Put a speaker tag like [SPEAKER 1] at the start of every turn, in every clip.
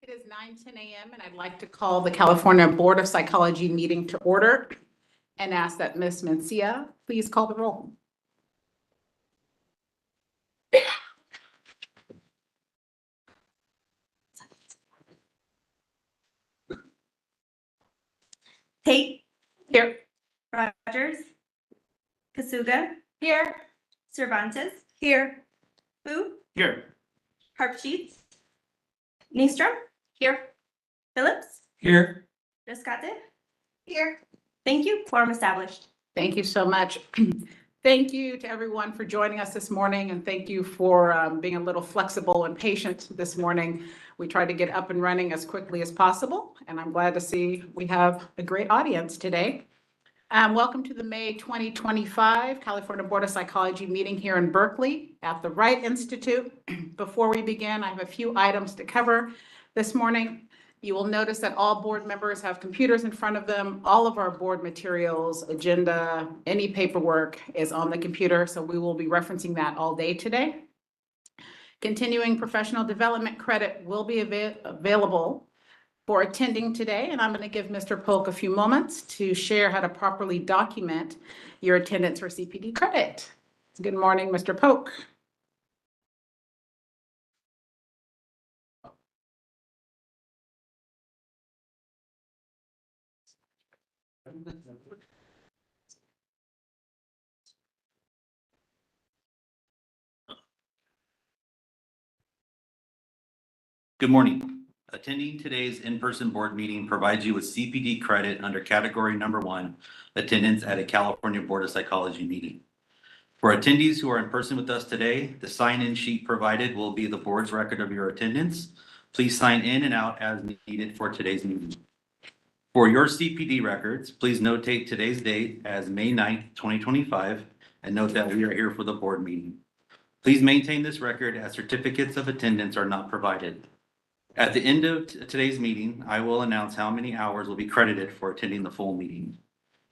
[SPEAKER 1] It is 9:10 a.m. and I'd like to call the California Board of Psychology meeting to order and ask that Ms. Mencia please call the roll.
[SPEAKER 2] Tate,
[SPEAKER 1] Here.
[SPEAKER 2] Rogers, Kasuga,
[SPEAKER 1] Here.
[SPEAKER 2] Cervantes,
[SPEAKER 1] Here.
[SPEAKER 2] Fu,
[SPEAKER 3] Here.
[SPEAKER 2] Harpsheets, Nystrom,
[SPEAKER 1] Here.
[SPEAKER 2] Phillips,
[SPEAKER 3] Here.
[SPEAKER 2] Rescate.
[SPEAKER 1] Here.
[SPEAKER 2] Thank you. Quorum established.
[SPEAKER 1] Thank you so much. Thank you to everyone for joining us this morning, and thank you for being a little flexible and patient this morning. We tried to get up and running as quickly as possible, and I'm glad to see we have a great audience today. Welcome to the May 2025 California Board of Psychology meeting here in Berkeley at the Wright Institute. Before we begin, I have a few items to cover this morning. You will notice that all board members have computers in front of them. All of our board materials, agenda, any paperwork is on the computer, so we will be referencing that all day today. Continuing professional development credit will be available for attending today, and I'm going to give Mr. Polk a few moments to share how to properly document your attendance for CPD credit. Good morning, Mr. Polk.
[SPEAKER 3] Good morning. Attending today's in-person board meeting provides you with CPD credit under category number 1, attendance at a California Board of Psychology meeting. For attendees who are in person with us today, the sign-in sheet provided will be the board's record of your attendance. Please sign in and out as needed for today's meeting. For your CPD records, please notate today's date as May 9th, 2025, and note that we are here for the board meeting. Please maintain this record as certificates of attendance are not provided. At the end of today's meeting, I will announce how many hours will be credited for attending the full meeting.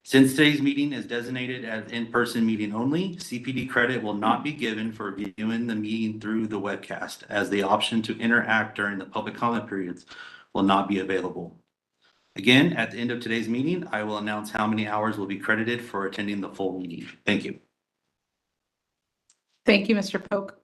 [SPEAKER 3] Since today's meeting is designated as in-person meeting only, CPD credit will not be given for viewing the meeting through the webcast, as the option to interact during the public comment periods will not be available. Again, at the end of today's meeting, I will announce how many hours will be credited for attending the full meeting. Thank you.
[SPEAKER 1] Thank you, Mr. Polk.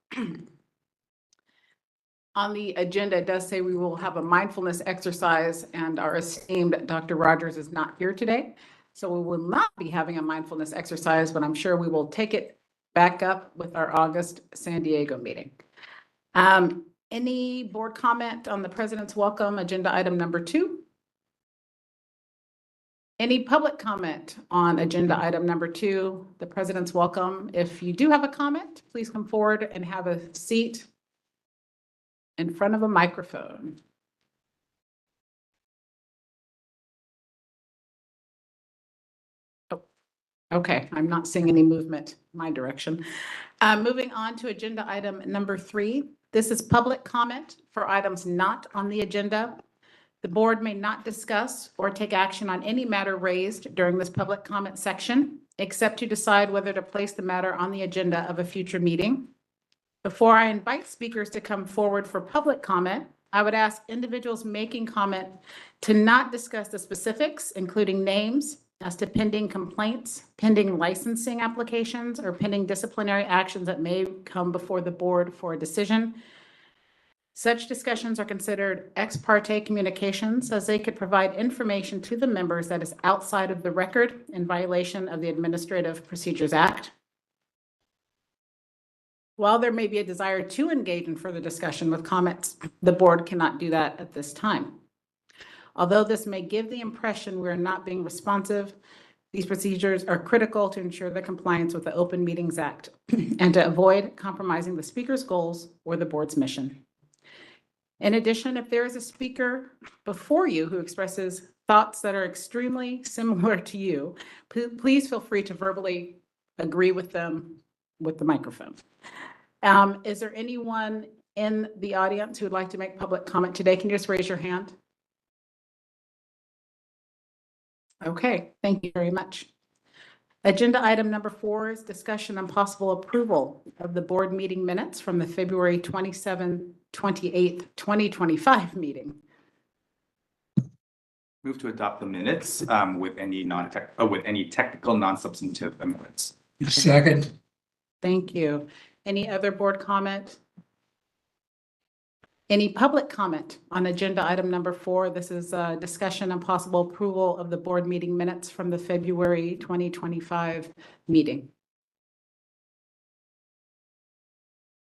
[SPEAKER 1] On the agenda, it does say we will have a mindfulness exercise, and our esteemed Dr. Rogers is not here today. So we will not be having a mindfulness exercise, but I'm sure we will take it back up with our August San Diego meeting. Any board comment on the President's Welcome, agenda item number 2? Any public comment on agenda item number 2, the President's Welcome? If you do have a comment, please come forward and have a seat in front of a microphone. Oh, okay, I'm not seeing any movement in my direction. Moving on to agenda item number 3. This is public comment for items not on the agenda. The board may not discuss or take action on any matter raised during this public comment section, except to decide whether to place the matter on the agenda of a future meeting. Before I invite speakers to come forward for public comment, I would ask individuals making comment to not discuss the specifics, including names, as to pending complaints, pending licensing applications, or pending disciplinary actions that may come before the board for a decision. Such discussions are considered ex parte communications, as they could provide information to the members that is outside of the record in violation of the Administrative Procedures Act. While there may be a desire to engage in further discussion with comments, the board cannot do that at this time. Although this may give the impression we are not being responsive, these procedures are critical to ensure the compliance with the Open Meetings Act and to avoid compromising the speaker's goals or the board's mission. In addition, if there is a speaker before you who expresses thoughts that are extremely similar to you, please feel free to verbally agree with them with the microphone. Is there anyone in the audience who would like to make public comment today? Can you just raise your hand? Okay, thank you very much. Agenda item number 4 is discussion and possible approval of the board meeting minutes from the February 28th, 2025 meeting.
[SPEAKER 4] Move to adopt the minutes with any technical non-substantive amendments.
[SPEAKER 5] Second.
[SPEAKER 1] Thank you. Any other board comment? Any public comment on agenda item number 4? This is a discussion and possible approval of the board meeting minutes from the February 2025 meeting.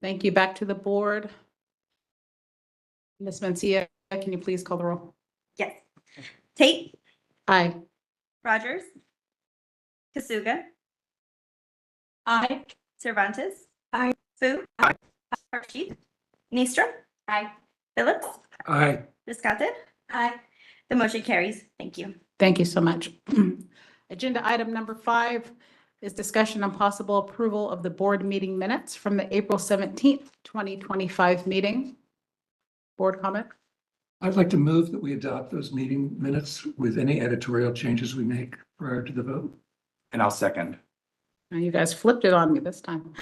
[SPEAKER 1] Thank you. Back to the board. Ms. Mencia, can you please call the roll?
[SPEAKER 2] Yes. Tate,
[SPEAKER 1] Aye.
[SPEAKER 2] Rogers, Kasuga,
[SPEAKER 1] Aye.
[SPEAKER 2] Cervantes.
[SPEAKER 1] Aye.
[SPEAKER 2] Fu.
[SPEAKER 4] Aye.
[SPEAKER 2] Harpsheet, Nystrom. Aye. Phillips,
[SPEAKER 5] Aye.
[SPEAKER 2] Piscatid. Aye. The motion carries. Thank you.
[SPEAKER 1] Thank you so much. Agenda item number 5 is discussion on possible approval of the board meeting minutes from the April 17th, 2025 meeting. Board comment?
[SPEAKER 5] I'd like to move that we adopt those meeting minutes with any editorial changes we make prior to the vote.
[SPEAKER 4] And I'll second.
[SPEAKER 1] Now you guys flipped it on me this time.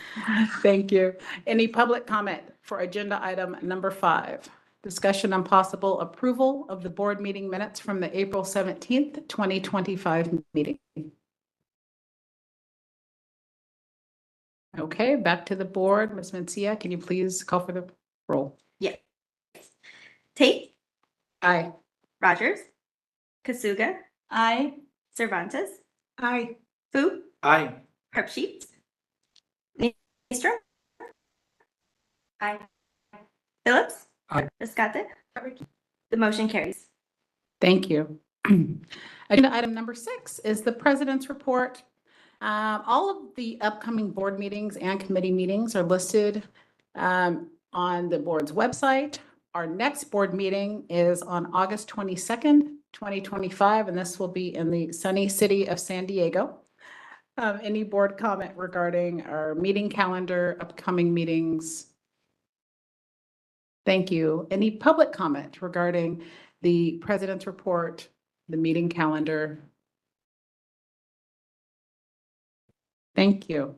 [SPEAKER 1] Thank you. Any public comment for agenda item number 5? Discussion on possible approval of the board meeting minutes from the April 17th, 2025 meeting. Okay, back to the board. Ms. Mencia, can you please call for the roll?
[SPEAKER 2] Yes. Tate,
[SPEAKER 1] Aye.
[SPEAKER 2] Rogers, Kasuga. Aye. Cervantes.
[SPEAKER 1] Aye.
[SPEAKER 2] Fu.
[SPEAKER 4] Aye.
[SPEAKER 2] Harpsheet. Nystrom. Aye. Phillips.
[SPEAKER 5] Aye.
[SPEAKER 2] Piscatid. The motion carries.
[SPEAKER 1] Thank you. Agenda item number 6 is the president's report. All of the upcoming board meetings and committee meetings are listed on the board's website. Our next board meeting is on August 22nd, 2025, and this will be in the sunny city of San Diego. Any board comment regarding our meeting calendar, upcoming meetings? Thank you. Any public comment regarding the president's report, the meeting calendar? Thank you.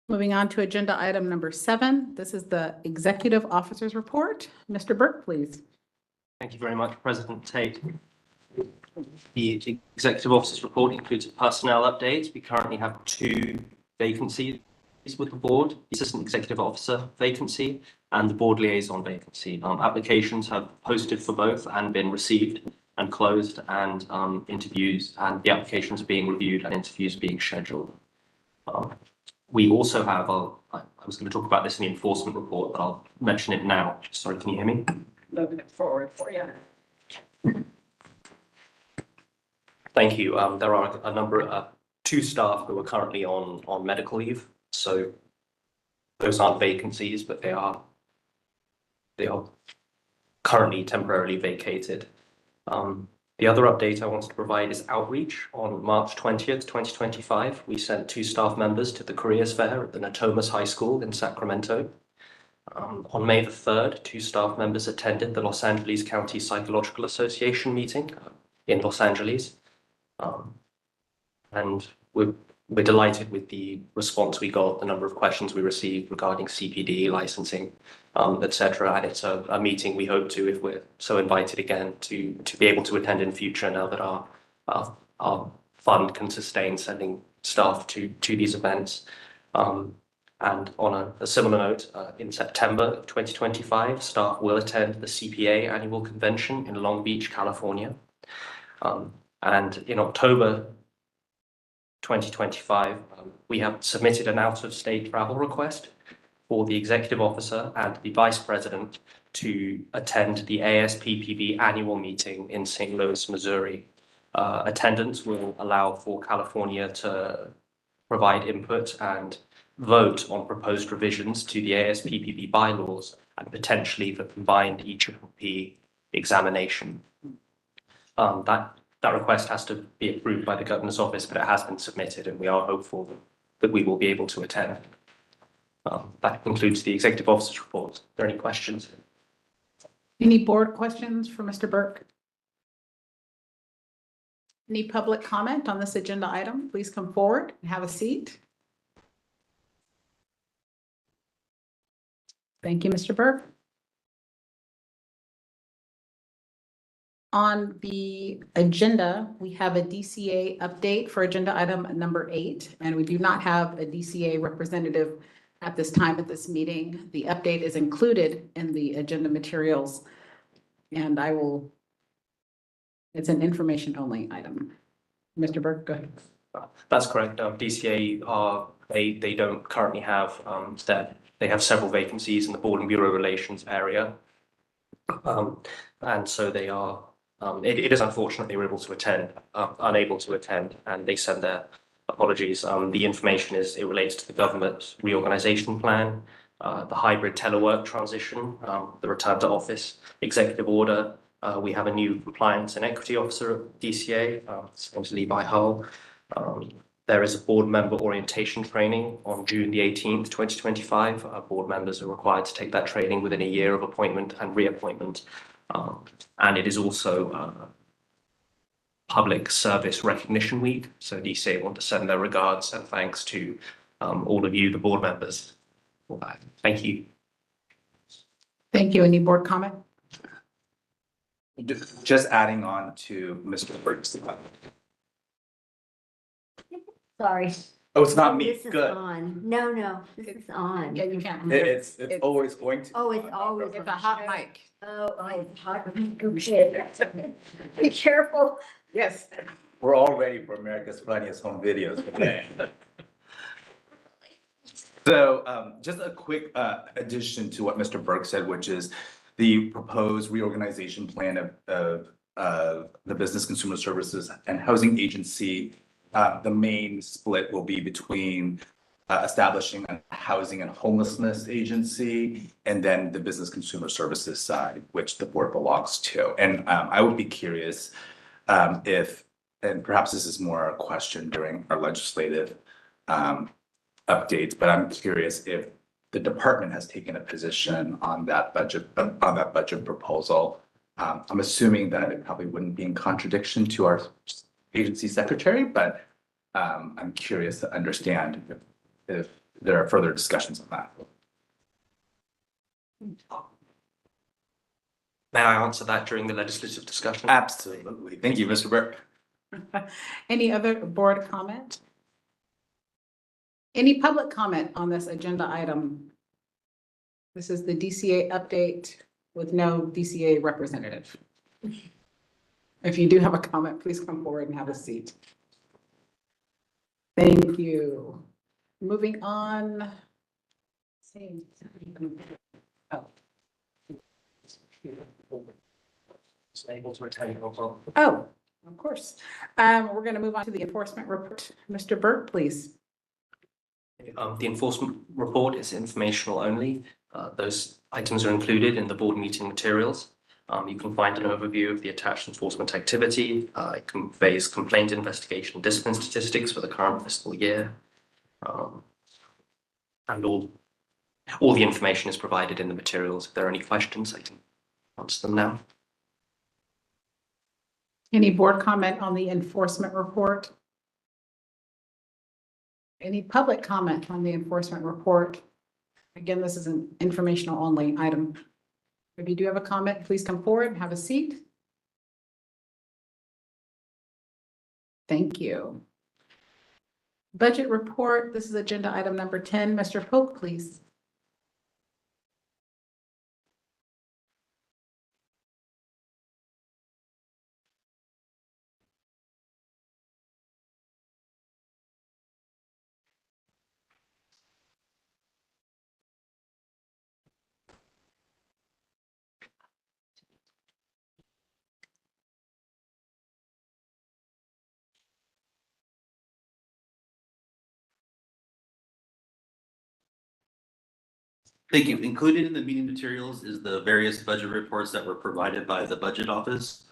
[SPEAKER 1] Moving on to agenda item number 7. This is the executive officer's report. Mr. Burke, please.
[SPEAKER 6] Thank you very much, President Tate. The executive officer's report includes a personnel update. We currently have 2 vacancies with the board, the assistant executive officer vacancy and the board liaison vacancy. Applications have posted for both and been received and closed, and interviews and the applications are being reviewed and interviews being scheduled. We also have, I was going to talk about this in the enforcement report, but I'll mention it now. Sorry, can you hear me?
[SPEAKER 1] Moving it forward for you.
[SPEAKER 6] Thank you. There are a number of 2 staff who are currently on medical leave. So those aren't vacancies, but they are currently temporarily vacated. The other update I wanted to provide is outreach. On March 20th, 2025, we sent 2 staff members to the careers fair at the Natomas High School in Sacramento. On May the 3rd, 2 staff members attended the Los Angeles County Psychological Association meeting in Los Angeles. And we're delighted with the response we got, the number of questions we received regarding CPD, licensing, etc. And it's a meeting we hope to, if we're so invited again, to be able to attend in future now that our fund can sustain sending staff to these events. And on a similar note, in September 2025, staff will attend the CPA annual convention in Long Beach, California. And in October 2025, we have submitted an out-of-state travel request for the executive officer and the vice president to attend the ASPPB annual meeting in St. Louis, Missouri. Attendance will allow for California to provide input and vote on proposed revisions to the ASPPB bylaws and potentially the combined EPPP examination. That request has to be approved by the governor's office, but it has been submitted and we are hopeful that we will be able to attend. That concludes the executive officer's report. Are there any questions?
[SPEAKER 1] Any board questions for Mr. Burke? Any public comment on this agenda item? Please come forward and have a seat. Thank you, Mr. Burke. on the agenda, we have a DCA update for agenda item number 8, and we do not have a DCA representative at this time at this meeting. The update is included in the agenda materials, and it's an information only item. Mr. Burke, go ahead.
[SPEAKER 6] That's correct. DCA they don't currently have they have several vacancies in the board and bureau relations area. And so they are, it is unfortunate they were unable to attend, and they send their apologies. The information it relates to the government reorganization plan, the hybrid telework transition, the return to office executive order. We have a new compliance and equity officer at DCA, it's going to Levi Hull. There is a board member orientation training on June the 18th, 2025. Board members are required to take that training within a year of appointment and reappointment. And it is also Public Service Recognition Week. So DCA want to send their regards and thanks to all of you, the board members, for that. Thank you.
[SPEAKER 1] Thank you. Any board comment?
[SPEAKER 4] Just adding on to Mr. Burke's.
[SPEAKER 7] Sorry.
[SPEAKER 4] Oh, it's not me.
[SPEAKER 7] This is
[SPEAKER 4] Good.
[SPEAKER 7] on. No, this is on.
[SPEAKER 1] Yeah, you can.
[SPEAKER 4] It's always going to.
[SPEAKER 7] Oh, it's always.
[SPEAKER 1] It's a hot mic.
[SPEAKER 7] Oh, it's hot. Okay. Be careful.
[SPEAKER 1] Yes.
[SPEAKER 4] We're all ready for America's Funniest Home Videos today. So just a quick addition to what Mr. Burke said, which is the proposed reorganization plan of the Business Consumer Services and Housing Agency. The main split will be between establishing a housing and homelessness agency and then the Business Consumer Services side, which the board belongs to. And I would be curious if, and perhaps this is more a question during our legislative updates, but I'm curious if the department has taken a position on that budget proposal. I'm assuming that it probably wouldn't be in contradiction to our agency secretary, but I'm curious to understand if there are further discussions on that.
[SPEAKER 6] May I answer that during the legislative discussion?
[SPEAKER 4] Absolutely. Thank you, Mr. Burke.
[SPEAKER 1] Any other board comment? Any public comment on this agenda item? This is the DCA update with no DCA representative. If you do have a comment, please come forward and have a seat. Thank you. Moving on. Oh.
[SPEAKER 6] Able to attend.
[SPEAKER 1] Oh, of course. We're going to move on to the enforcement report. Mr. Burke, please.
[SPEAKER 6] The enforcement report is informational only. Those items are included in the board meeting materials. You can find an overview of the attached enforcement activity. It conveys complaint investigation and discipline statistics for the current fiscal year. And all the information is provided in the materials. If there are any questions, I can answer them now.
[SPEAKER 1] Any board comment on the enforcement report? Any public comment on the enforcement report? Again, this is an informational only item. If you do have a comment, please come forward and have a seat. Thank you. Budget report, this is agenda item number 10. Mr. Polk, please.
[SPEAKER 3] Thank you. Included in the meeting materials is the various budget reports that were provided by the budget office.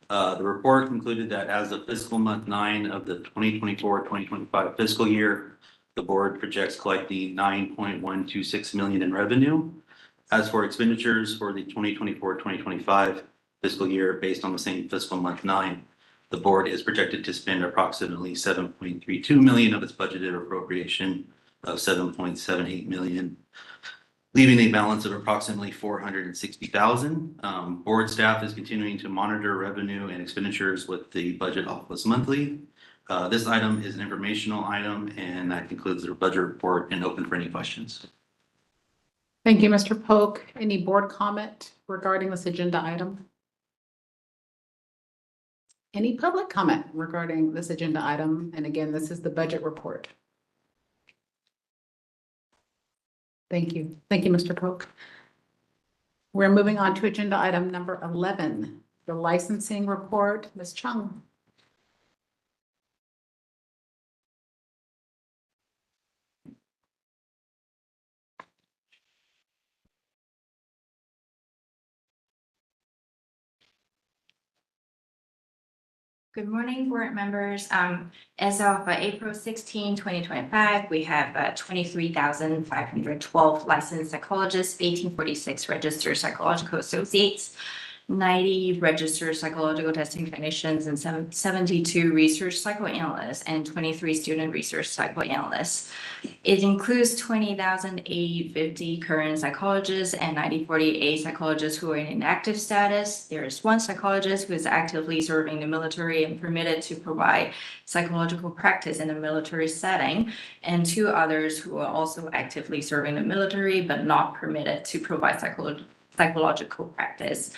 [SPEAKER 3] The report concluded that as of fiscal month 9 of the 2024-2025 fiscal year, the board projects collecting $9.126 million in revenue. As for expenditures for the 2024-2025 fiscal year, based on the same fiscal month 9, the board is projected to spend approximately $7.32 million of its budgeted appropriation of $7.78 million. leaving a balance of approximately $460,000. Board staff is continuing to monitor revenue and expenditures with the budget office monthly. This item is an informational item, and that concludes the budget report and open for any questions.
[SPEAKER 1] Thank you, Mr. Polk. Any board comment regarding this agenda item? Any public comment regarding this agenda item? And again, this is the budget report. Thank you. Thank you, Mr. Polk. We're moving on to agenda item number 11, the licensing report. Ms. Chung.
[SPEAKER 2] Good morning, board members. As of April 16, 2025, we have 23,512 licensed psychologists, 1846 registered psychological associates, 90 registered psychological testing technicians, and 72 research psychoanalysts, and 23 student research psychoanalysts. It includes 20,850 current psychologists and 948 psychologists who are in inactive status. There is one psychologist who is actively serving the military and permitted to provide psychological practice in a military setting, and 2 others who are also actively serving the military but not permitted to provide psychological practice.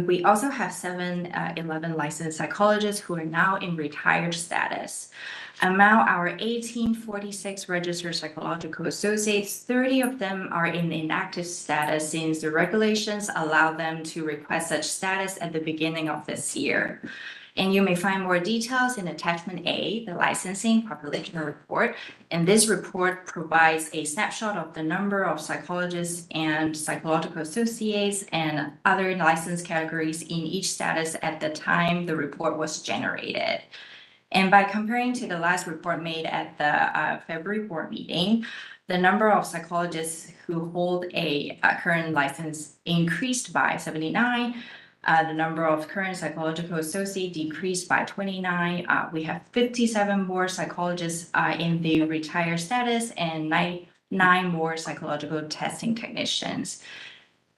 [SPEAKER 2] We also have 11 licensed psychologists who are now in retired status. Among our 1846 registered psychological associates, 30 of them are in inactive status since the regulations allow them to request such status at the beginning of this year. And you may find more details in attachment A, the licensing population report. And this report provides a snapshot of the number of psychologists and psychological associates and other license categories in each status at the time the report was generated. And by comparing to the last report made at the February board meeting, the number of psychologists who hold a current license increased by 79. The number of current psychological associates decreased by 29. We have 57 more psychologists in the retired status and 9 more psychological testing technicians.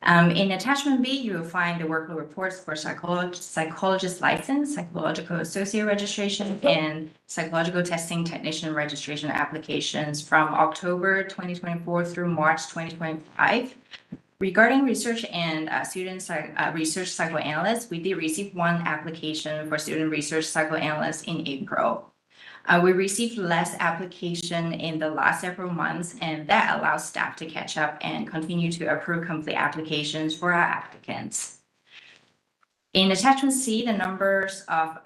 [SPEAKER 2] In attachment B, you will find the workload reports for psychologist license, psychological associate registration, and psychological testing technician registration applications from October 2024 through March 2025. Regarding research and student research psychoanalysts, we did receive 1 application for student research psychoanalysts in April. We received less application in the last several months, and that allows staff to catch up and continue to approve complete applications for our applicants. In attachment C, the numbers of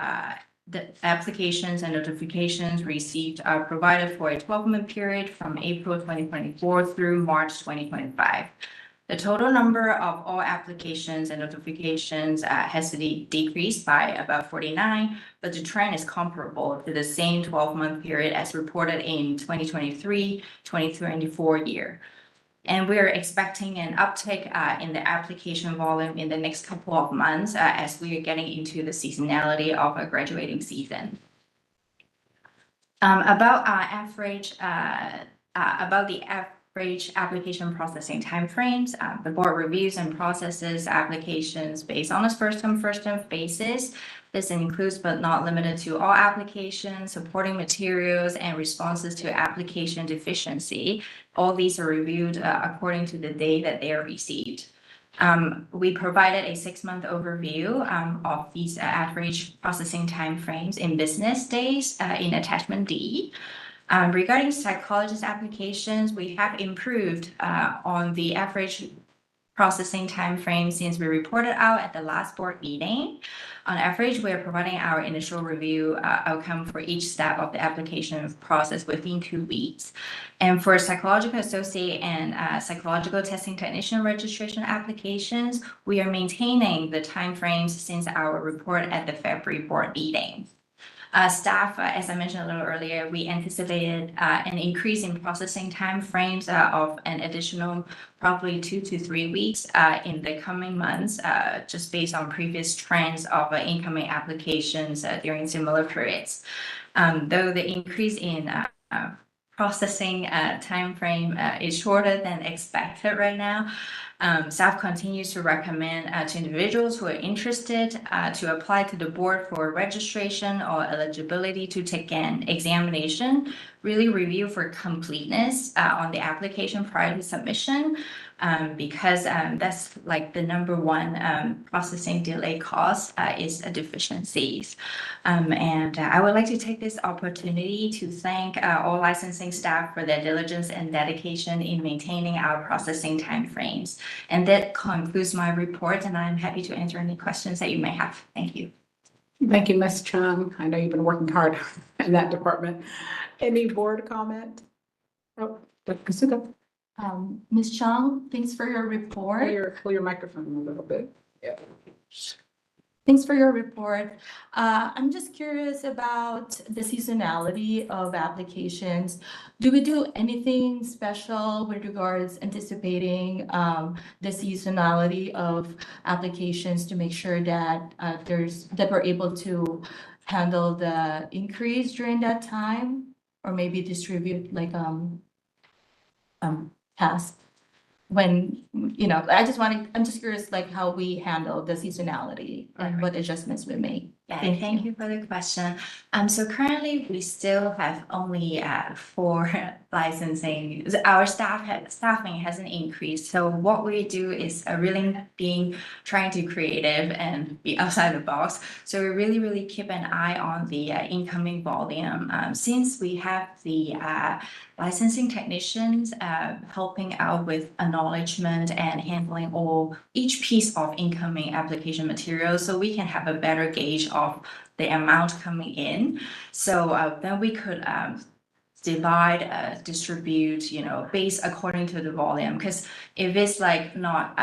[SPEAKER 2] the applications and notifications received are provided for a 12-month period from April 2024 through March 2025. The total number of all applications and notifications has decreased by about 49, but the trend is comparable to the same 12-month period as reported in 2023-2024 year. And we are expecting an uptick in the application volume in the next couple of months as we are getting into the seasonality of a graduating season. About the average application processing timeframes, the board reviews and processes applications based on a first-come, first-served basis. This includes but not limited to all applications, supporting materials, and responses to application deficiency. All these are reviewed according to the day that they are received. We provided a 6-month overview of these average processing timeframes in business days in attachment D. Regarding psychologist applications, we have improved on the average processing timeframe since we reported out at the last board meeting. On average, we are providing our initial review outcome for each step of the application process within 2 weeks. And for psychological associate and psychological testing technician registration applications, we are maintaining the timeframes since our report at the February board meeting. Staff, as I mentioned a little earlier, we anticipated an increase in processing timeframes of an additional probably 2 to 3 weeks in the coming months, just based on previous trends of incoming applications during similar periods. Though the increase in processing timeframe is shorter than expected right now. Staff continues to recommend to individuals who are interested to apply to the board for registration or eligibility to take an examination, really review for completeness on the application prior to submission, because that's like the number one processing delay cause is deficiencies. And I would like to take this opportunity to thank all licensing staff for their diligence and dedication in maintaining our processing timeframes. And that concludes my report, and I'm happy to answer any questions that you may have. Thank you.
[SPEAKER 1] Thank you, Ms. Chung. I know you've been working hard in that department. Any board comment? Oh, Dr. Kasuga,
[SPEAKER 8] Ms. Chung, thanks for your report.
[SPEAKER 1] pull your microphone a little bit. Yeah.
[SPEAKER 8] Thanks for your report. I'm just curious about the seasonality of applications. Do we do anything special with regards anticipating the seasonality of applications to make sure that that we're able to handle the increase during that time? Or maybe distribute like tasks when, I'm just curious, like how we handle the seasonality and what adjustments we make.
[SPEAKER 2] Yeah, thank you for the question. So currently we still have only 4 licensing. Our staffing hasn't increased. So what we do is really trying to creative and be outside the box. So we really keep an eye on the incoming volume. Since we have the licensing technicians helping out with acknowledgement and handling each piece of incoming application materials, so we can have a better gauge of the amount coming in. So then we could distribute, based according to the volume. Because if it's like not,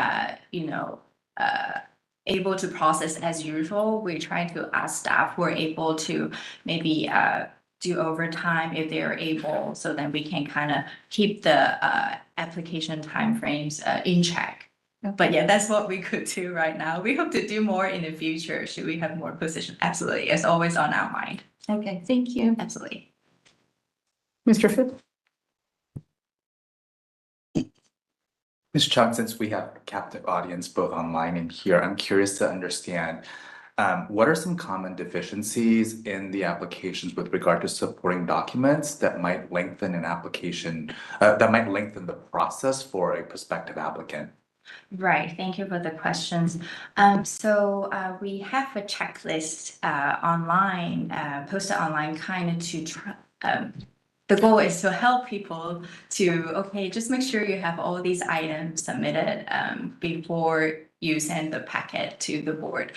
[SPEAKER 2] able to process as usual, we're trying to ask staff who are able to maybe do overtime if they're able, so then we can kind of keep the application timeframes in check. But yeah, that's what we could do right now. We hope to do more in the future. Should we have more positions? Absolutely. It's always on our mind.
[SPEAKER 8] Okay, thank you.
[SPEAKER 2] Absolutely.
[SPEAKER 1] Mr. Phipps?
[SPEAKER 4] Ms. Chung, since we have a captive audience both online and here, I'm curious to understand what are some common deficiencies in the applications with regard to supporting documents that might lengthen an application, that might lengthen the process for a prospective applicant?
[SPEAKER 2] Right, thank you for the questions. So we have a checklist online, posted online, kind of to try. The goal is to help people to, just make sure you have all these items submitted before you send the packet to the board.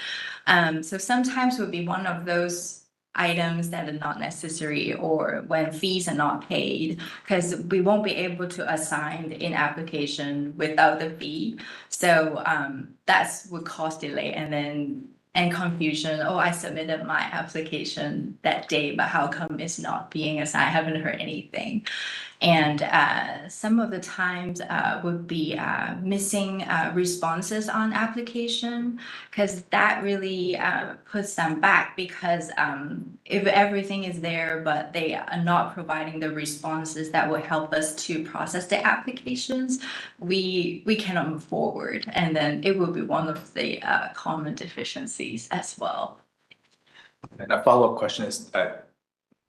[SPEAKER 2] So sometimes would be one of those items that are not necessary, or when fees are not paid, because we won't be able to assign the in-application without the fee. So that's would cause delay and confusion. Oh, I submitted my application that day, but how come it's not being assigned? I haven't heard anything. And some of the times would be missing responses on application, because that really puts them back, because if everything is there, but they are not providing the responses that will help us to process the applications, we cannot move forward. And then it will be one of the common deficiencies as well.
[SPEAKER 4] And a follow-up question is,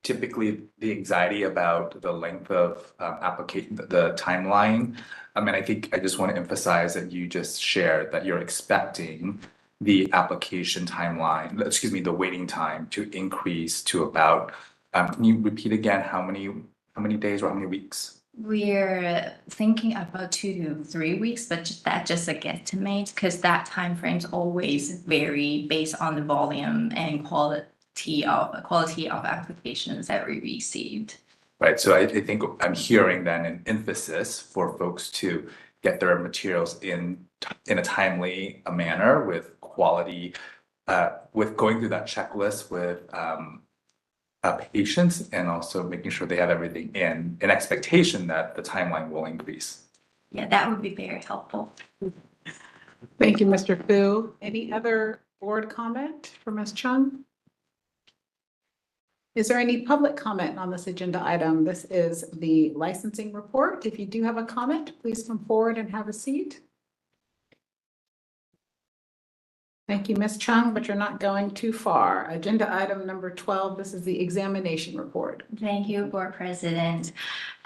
[SPEAKER 4] typically the anxiety about the length of application, the timeline. I think I just want to emphasize that you just shared that you're expecting the application timeline, the waiting time to increase to about, can you repeat again, how many days or how many weeks?
[SPEAKER 2] We're thinking about 2 to 3 weeks, but that's just a guesstimate, because that time frames always vary based on the volume and quality of applications that we received.
[SPEAKER 4] Right, so I think I'm hearing then an emphasis for folks to get their materials in a timely manner with quality, with going through that checklist with patience, and also making sure they have everything in expectation that the timeline will increase.
[SPEAKER 2] Yeah, that would be very helpful.
[SPEAKER 1] Thank you, Mr. Fu. Any other board comment for Ms. Chung? Is there any public comment on this agenda item? This is the licensing report. If you do have a comment, please come forward and have a seat. Thank you, Ms. Chung, but you're not going too far. Agenda item number 12, this is the examination report.
[SPEAKER 2] Thank you, Board President.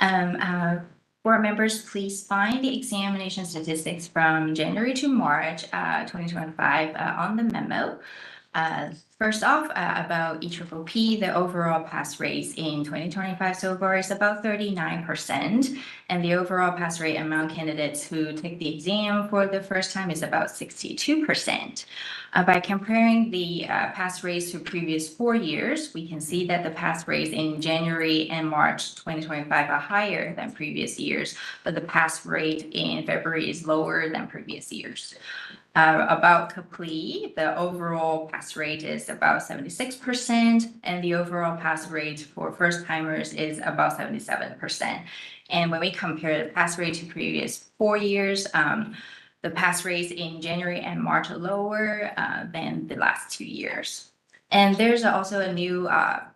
[SPEAKER 2] Board members, please find the examination statistics from January to March 2025 on the memo. First off, about EPPP, the overall pass rate in 2025 so far is about 39%, and the overall pass rate among candidates who take the exam for the first time is about 62%. By comparing the pass rates to previous 4 years, we can see that the pass rates in January and March 2025 are higher than previous years, but the pass rate in February is lower than previous years. About CAPLE, the overall pass rate is about 76%, and the overall pass rate for first-timers is about 77%. And when we compare the pass rate to previous 4 years, the pass rates in January and March are lower than the last 2 years. And there's also a new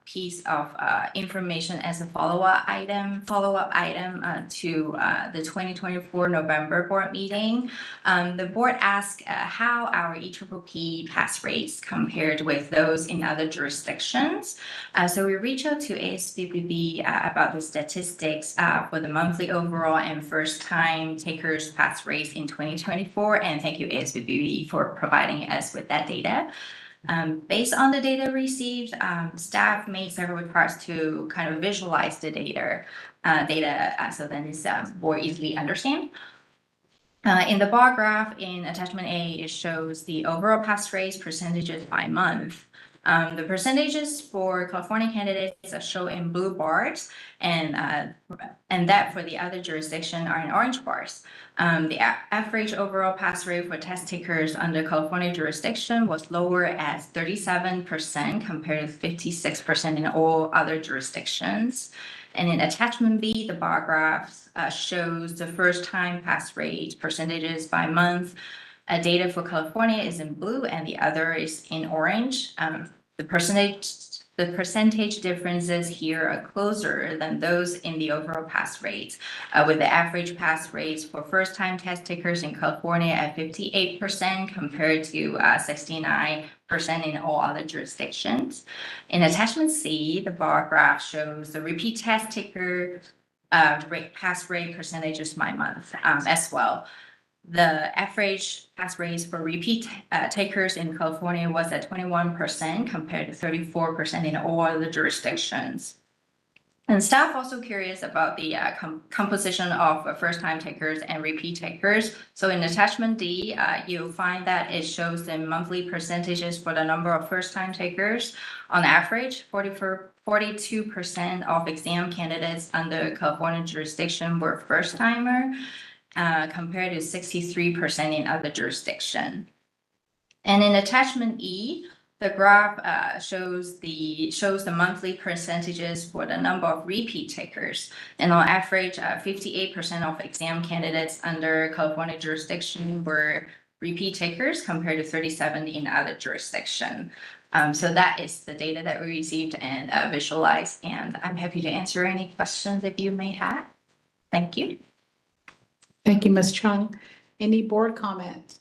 [SPEAKER 2] piece of information as a follow-up item to the 2024 November board meeting. The board asked how our EPPP pass rates compared with those in other jurisdictions. So we reached out to ASVBB about the statistics for the monthly overall and first-time takers pass rates in 2024. And thank you, ASVBB, for providing us with that data. Based on the data received, staff made several reports to kind of visualize the data so then it's more easily understand. In the bar graph in attachment A, it shows the overall pass rates percentages by month. The percentages for California candidates are shown in blue bars, and that for the other jurisdiction are in orange bars. The average overall pass rate for test takers under California jurisdiction was lower at 37% compared to 56% in all other jurisdictions. And in attachment B, the bar graph shows the first-time pass rate percentages by month. Data for California is in blue and the other is in orange. The percentage differences here are closer than those in the overall pass rates, with the average pass rates for first-time test takers in California at 58% compared to 69% in all other jurisdictions. In attachment C, the bar graph shows the repeat test taker pass rate percentages by month as well. The average pass rates for repeat takers in California was at 21% compared to 34% in all other jurisdictions. And staff also curious about the composition of first-time takers and repeat takers. So in attachment D, you'll find that it shows the monthly percentages for the number of first-time takers. On average, 42% of exam candidates under California jurisdiction were first-timer, compared to 63% in other jurisdictions. And in attachment E, the graph shows the monthly percentages for the number of repeat takers. And on average, 58% of exam candidates under California jurisdiction were repeat takers compared to 37% in other jurisdictions. So that is the data that we received and visualized. And I'm happy to answer any questions that you may have. Thank you.
[SPEAKER 1] Thank you, Ms. Chung. Any board comment?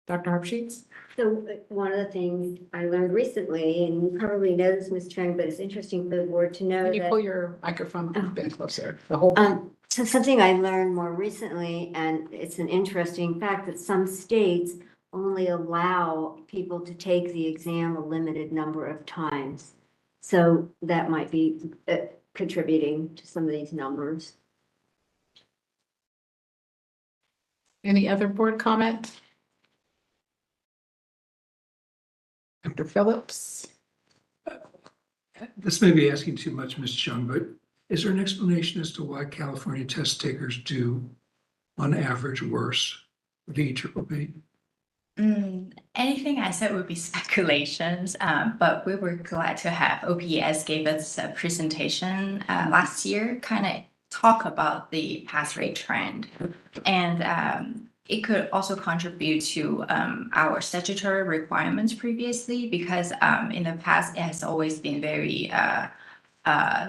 [SPEAKER 1] Dr. Harpsheets?
[SPEAKER 7] So one of the things I learned recently, and you probably know this, Ms. Chung, but it's interesting for the board to know
[SPEAKER 1] Can you
[SPEAKER 7] that.
[SPEAKER 1] pull your microphone a bit closer? The whole.
[SPEAKER 7] So something I learned more recently, and it's an interesting fact that some states only allow people to take the exam a limited number of times. So that might be contributing to some of these numbers.
[SPEAKER 1] Any other board comment? Dr. Phillips?
[SPEAKER 5] This may be asking too much, Ms. Chung, but is there an explanation as to why California test takers do, on average, worse with the EPPP?
[SPEAKER 2] Anything I said would be speculations, but we were glad to have OPS gave us a presentation last year, kind of talk about the pass rate trend. And it could also contribute to our statutory requirements previously, because in the past, it has always been very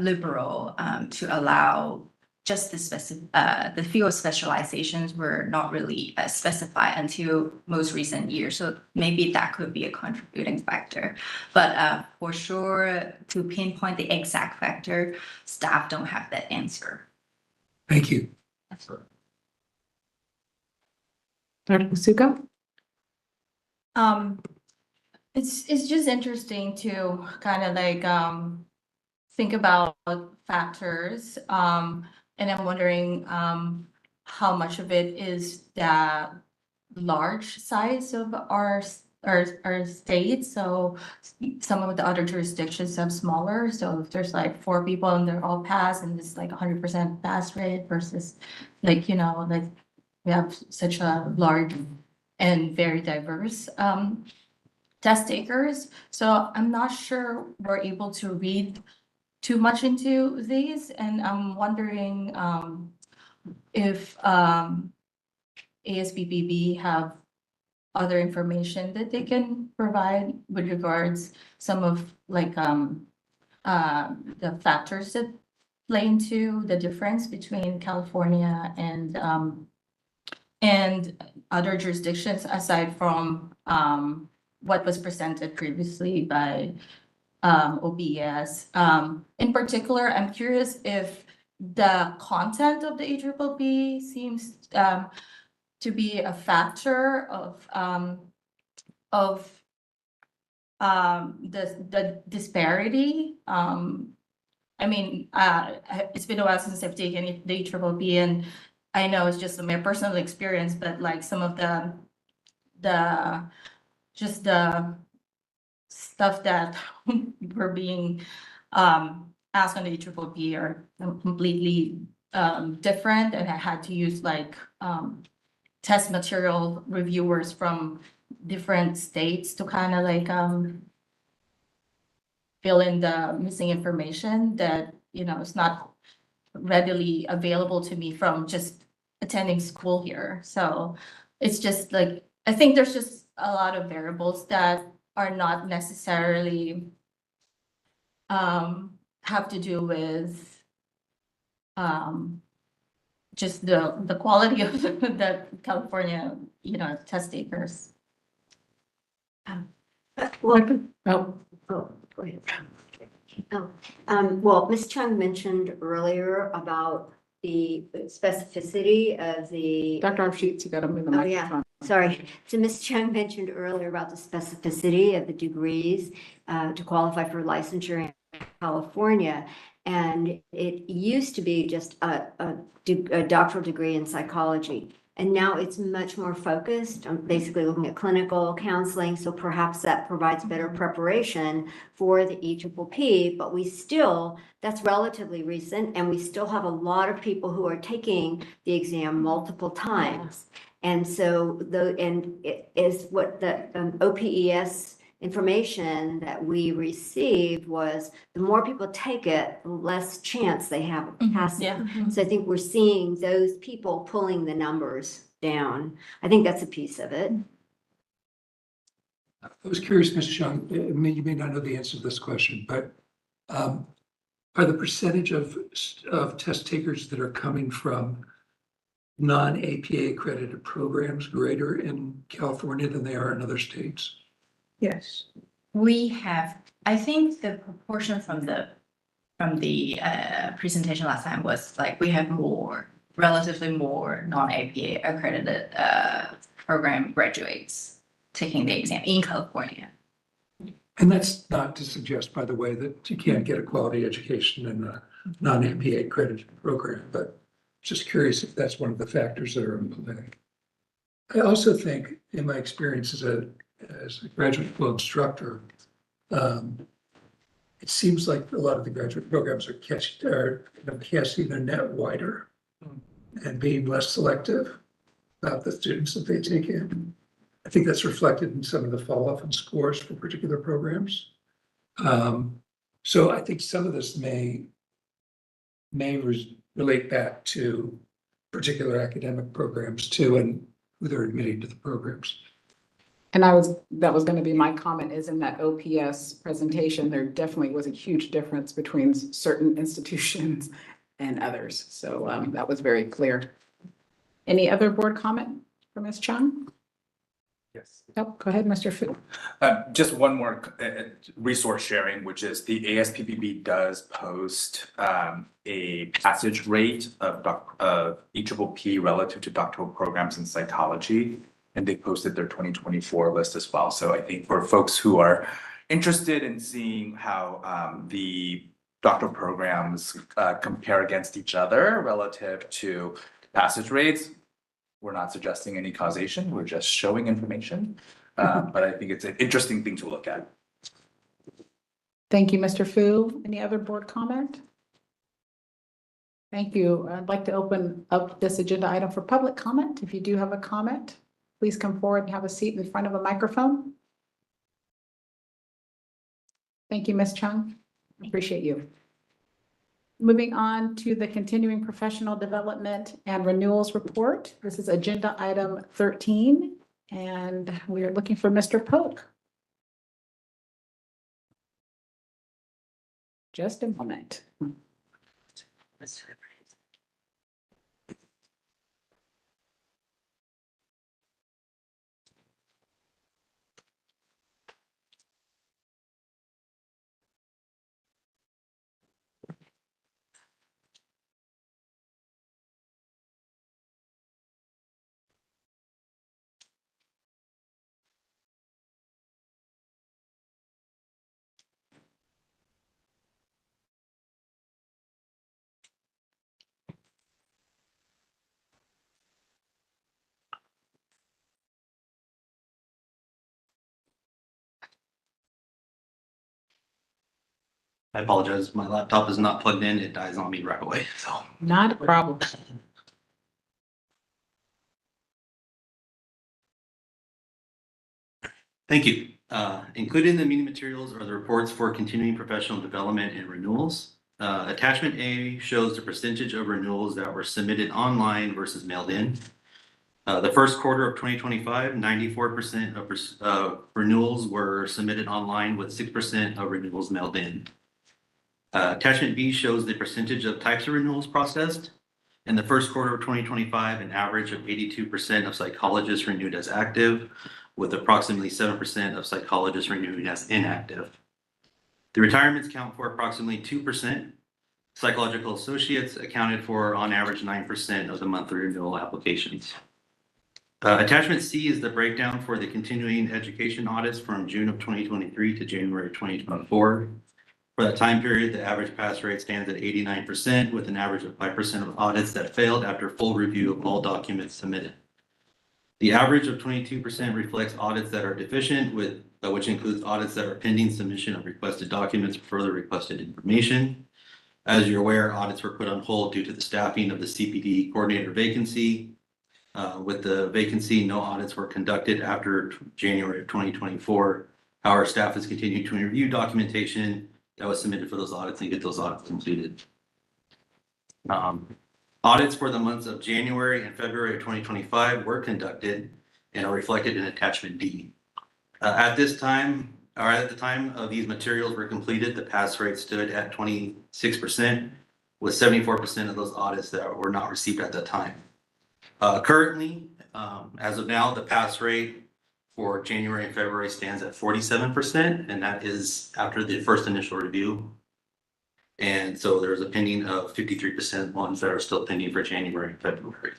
[SPEAKER 2] liberal to allow just the field specializations were not really specified until most recent years. So maybe that could be a contributing factor. But for sure, to pinpoint the exact factor, staff don't have that answer.
[SPEAKER 5] Thank you.
[SPEAKER 1] Dr. Masuko?
[SPEAKER 8] It's just interesting to kind of like think about factors. And I'm wondering how much of it is the large size of our state. So some of the other jurisdictions have smaller. So if there's like 4 people and they're all passed and it's like 100% pass rate versus like, you know, like we have such a large and very diverse test takers. So I'm not sure we're able to read too much into these, and I'm wondering if ASBBB have other information that they can provide with regards some of like the factors that play into the difference between California and other jurisdictions aside from what was presented previously by OBS. In particular, I'm curious if the content of the ACCC seems to be a factor of the disparity. I mean, it's been a while since I've taken the ACCC, and I know it's just my personal experience, but like some of the stuff that were being asked on the ACCC are completely different, and I had to use like test material reviewers from different states to kind of like fill in the missing information that, you know, is not readily available to me from just attending school here. So it's just like, I think there's just a lot of variables that are not necessarily have to do with just the quality of the California, you know, test takers.
[SPEAKER 7] Well,
[SPEAKER 1] Oh,
[SPEAKER 7] go ahead. Well, Ms. Chung mentioned earlier about the specificity of the.
[SPEAKER 1] Dr. Arshit, you got to move the
[SPEAKER 7] Oh, yeah.
[SPEAKER 1] microphone.
[SPEAKER 7] Sorry. So Ms. Chung mentioned earlier about the specificity of the degrees to qualify for licensure in California. And it used to be just a doctoral degree in psychology. And now it's much more focused on basically looking at clinical counseling. So perhaps that provides better preparation for the ECCC, but that's relatively recent. And we still have a lot of people who are taking the exam multiple times. And so it is what the OPES information that we received was the more people take it, the less chance they have of passing.
[SPEAKER 8] Yeah.
[SPEAKER 7] So I think we're seeing those people pulling the numbers down. I think that's a piece of it.
[SPEAKER 5] I was curious, Ms. Chung, you may not know the answer to this question, but are the percentage of test takers that are coming from non-APA accredited programs greater in California than they are in other states?
[SPEAKER 1] Yes.
[SPEAKER 2] We have, I think the proportion from the presentation last time was like, we have relatively more non-APA accredited program graduates taking the exam in California.
[SPEAKER 5] And that's not to suggest, by the way, that you can't get a quality education in a non-APA accredited program, but just curious if that's one of the factors that are in play. I also think, in my experience as a graduate school instructor, it seems like a lot of the graduate programs are casting their net wider and being less selective about the students that they take in. I think that's reflected in some of the fall-off in scores for particular programs. So I think some of this may relate back to particular academic programs too. And who they're admitting to the programs.
[SPEAKER 1] And that was gonna be my comment, is in that OPS presentation, there definitely was a huge difference between certain institutions and others. So that was very clear. Any other board comment from Ms. Chung?
[SPEAKER 4] Yes.
[SPEAKER 1] Nope, go ahead, Mr. Fu.
[SPEAKER 4] Just one more resource sharing, which is the ASPPB does post a passage rate of EPPP relative to doctoral programs in psychology. And they posted their 2024 list as well. So I think for folks who are interested in seeing how the doctoral programs compare against each other relative to passage rates, we're not suggesting any causation, we're just showing information. But I think it's an interesting thing to look at.
[SPEAKER 1] Thank you, Mr. Fu. Any other board comment? Thank you. I'd like to open up this agenda item for public comment. If you do have a comment, please come forward and have a seat in front of a microphone. Thank you, Ms. Chung. Appreciate you. Moving on to the continuing professional development and renewals report. This is agenda item 13, and we are looking for Mr. Polk. Just a moment.
[SPEAKER 3] I apologize. My laptop is not plugged in. It dies on me right away. So
[SPEAKER 1] Not a problem.
[SPEAKER 3] thank you. Included in the meeting materials are the reports for continuing professional development and renewals. Attachment A shows the percentage of renewals that were submitted online versus mailed in. The first quarter of 2025, 94% of renewals were submitted online with 6% of renewals mailed in. Attachment B shows the percentage of types of renewals processed. In the first quarter of 2025, an average of 82% of psychologists renewed as active, with approximately 7% of psychologists renewing as inactive. The retirements count for approximately 2%. Psychological associates accounted for, on average, 9% of the monthly renewal applications. Attachment C is the breakdown for the continuing education audits from June of 2023 to January 2024. For that time period, the average pass rate stands at 89%, with an average of 5% of audits that failed after full review of all documents submitted. The average of 22% reflects audits that are deficient, which includes audits that are pending submission of requested documents or further requested information. As you're aware, audits were put on hold due to the staffing of the CPD coordinator vacancy. With the vacancy, no audits were conducted after January of 2024. Our staff has continued to review documentation that was submitted for those audits and get those audits completed. Audits for the months of January and February of 2025 were conducted and are reflected in attachment D. At the time of these materials were completed, the pass rate stood at 26%, with 74% of those audits that were not received at that time. Currently, as of now, the pass rate for January and February stands at 47%, and that is after the first initial review. And so there's a pending of 53% ones that are still pending for January and February.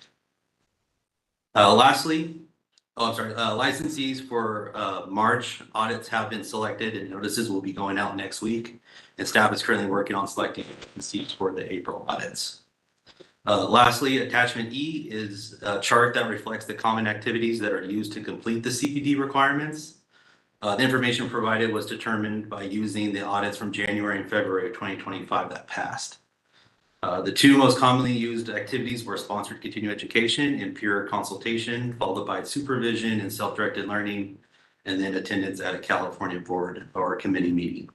[SPEAKER 3] Licensees for March audits have been selected and notices will be going out next week. And staff is currently working on selecting licensees for the April audits. Lastly, attachment E is a chart that reflects the common activities that are used to complete the CPD requirements. The information provided was determined by using the audits from January and February of 2025 that passed. The two most commonly used activities were sponsored continuing education and peer consultation, followed by supervision and self-directed learning, and then attendance at a California board or committee meeting.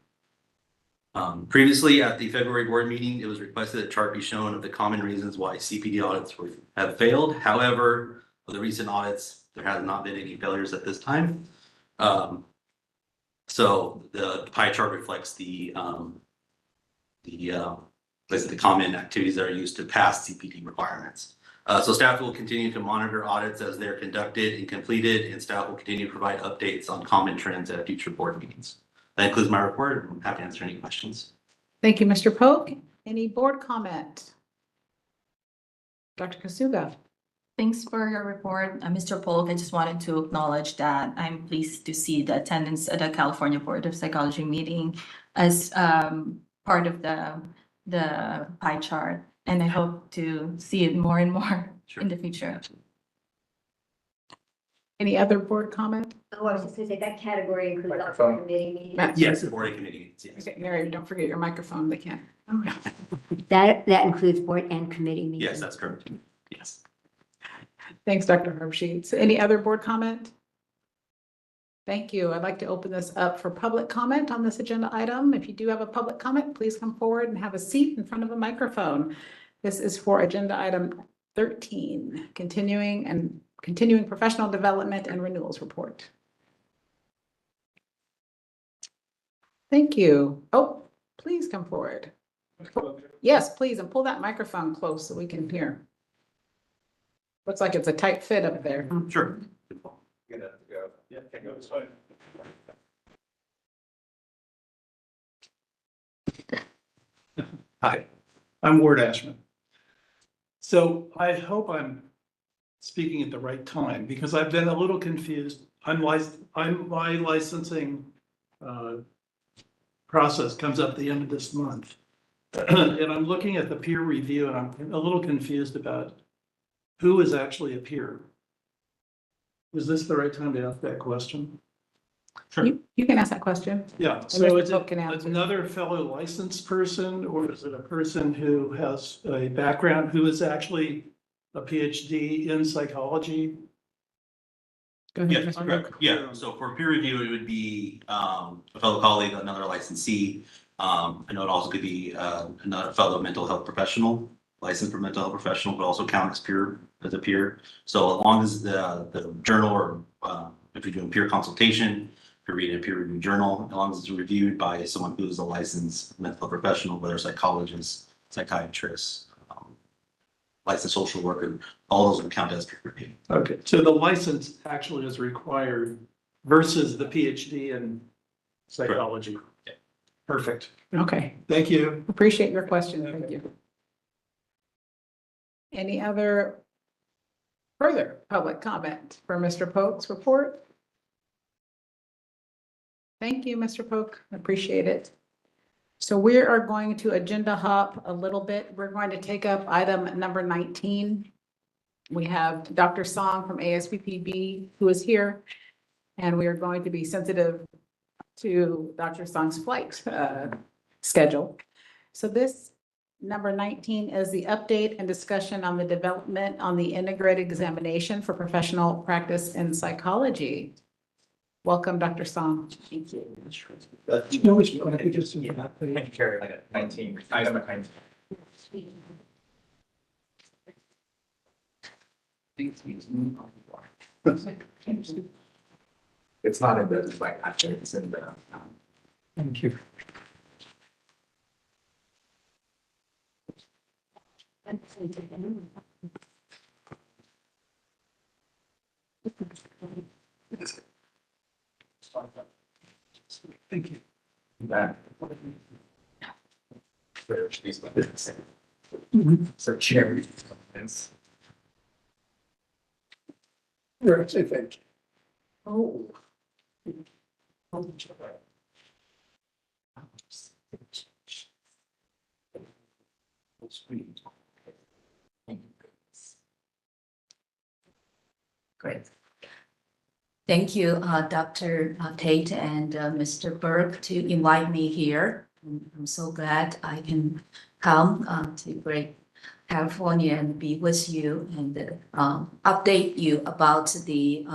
[SPEAKER 3] Previously at the February board meeting, it was requested that a chart be shown of the common reasons why CPD audits have failed. However, of the recent audits, there has not been any failures at this time. So the pie chart reflects the common activities that are used to pass CPD requirements. So staff will continue to monitor audits as they're conducted and completed, and staff will continue to provide updates on common trends at future board meetings. That includes my report. I'm happy to answer any questions.
[SPEAKER 1] Thank you, Mr. Polk. Any board comment? Dr. Kasuga?
[SPEAKER 8] Thanks for your report, Mr. Polk. I just wanted to acknowledge that I'm pleased to see the attendance at the California Board of Psychology meeting as part of the pie chart. And I hope to see it more and more
[SPEAKER 3] Sure.
[SPEAKER 8] in the future.
[SPEAKER 3] Absolutely.
[SPEAKER 1] Any other board comment?
[SPEAKER 7] Oh, I was just gonna say that category includes all
[SPEAKER 4] Microphone.
[SPEAKER 7] committee meetings.
[SPEAKER 1] Matt?
[SPEAKER 3] Yes, board and committee meetings, yes.
[SPEAKER 1] Okay, Mary, don't forget your microphone. They can't. Oh, yeah.
[SPEAKER 7] That includes board and committee meetings.
[SPEAKER 3] Yes, that's correct. Yes.
[SPEAKER 1] Thanks, Dr. Herbsheets. Any other board comment? Thank you. I'd like to open this up for public comment on this agenda item. If you do have a public comment, please come forward and have a seat in front of a microphone. This is for agenda item 13, continuing professional development and renewals report. Thank you. Oh, please come forward. Yes, please, and pull that microphone close so we can hear. Looks like it's a tight fit up there.
[SPEAKER 3] Sure.
[SPEAKER 9] Hi, I'm Ward Ashman. So I hope I'm speaking at the right time because I've been a little confused. My licensing process comes up at the end of this month. And I'm looking at the peer review and I'm a little confused about who is actually a peer. Is this the right time to ask that question?
[SPEAKER 1] You can ask that question.
[SPEAKER 9] Yeah,
[SPEAKER 1] And
[SPEAKER 9] so
[SPEAKER 1] Mr.
[SPEAKER 9] is
[SPEAKER 1] Polk
[SPEAKER 9] it
[SPEAKER 1] can answer.
[SPEAKER 9] another fellow licensed person, or is it a person who has a background, who is actually a PhD in psychology?
[SPEAKER 1] Go ahead,
[SPEAKER 3] Yeah,
[SPEAKER 1] Mr.
[SPEAKER 3] correct.
[SPEAKER 1] Polk.
[SPEAKER 3] Yeah, so for peer review, it would be a fellow colleague, another licensee. I know it also could be another fellow mental health professional, licensed for mental health professional, but also count as a peer. So as long as the journal or if you're doing peer consultation, if you're reading a peer review journal, as long as it's reviewed by someone who is a licensed mental health professional, whether psychologist, psychiatrist, licensed social worker, all those would count as peer review.
[SPEAKER 9] Okay, so the license actually is required versus the PhD in psychology.
[SPEAKER 3] Yeah.
[SPEAKER 9] Perfect.
[SPEAKER 1] Okay,
[SPEAKER 9] Thank you.
[SPEAKER 1] appreciate your question. Thank you. Any other further public comment for Mr. Polk's report? Thank you, Mr. Polk. Appreciate it. So we are going to agenda hop a little bit. We're going to take up item number 19. We have Dr. Song from ASPPB who is here, and we are going to be sensitive to Dr. Song's flight schedule. So this number 19 is the update and discussion on the development on the integrated examination for professional practice in psychology. Welcome, Dr. Song. Thank you.
[SPEAKER 5] No, which one? I think it's in that.
[SPEAKER 4] Carry like a 19, item at 19. It's not in the, like, actually, it's in the.
[SPEAKER 5] Thank you. Thank you.
[SPEAKER 4] That. So chair.
[SPEAKER 5] Right, I think.
[SPEAKER 1] Oh.
[SPEAKER 2] Great. Thank you, Dr. Tate and Mr. Burke to invite me here. I'm so glad I can come to Great California and be with you and update you about the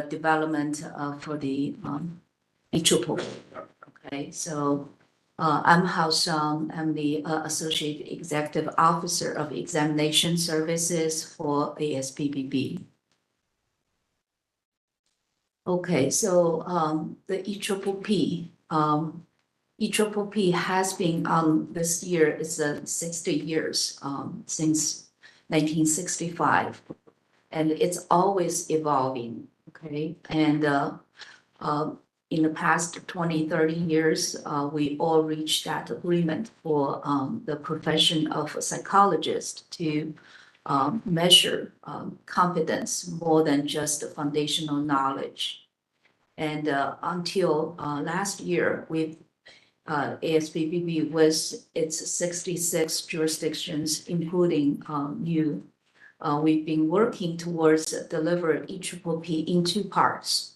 [SPEAKER 2] development for the ICHOPO. Okay, so
[SPEAKER 10] I'm Hao Shang. I'm the Associate Executive Officer of Examination Services for ASPBB. Okay, so the EPPP, EPPP has been this year is 60 years since 1965, and it's always evolving. Okay, and in the past 20, 30 years, we all reached that agreement for the profession of a psychologist to measure competence more than just foundational knowledge. And until last year, ASPBB was its 66 jurisdictions, including new. We've been working towards deliver EPPP in two parts.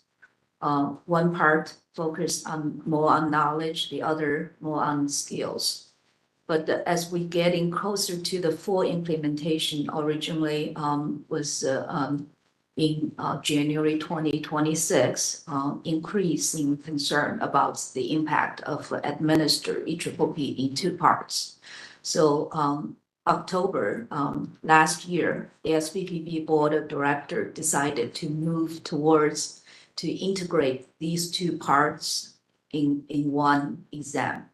[SPEAKER 10] One part focused more on knowledge, the other more on skills. But as we getting closer to the full implementation, originally was in January 2026, increasing concern about the impact of administer EPPP in two parts. So October last year, ASPBB Board of Directors decided to move towards to integrate these two parts in one exam.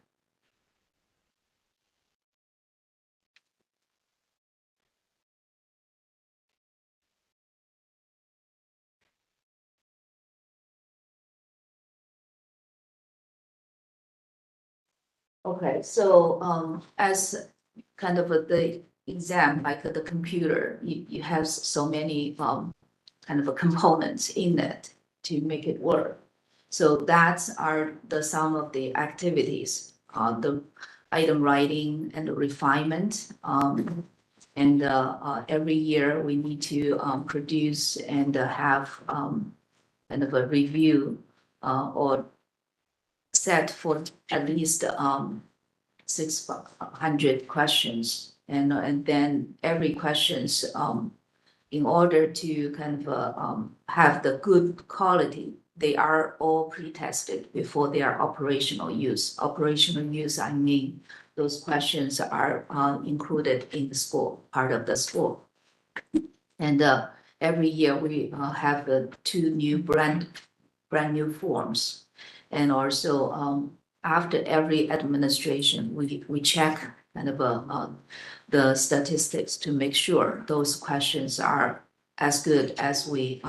[SPEAKER 10] Okay, so as kind of the exam, like the computer, you have so many kind of components in it to make it work. So that's some of the activities, the item writing and the refinement. And every year we need to produce and have kind of a review or set for at least 600 questions. And then every questions in order to kind of have the good quality, they are all pre-tested before they are operational use. Operational use, I mean, those questions are included in the school, part of the school. And every year we have the two new brand new forms. And also after every administration, we check kind of the statistics to make sure those questions are as good as we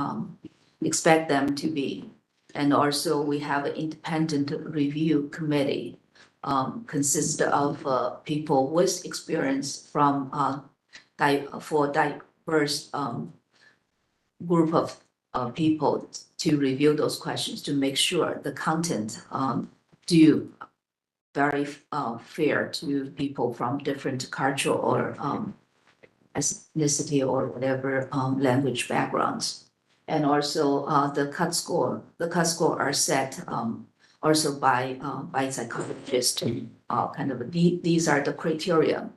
[SPEAKER 10] expect them to be. And also we have an independent review committee consists of people with experience from for diverse group of people to review those questions to make sure the content do very fair to people from different cultural or ethnicity or whatever language backgrounds. And also the cut score are set also by psychologists. Kind of these are the criteria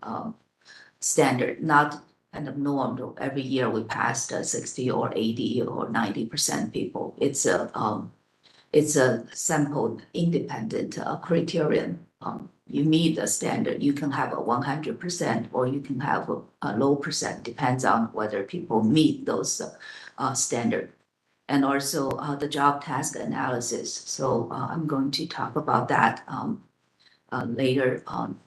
[SPEAKER 10] standard, not kind of norm. Every year we pass 60 or 80 or 90% people. It's a sampled independent criterion. You meet the standard, you can have a 100% or you can have a low percent, depends on whether people meet those standard. And also the job task analysis. So I'm going to talk about that later on,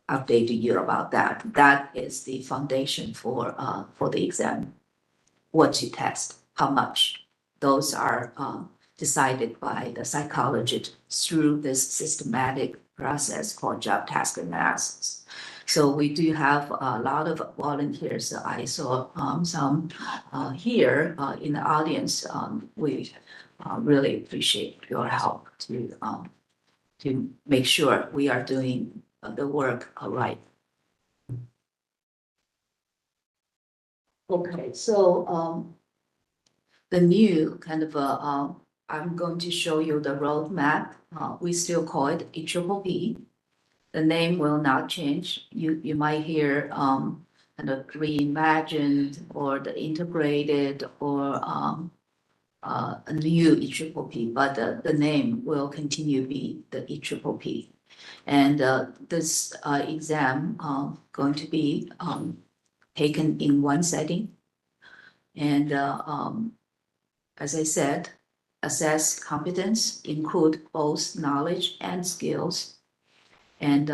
[SPEAKER 10] update you about that. That is the foundation for the exam. What to test, how much. Those are decided by the psychologist through this systematic process called job task analysis. So we do have a lot of volunteers. I saw some here in the audience. We really appreciate your help to make sure we are doing the work right. Okay, so the new kind of I'm going to show you the roadmap. We still call it EPPP. The name will not change. You might hear kind of reimagined or the integrated or a new EPPP, but the name will continue to be the EPPP. And this exam going to be taken in one setting. And as I said, assess competence, include both knowledge and skills, and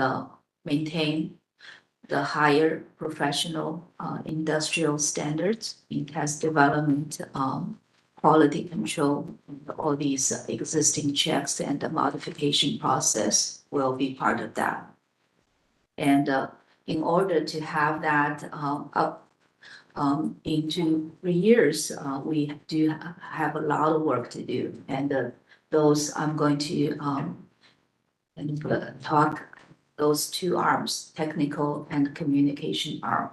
[SPEAKER 10] maintain the higher professional industrial standards in test development, quality control, all these existing checks and the modification process will be part of that. And in order to have that up into 3 years, we do have a lot of work to do. And those I'm going to talk those two arms, technical and communication arm.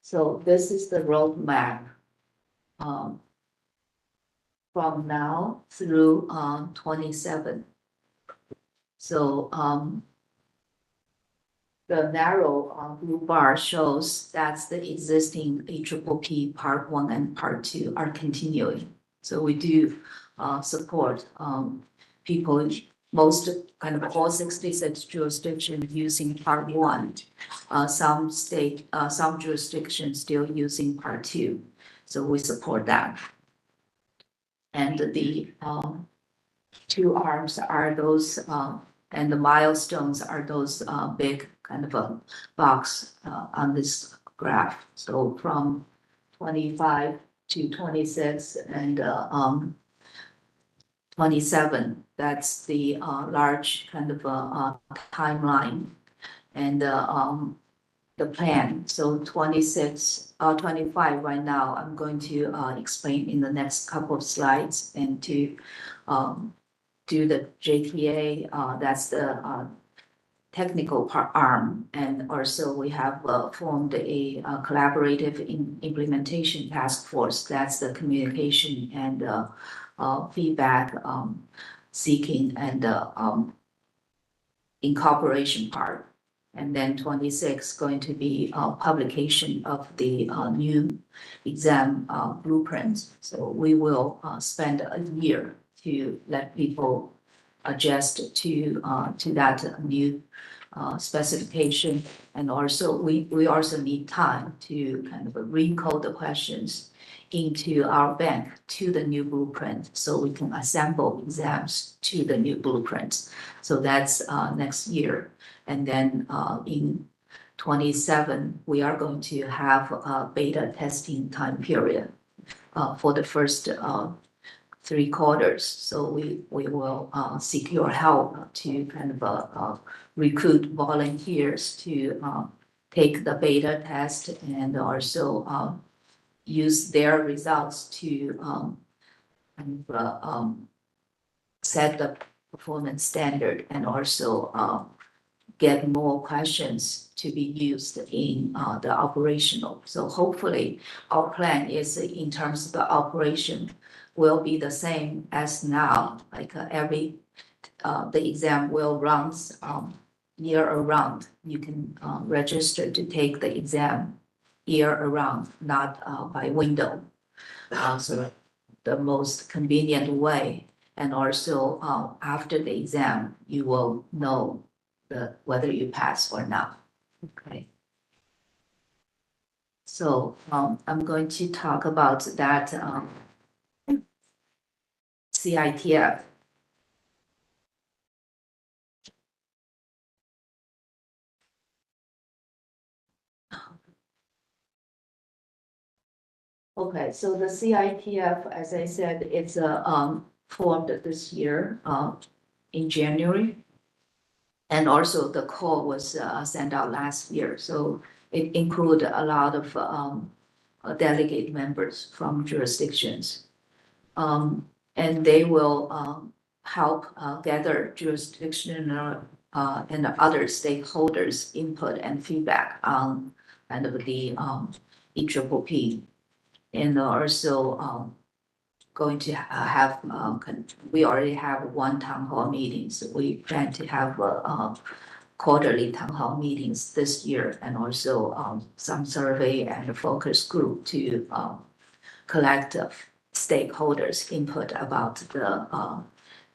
[SPEAKER 10] So this is the roadmap from now through 27. So the narrow blue bar shows that's the existing APPP Part 1 and Part 2 are continuing. So we do support people, most kind of all 66 jurisdictions using Part 1. Some jurisdictions still using Part 2. So we support that. And the two arms are those, and the milestones are those big kind of a box on this graph. So from 25 to 26 and 27, that's the large kind of timeline and the plan. So 25 right now, I'm going to explain in the next couple of slides, and to do the JTA, that's the technical arm. And also we have formed a collaborative implementation task force. That's the communication and feedback seeking and incorporation part. And then 26 going to be publication of the new exam blueprint. So we will spend a year to let people adjust to that new specification. And also we also need time to kind of recode the questions into our bank to the new blueprint, so we can assemble exams to the new blueprints. So that's next year. And then in 27, we are going to have a beta testing time period for the first 3 quarters. So we will seek your help to kind of recruit volunteers to take the beta test, and also use their results to kind of set the performance standard, and also get more questions to be used in the operational. So hopefully our plan is, in terms of the operation, will be the same as now, like the exam will run year around. You can register to take the exam year around, not by window. So the most convenient way. And also after the exam, you will know whether you pass or not. Okay. So I'm going to talk about that CITF. Okay, so the CITF, as I said, it's formed this year in January. And also the call was sent out last year. So it included a lot of delegate members from jurisdictions. And they will help gather jurisdictional and other stakeholders' input and feedback on kind of the EPPP. And also going to have, we already have 1 town hall meeting, so we plan to have quarterly town hall meetings this year, and also some survey and a focus group to collect stakeholders' input about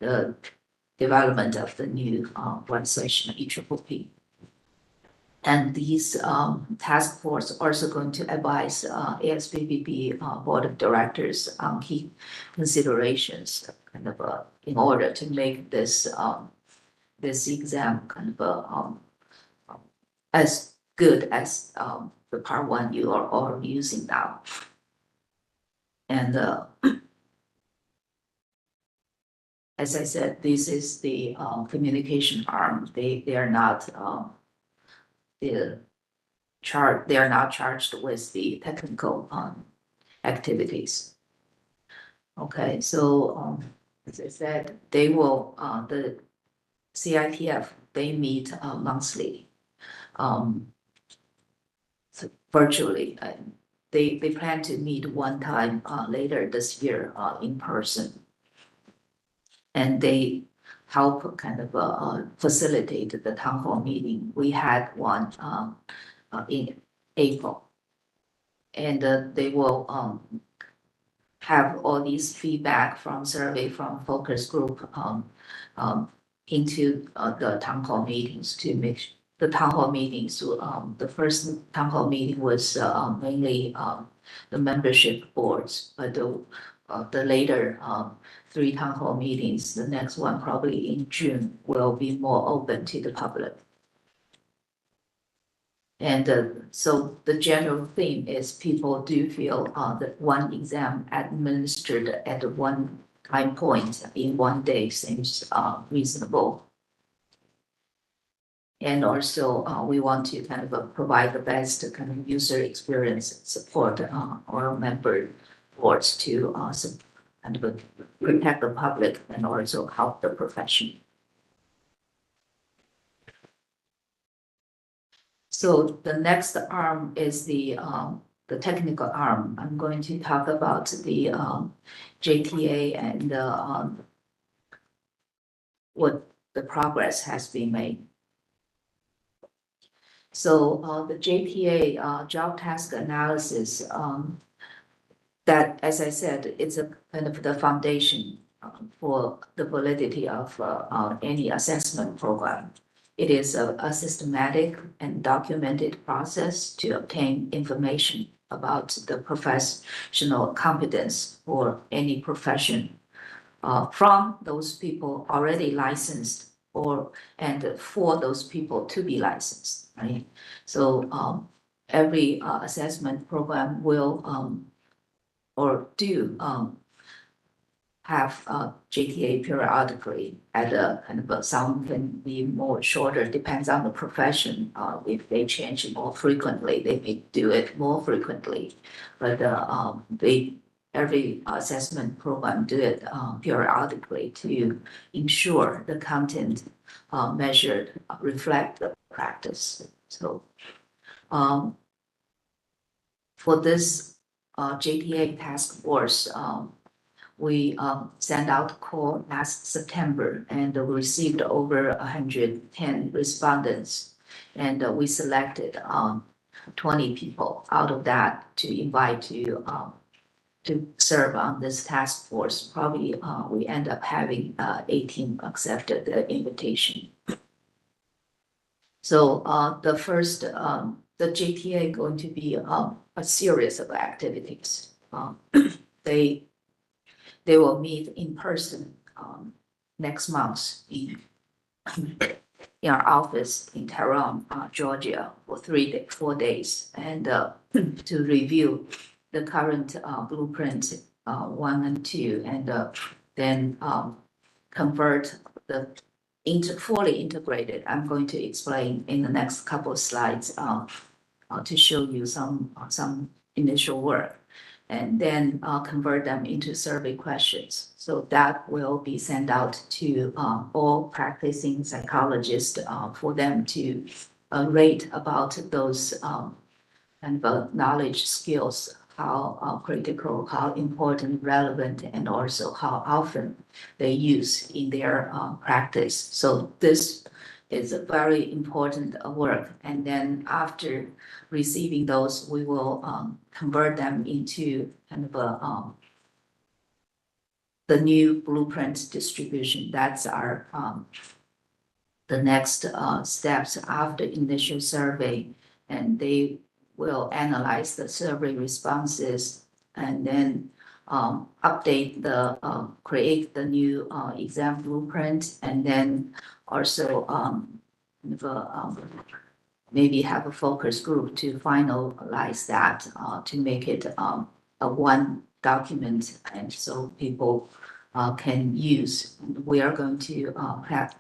[SPEAKER 10] the development of the new legislation, EPPP. And these task force also going to advise ASBBB Board of Directors on key considerations, kind of in order to make this this exam kind of as good as the part one you are all using now. And as I said, this is the communication arm. They are not they are not charged with the technical activities. Okay, so as I said, they will the CITF, they meet monthly, so virtually. They plan to meet one time later this year in person. And they help kind of facilitate the town hall meeting. We had one in April. And they will have all these feedback from survey from focus group into the town hall meetings to make the town hall meetings. The first town hall meeting was mainly the membership boards, but the later 3 town hall meetings, the next one probably in June, will be more open to the public. And so the general theme is people do feel that one exam administered at one time point in one day seems reasonable. And also we want to kind of provide the best kind of user experience and support our member boards to kind of protect the public and also help the profession. So the next arm is the technical arm. I'm going to talk about the JTA and what the progress has been made. So the JTA job task analysis, that, as I said, it's a kind of the foundation for the validity of any assessment program. It is a systematic and documented process to obtain information about the professional competence for any profession from those people already licensed and for those people to be licensed, right? So every assessment program will or do have JTA periodically at a kind of some can be more shorter, depends on the profession. If they change more frequently, they may do it more frequently. But every assessment program do it periodically to ensure the content measured reflect the practice. So for this JTA task force, we sent out a call last September and we received over 110 respondents. And we selected 20 people out of that to invite to serve on this task force. Probably we end up having 18 accepted the invitation. So the first, the JTA going to be a series of activities. They will meet in person next month in our office in Tehran, Georgia, for 4 days, and to review the current blueprint 1 and 2, and then convert the fully integrated. I'm going to explain in the next couple of slides to show you some initial work. And then convert them into survey questions. So that will be sent out to all practicing psychologists for them to rate about those kind of knowledge skills, how critical, how important, relevant, and also how often they use in their practice. So this is a very important work. And then after receiving those, we will convert them into kind of a the new blueprint distribution. That's our, the next steps after initial survey. And they will analyze the survey responses and then update the, create the new exam blueprint, and then also maybe have a focus group to finalize that, to make it a one document, and so people can use. We are going to have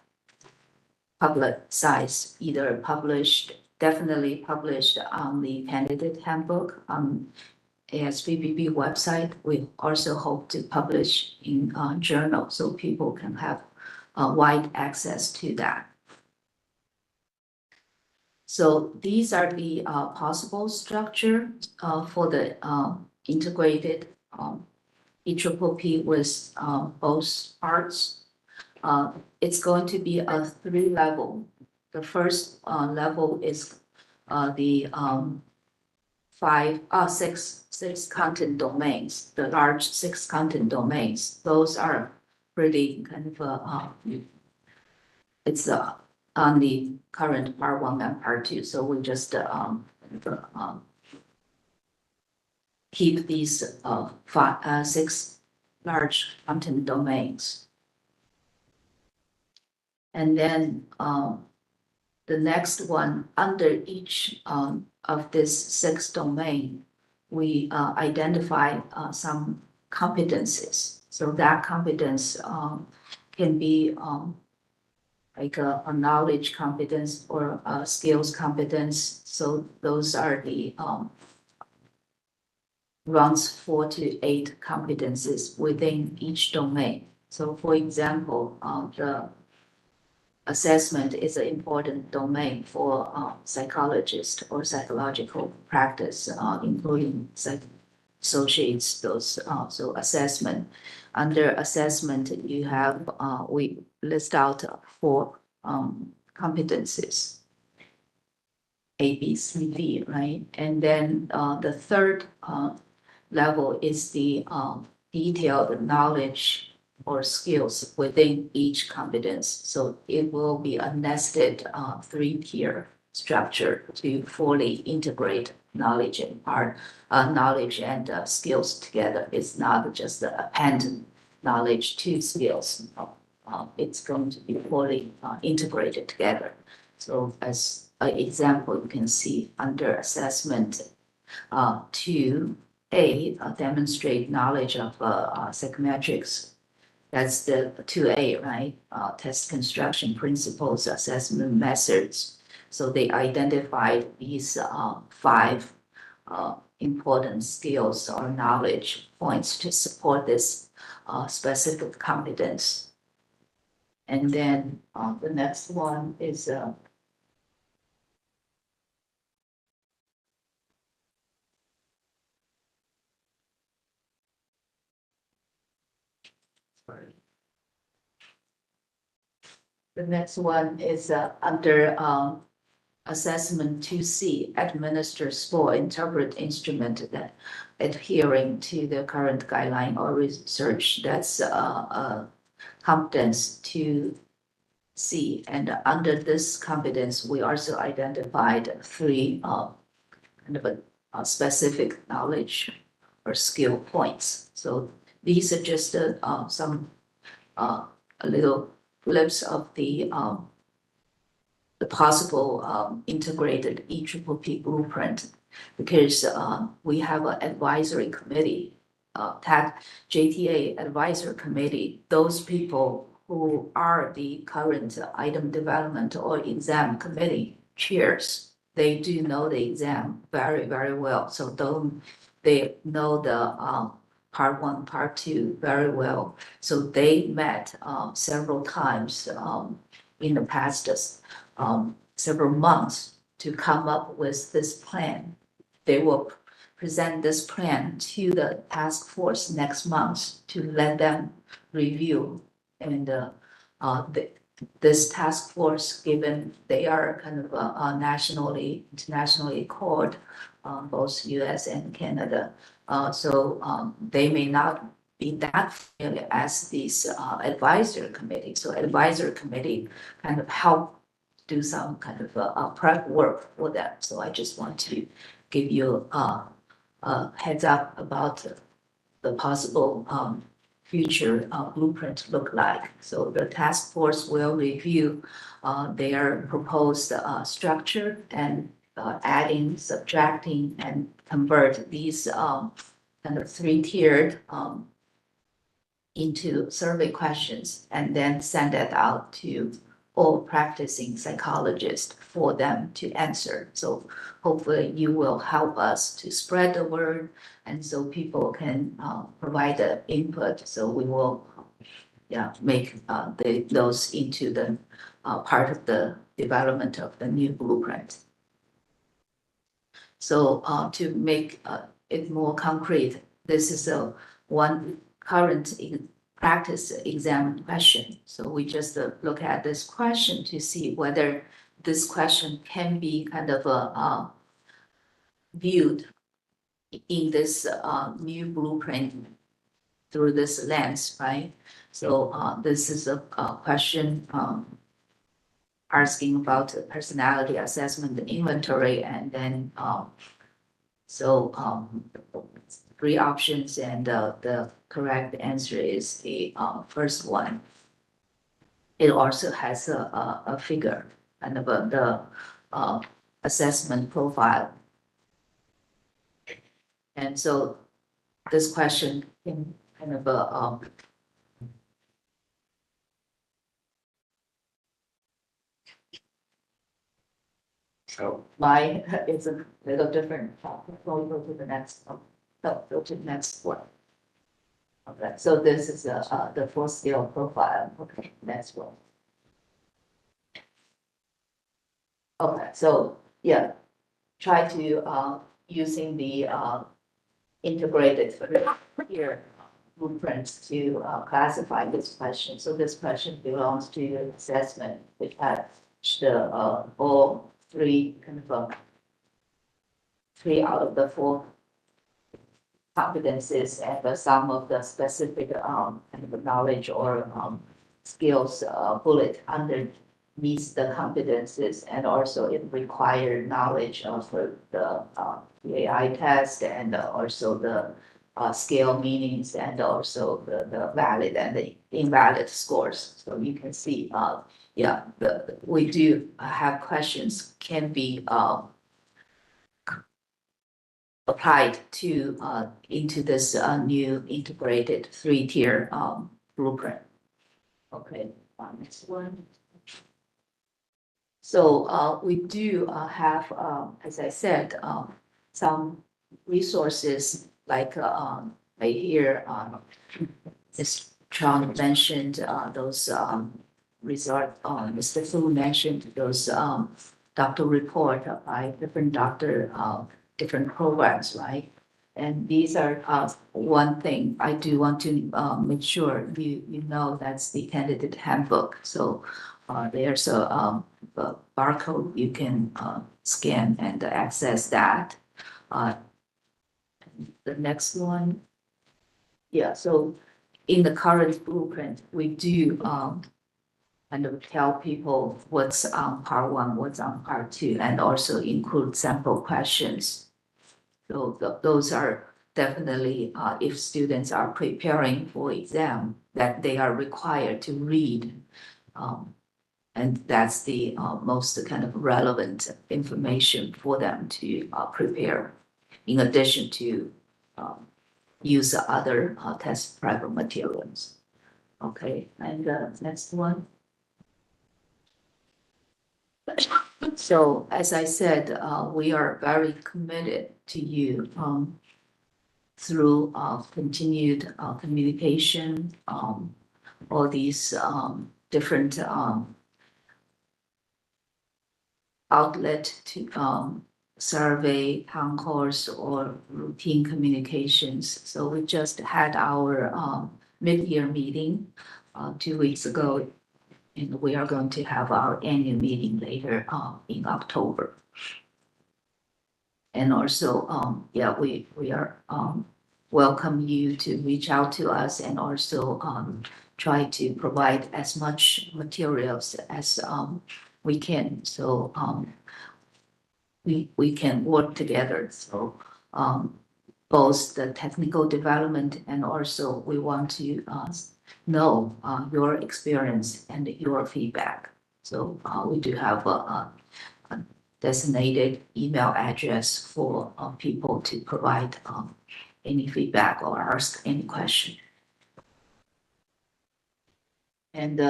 [SPEAKER 10] publicized, either published, definitely published on the candidate handbook on ASBBB website. We also hope to publish in journal so people can have wide access to that. So these are the possible structure for the integrated EPPP with both parts. It's going to be a 3-level. The first level is the six content domains, the large 6 content domains. Those are pretty kind of it's on the current part 1 and part 2. So we just keep these 6 large content domains. And then the next one, under each of these 6 domain, we identify some competencies. So that competence can be like a knowledge competence or a skills competence. So those are the runs 4 to 8 competencies within each domain. So for example, the assessment is an important domain for psychologists or psychological practice, including associates those. So assessment. Under assessment, you have we list out 4 competencies, A, B, C, D, right? And then the third level is the detailed knowledge or skills within each competence. So it will be a nested 3-tier structure to fully integrate knowledge and skills together. It's not just append knowledge to skills. It's going to be fully integrated together. So as an example, you can see under assessment 2A, demonstrate knowledge of psychometrics. That's the 2A, right? Test construction principles, assessment methods. So they identified these 5 important skills or knowledge points to support this specific competence. And then the next one is the next one is under assessment 2C, administer score, interpret instrument that adhering to the current guideline or research. That's competence 2C. And under this competence, we also identified 3 kind of a specific knowledge or skill points. So these are just some a little glimpse of the possible integrated EPPP blueprint, because we have an advisory committee, JTA advisory committee. Those people who are the current item development or exam committee chairs, they do know the exam very, very well. So they know the part 1, part 2 very well. So they met several times in the past several months to come up with this plan. They will present this plan to the task force next month to let them review. And this task force, given they are kind of internationally called, both US and Canada, so they may not be that familiar as this advisory committee. So advisory committee kind of help do some kind of prep work for them. So I just want to give you a heads up about the possible future blueprint look like. So the task force will review their proposed structure and adding, subtracting, and convert these kind of three-tiered into survey questions and then send it out to all practicing psychologists for them to answer. So hopefully you will help us to spread the word and so people can provide the input. So we will make those into the part of the development of the new blueprint. So to make it more concrete, this is one current practice exam question. So we just look at this question to see whether this question can be kind of viewed in this new blueprint through this lens, right? So this is a question asking about personality assessment inventory, and then three options, and the correct answer is the first one. It also has a figure, kind of the assessment profile. And so this question can kind of so mine is a little different. We'll go to the next one. So go to the next one. Okay, so this is the full scale profile. Okay, next one. Okay, so yeah, try to using the integrated here blueprints to classify this question. So this question belongs to the assessment, which has the all three kind of three out of the four competencies and the sum of the specific kind of knowledge or skills bullet underneath the competencies, and also it required knowledge of the AI test, and also the scale meanings, and also the valid and the invalid scores. So you can see, yeah, we do have questions can be applied to into this new integrated three-tier blueprint. Okay, next one. So we do have, as I said, some resources like right here. Ms. Chang mentioned those result. Mr. Fu mentioned those doctor report by different doctor. Different programs, right? And these are one thing I do want to make sure you know, that's the candidate handbook. So there's a barcode you can scan and access that. The next one, yeah. So in the current blueprint, we do kind of tell people what's on part one, what's on part two, and also include sample questions. So those are definitely, if students are preparing for exam, that they are required to read. And that's the most kind of relevant information for them to prepare, in addition to use other test prep materials. Okay, and the next one. So as I said, we are very committed to you through continued communication, all these different outlet to survey, concourse, or routine communications. So we just had our mid-year meeting 2 weeks ago, and we are going to have our annual meeting later in October. And also, yeah, we are welcome you to reach out to us and also try to provide as much materials as we can. So we can work together. So both the technical development and also we want to know your experience and your feedback. So we do have a designated email address for people to provide any feedback or ask any question. And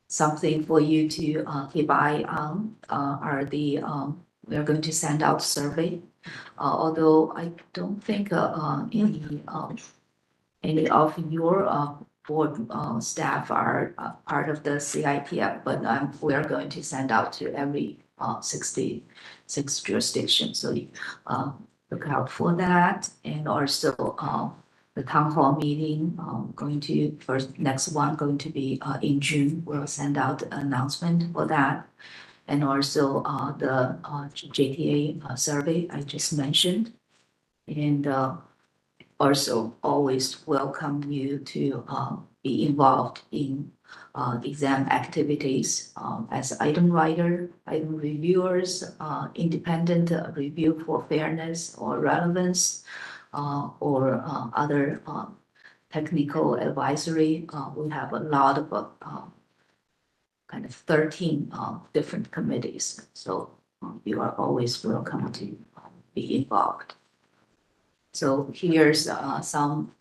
[SPEAKER 10] something for you to keep eye on are the we are going to send out survey. Although I don't think any of your board staff are part of the CIPF, but we are going to send out to every 66 jurisdictions. So look out for that. And also the town hall meeting next one going to be in June. We'll send out an announcement for that. And also the JTA survey I just mentioned. And also always welcome you to be involved in exam activities as item writer, item reviewers, independent review for fairness or relevance, or other technical advisory. We have a lot of kind of 13 different committees. So you are always welcome to be involved. So here's some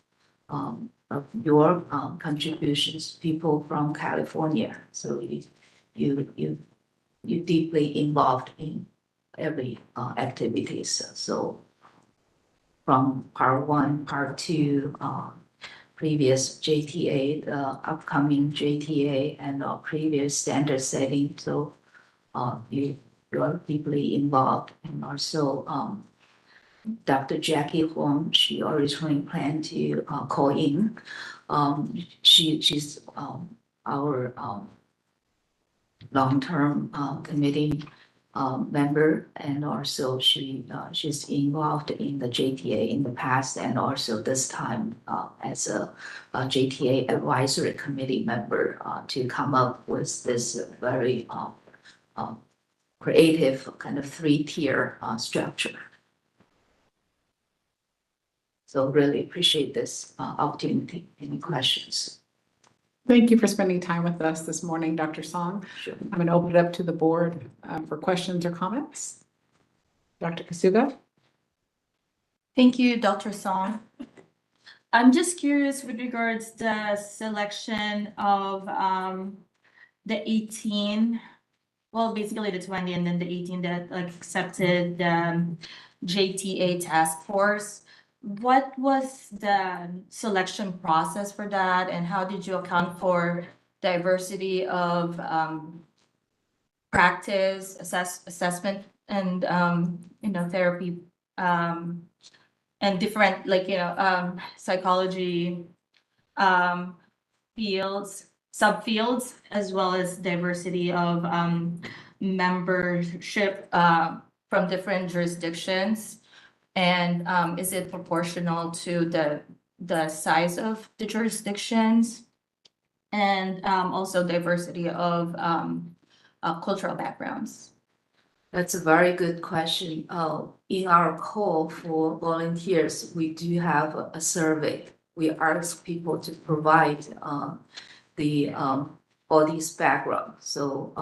[SPEAKER 10] of your contributions, people from California. So you deeply involved in every activities. So from part 1, part 2, previous JTA, the upcoming JTA, and previous standard setting. So you are deeply involved. And also Dr. Jackie Huang, she originally planned to call in. She's our long-term committee member, and also she's involved in the JTA in the past, and also this time as a JTA advisory committee member to come up with this very creative kind of 3-tier structure. So really appreciate this opportunity. Any questions?
[SPEAKER 1] Thank you for spending time with us this morning, Dr. Song.
[SPEAKER 10] Sure.
[SPEAKER 1] I'm going to open it up to the board for questions or comments. Dr. Kasuga?
[SPEAKER 8] Thank you, Dr. Song. I'm just curious with regards to the selection of the 18, well, basically the 20 and then the 18 that accepted the JTA task force. What was the selection process for that, and how did you account for diversity of practice, assessment, and therapy, and different psychology fields, subfields, as well as diversity of membership from different jurisdictions? And is it proportional to the size of the jurisdictions? And also diversity of cultural backgrounds?
[SPEAKER 10] That's a very good question. In our call for volunteers, we do have a survey. We ask people to provide all these backgrounds. So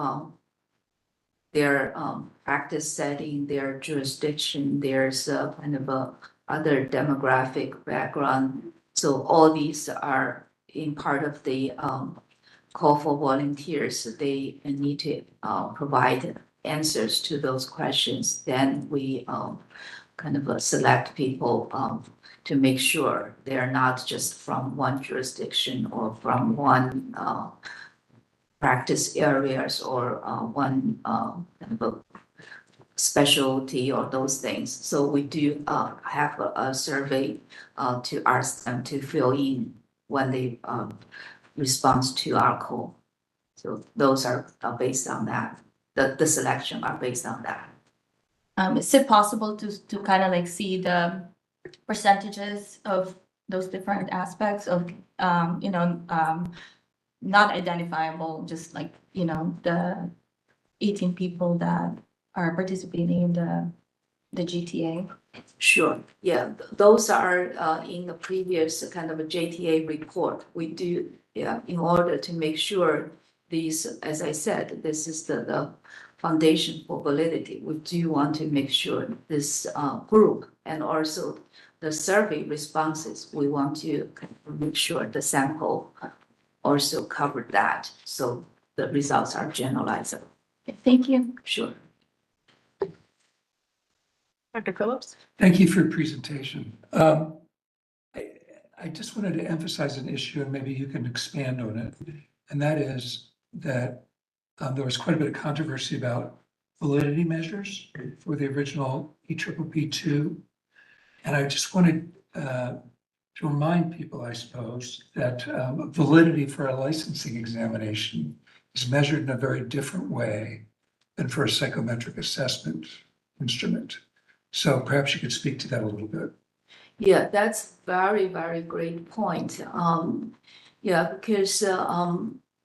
[SPEAKER 10] their practice setting, their jurisdiction, there's kind of a other demographic background. So all these are in part of the call for volunteers. They need to provide answers to those questions. Then we kind of select people to make sure they're not just from one jurisdiction or from one practice areas or one kind of a specialty or those things. So we do have a survey to ask them to fill in when they respond to our call. So those are based on that. The selection are based on that.
[SPEAKER 8] Is it possible to kind of see the percentages of those different aspects of, not identifiable, just like, the 18 people that are participating in the GTA?
[SPEAKER 10] Sure, yeah, those are in the previous kind of a JTA report. We do, yeah, in order to make sure these, as I said, this is the foundation for validity. We do want to make sure this group and also the survey responses, we want to kind of make sure the sample also covered that. So the results are generalizable.
[SPEAKER 8] Thank you.
[SPEAKER 10] Sure.
[SPEAKER 1] Dr. Phillips?
[SPEAKER 5] Thank you for your presentation. I just wanted to emphasize an issue, and maybe you can expand on it. And that is that there was quite a bit of controversy about validity measures for the original EPPP2. And I just wanted to remind people, I suppose, that validity for a licensing examination is measured in a very different way than for a psychometric assessment instrument. So perhaps you could speak to that a little bit.
[SPEAKER 10] Yeah, that's very, very great point. Yeah, because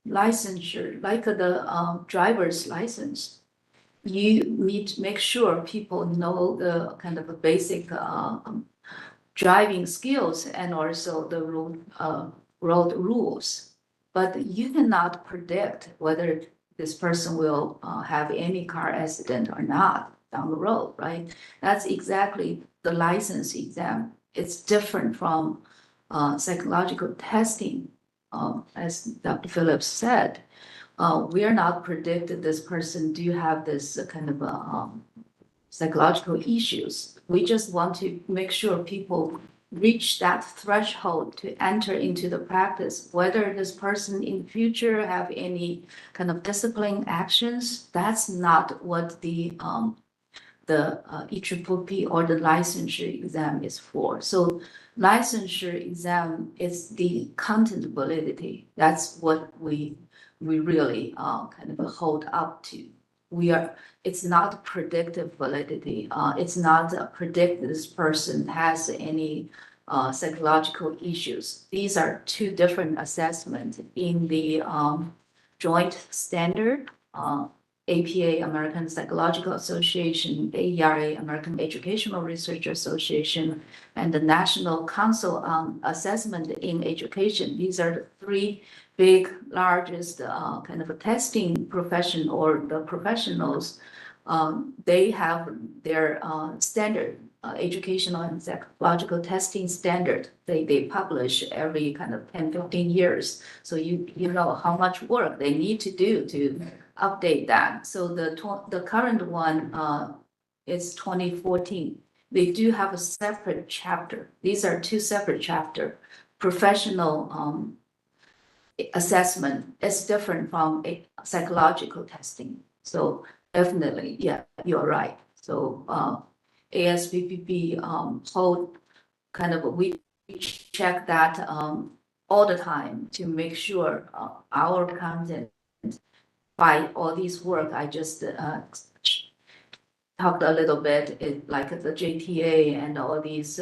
[SPEAKER 10] licensure, like the driver's license, you need to make sure people know the kind of a basic driving skills and also the road rules. But you cannot predict whether this person will have any car accident or not down the road, right? That's exactly the license exam. It's different from psychological testing. As Dr. Phillips said, we are not predicting this person do have this kind of psychological issues. We just want to make sure people reach that threshold to enter into the practice, whether this person in the future have any kind of discipline actions. That's not what the EPPP or the licensure exam is for. So licensure exam is the content validity. That's what we really kind of hold up to. It's not predictive validity. It's not predict this person has any psychological issues. These are two different assessments in the joint standard, APA, American Psychological Association, AERA, American Educational Research Association, and the National Council on Assessment in Education. These are the three big, largest kind of a testing profession or the professionals. They have their standard, educational and psychological testing standard. They publish every kind of 10, 15 years. So you know how much work they need to do to update that. So the current one is 2014. They do have a separate chapter. These are two separate chapters. Professional assessment is different from a psychological testing. So definitely, yeah, you're right. So ASPPP hold kind of, we check that all the time to make sure our content by all these work I just talked a little bit, like the JTA and all these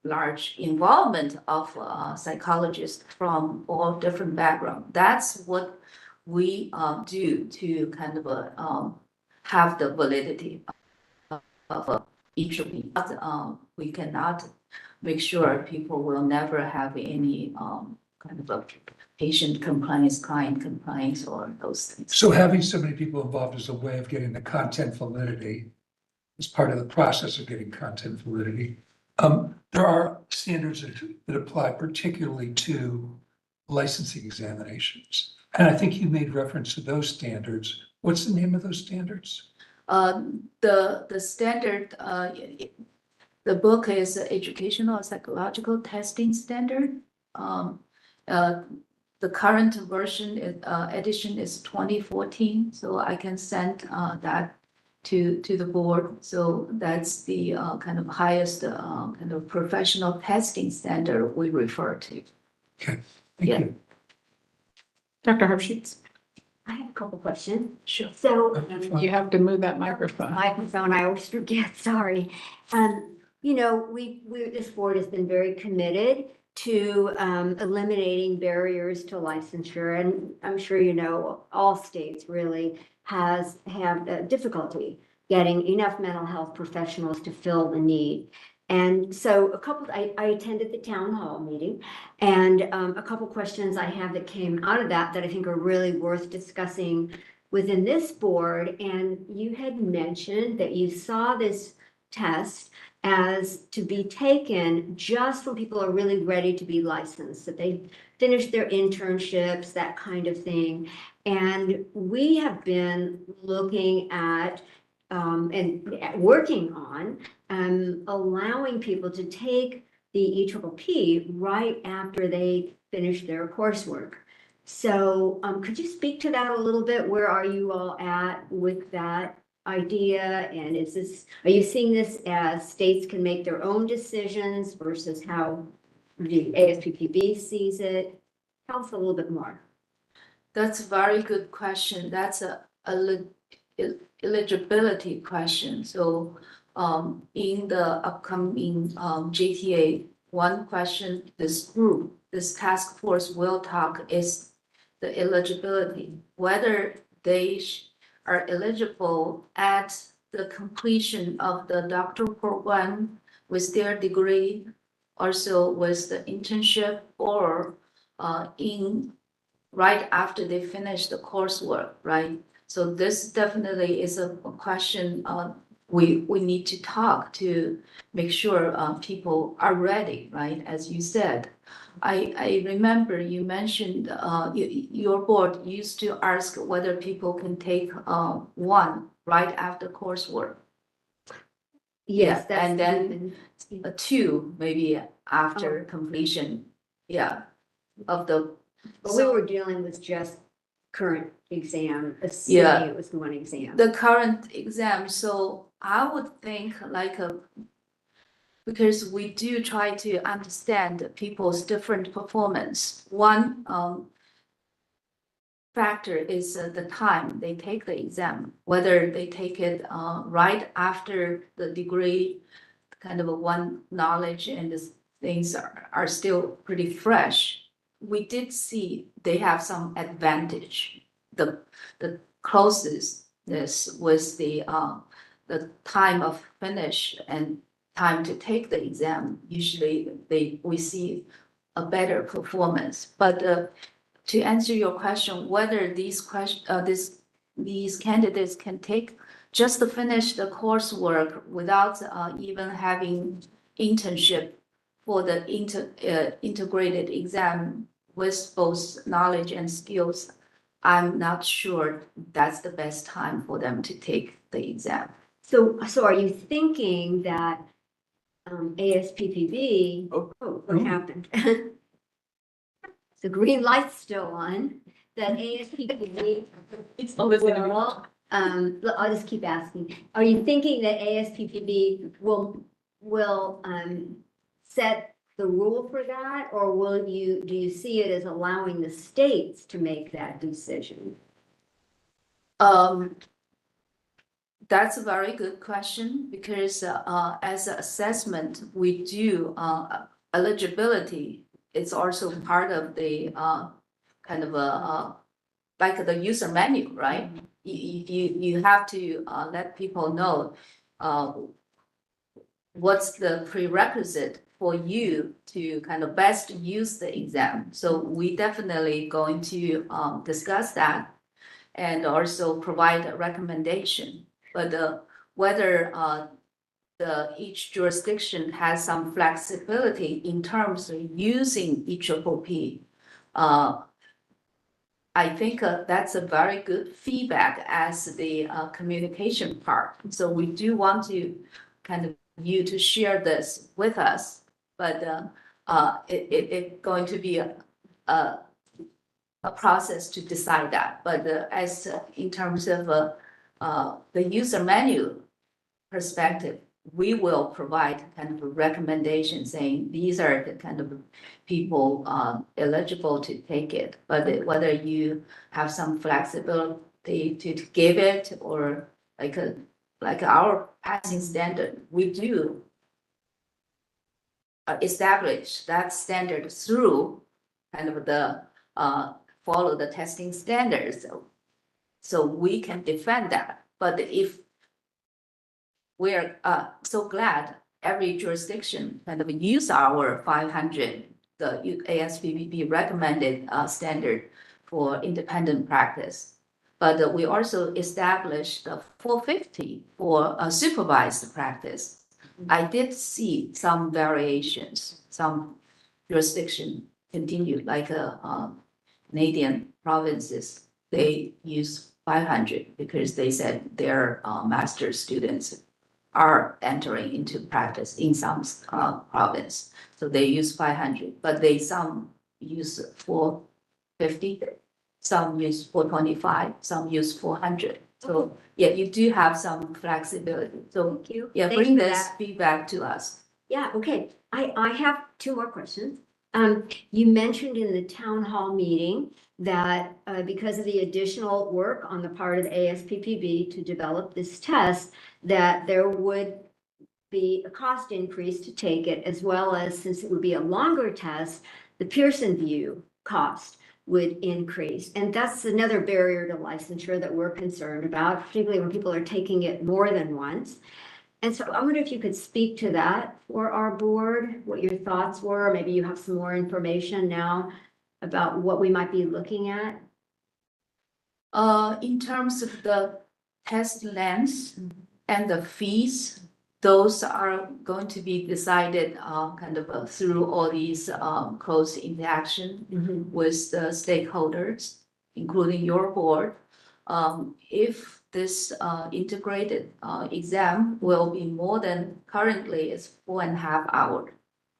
[SPEAKER 10] large involvement of psychologists from all different backgrounds. That's what we do to kind of have the validity of each of these. We cannot make sure people will never have any kind of a patient compliance, client compliance, or those things.
[SPEAKER 5] So having so many people involved is a way of getting the content validity as part of the process of getting content validity. There are standards that apply particularly to licensing examinations. And I think you made reference to those standards. What's the name of those standards?
[SPEAKER 10] The standard, the book is Educational Psychological Testing Standard. The current version edition is 2014, so I can send that to the board. So that's the kind of highest kind of professional testing standard we refer to.
[SPEAKER 5] Okay, thank
[SPEAKER 10] Yeah.
[SPEAKER 5] you.
[SPEAKER 1] Dr. Herbsheets?
[SPEAKER 7] I have a couple questions.
[SPEAKER 10] Sure.
[SPEAKER 7] So
[SPEAKER 1] You have to move that microphone.
[SPEAKER 7] microphone, I always forget, sorry. you know, this board has been very committed to eliminating barriers to licensure. And I'm sure you know, all states really have difficulty getting enough mental health professionals to fill the need. And so I attended the town hall meeting, and a couple questions I have that came out of that I think are really worth discussing within this board. And you had mentioned that you saw this test as to be taken just when people are really ready to be licensed, that they finish their internships, that kind of thing. And we have been looking at and working on allowing people to take the EPPP right after they finish their coursework. So could you speak to that a little bit? Where are you all at with that idea? And are you seeing this as states can make their own decisions versus how the ASPPB sees it? Tell us a little bit more.
[SPEAKER 10] That's a very good question. That's a eligibility question. So in the upcoming JTA, one question this task force will talk is the eligibility, whether they are eligible at the completion of the doctoral program with their degree, also with the internship, or right after they finish the coursework, right? So this definitely is a question we need to talk to make sure people are ready, right? As you said, I remember you mentioned your board used to ask whether people can take one right after coursework.
[SPEAKER 7] Yes,
[SPEAKER 10] Yeah, and then two maybe after completion, yeah, of the.
[SPEAKER 7] But we were dealing with just current exam,
[SPEAKER 10] Yeah.
[SPEAKER 7] assuming it was one exam.
[SPEAKER 10] The current exam, so I would think because we do try to understand people's different performance. One factor is the time they take the exam, whether they take it right after the degree, kind of one knowledge and the things are still pretty fresh. We did see they have some advantage. The closest this was the time of finish and time to take the exam. Usually we see a better performance. But to answer your question, whether these candidates can take just to finish the coursework without even having internship for the integrated exam with both knowledge and skills, I'm not sure that's the best time for them to take the exam.
[SPEAKER 7] So are you thinking that ASPPB, what happened? The green light's still on, that ASPPB will, I'll just keep asking. Are you thinking that ASPPB will set the rule for that, or do you see it as allowing the states to make that decision?
[SPEAKER 10] That's a very good question, because as an assessment, we do eligibility. It's also part of the kind of like the user manual, right? You have to let people know what's the prerequisite for you to kind of best use the exam. So we definitely going to discuss that and also provide a recommendation. But whether each jurisdiction has some flexibility in terms of using EPPP, I think that's a very good feedback as the communication part. So we do want to kind of you to share this with us, but it's going to be a process to decide that. But as in terms of the user manual perspective, we will provide kind of a recommendation saying these are the kind of people eligible to take it. But whether you have some flexibility to give it, or like our passing standard, we do establish that standard through kind of the, follow the testing standards. So we can defend that. But if we're so glad every jurisdiction kind of use our 500, the ASPPB recommended standard for independent practice. But we also established the 450 for supervised practice. I did see some variations, some jurisdiction continued, like Canadian provinces, they use 500 because they said their master's students are entering into practice in some province. So they use 500, but some use 450, some use 425, some use 400. So yeah, you do have some flexibility. So
[SPEAKER 7] Thank you.
[SPEAKER 10] yeah,
[SPEAKER 7] Thanks
[SPEAKER 10] bring
[SPEAKER 7] for
[SPEAKER 10] this
[SPEAKER 7] that.
[SPEAKER 10] feedback to us.
[SPEAKER 7] Yeah, okay. I have two more questions. You mentioned in the town hall meeting that because of the additional work on the part of the ASPPB to develop this test, that there would be a cost increase to take it, as well as, since it would be a longer test, the Pearson VUE cost would increase. And that's another barrier to licensure that we're concerned about, particularly when people are taking it more than once. And so I wonder if you could speak to that for our board, what your thoughts were. Maybe you have some more information now about what we might be looking at.
[SPEAKER 10] In terms of the test lengths and the fees, those are going to be decided kind of through all these close interaction with the stakeholders, including your board. If this integrated exam will be more than currently it's 4.5 hours.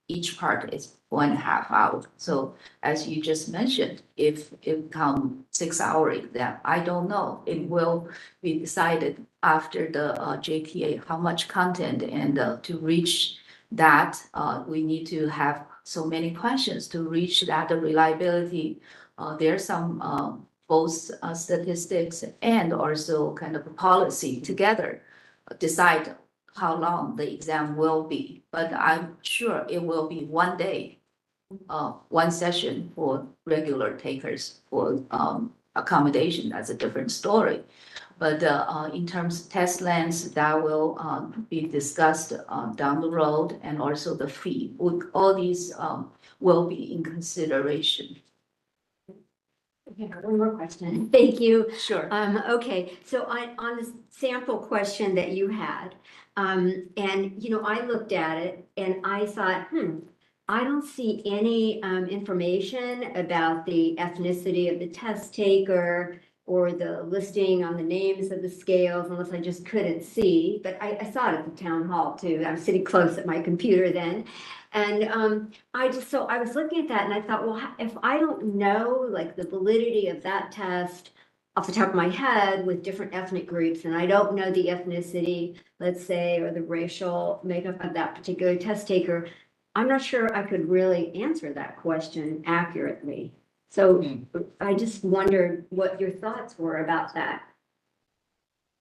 [SPEAKER 10] Each part is 1.5 hours. So as you just mentioned, if it come 6-hour exam, I don't know. It will be decided after the JPA, how much content, and to reach that, we need to have so many questions to reach that reliability. There's some both statistics and also kind of a policy together decide how long the exam will be. But I'm sure it will be 1 day, one session for regular takers. For accommodation, that's a different story. But in terms of test lengths, that will be discussed down the road, and also the fee. All these will be in consideration.
[SPEAKER 7] Okay, one more question. Thank you.
[SPEAKER 10] Sure.
[SPEAKER 7] Okay, so on the sample question that you had, and I looked at it and I thought, I don't see any information about the ethnicity of the test taker or the listing on the names of the scales, unless I just couldn't see. But I saw it at the town hall too. I was sitting close at my computer then. And I was looking at that and I thought, well, if I don't know like the validity of that test off the top of my head with different ethnic groups, and I don't know the ethnicity, let's say, or the racial makeup of that particular test taker, I'm not sure I could really answer that question accurately. So I just wondered what your thoughts were about that.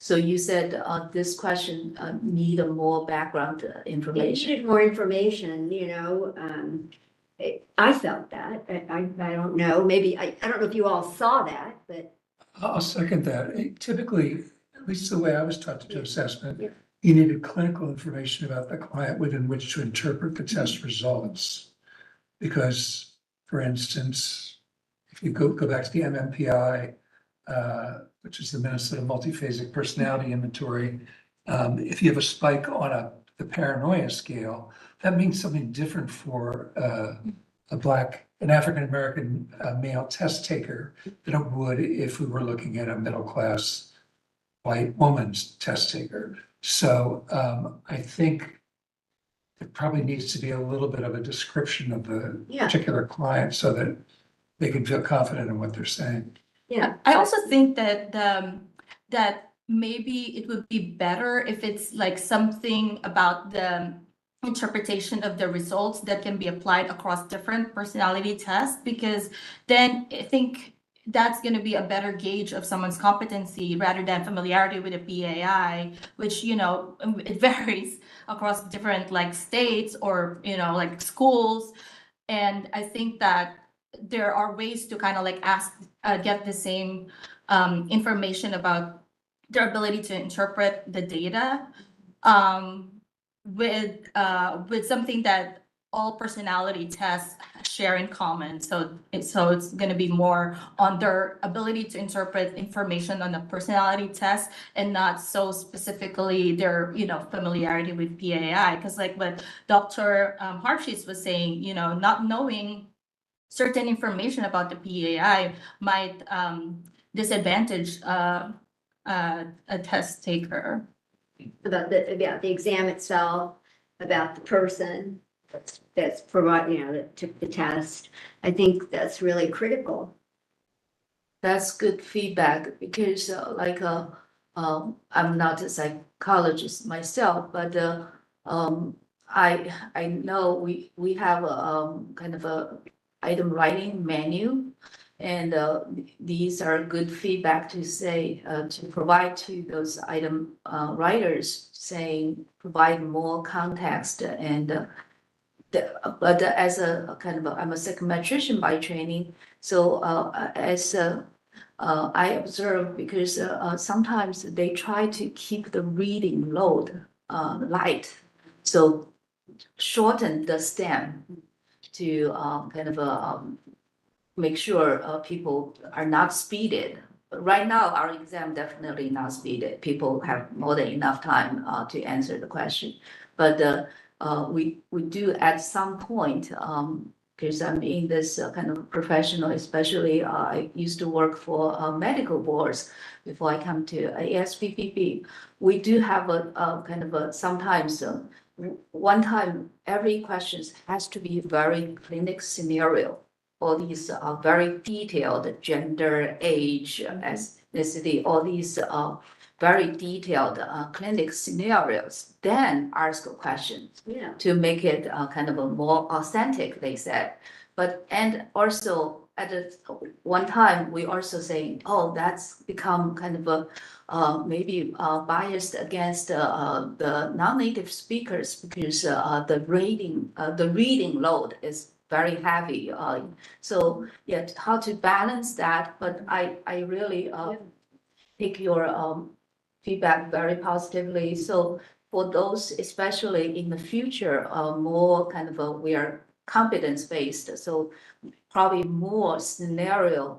[SPEAKER 10] So you said this question need a more background
[SPEAKER 7] It
[SPEAKER 10] information.
[SPEAKER 7] needed more information, I felt that. I don't know, maybe, I don't know if you all saw that, but.
[SPEAKER 5] I'll second that. Typically, at least the way I was taught to do assessment,
[SPEAKER 7] Yeah.
[SPEAKER 5] you needed clinical information about the client within which to interpret the test results. Because, for instance, if you go back to the MMPI, which is the Minnesota Multiphasic Personality Inventory, if you have a spike on the paranoia scale, that means something different for an African-American male test taker than it would if we were looking at a middle-class white woman's test taker. So I think there probably needs to be a little bit of a description of the particular client so that they can feel confident in what they're saying.
[SPEAKER 7] Yeah.
[SPEAKER 8] I also think that that maybe it would be better if it's like something about the interpretation of the results that can be applied across different personality tests, because then I think that's gonna be a better gauge of someone's competency rather than familiarity with a PAI, which, it varies across different like states or, like schools. And I think that there are ways to kind of like get the same information about their ability to interpret the data with something that all personality tests share in common. So it's going to be more on their ability to interpret information on the personality test and not so specifically their, familiarity with PAI. Because like what Dr. Harshis was saying, not knowing certain information about the PAI might disadvantage a test taker.
[SPEAKER 7] About the exam itself, about the person that's that took the test. I think that's really critical.
[SPEAKER 10] That's good feedback because I'm not a psychologist myself, but I know we have a kind of a item writing menu, and these are good feedback to say to provide to those item writers, saying provide more context and. But as a kind of I'm a psychometrician by training, so as I observe, because sometimes they try to keep the reading load light, so shorten the stem to kind of make sure people are not speeded. But right now, our exam definitely not speeded. People have more than enough time to answer the question, but. We do at some point, because I'm in this kind of professional, especially I used to work for medical boards before I come to ASPPB. We do have a kind of a sometimes one time every question has to be very clinic scenario. All these are very detailed gender, age, ethnicity, all these very detailed clinic scenarios, then ask a question to make it kind of a more authentic, they said. And also at one time, we also saying, oh, that's become kind of a maybe biased against the non-native speakers because the reading load is very heavy. So yeah, how to balance that, but I really take your feedback very positively. So for those, especially in the future, more kind of we are competence based. So probably more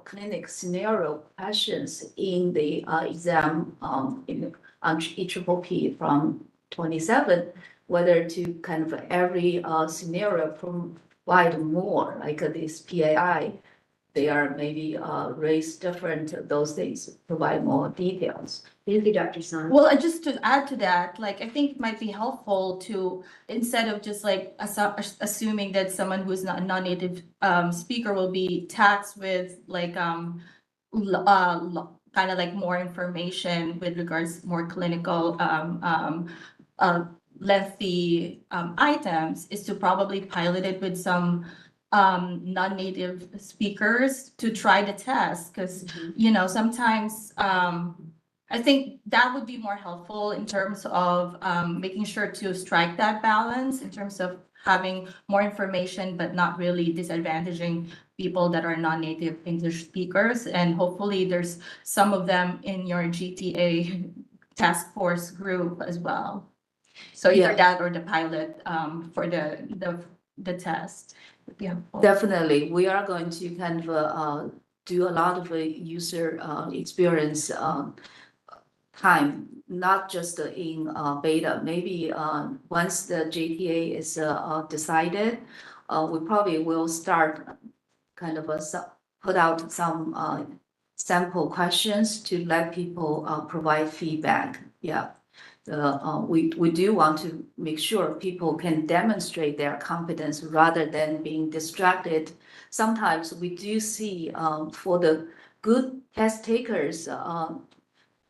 [SPEAKER 10] clinic scenario questions in the exam on EPPP from 27, whether to kind of every scenario provide more like this PAI. They are maybe raised different, those things, provide more details.
[SPEAKER 7] Thank you, Dr. Sun.
[SPEAKER 8] Well, just to add to that, like, I think it might be helpful to, instead of just like assuming that someone who's not a non-native speaker will be taxed with like, kind of like more information with regards more clinical, lengthy items, is to probably pilot it with some non-native speakers to try the test, because sometimes I think that would be more helpful in terms of making sure to strike that balance in terms of having more information but not really disadvantaging people that are non-native English speakers. And hopefully there's some of them in your GTA task force group as well. So either that or the pilot for the test. Yeah,
[SPEAKER 10] definitely. We are going to kind of do a lot of user experience time, not just in beta. Maybe once the JTA is decided, we probably will start kind of put out some sample questions to let people provide feedback. Yeah. We do want to make sure people can demonstrate their competence rather than being distracted. Sometimes we do see for the good test takers,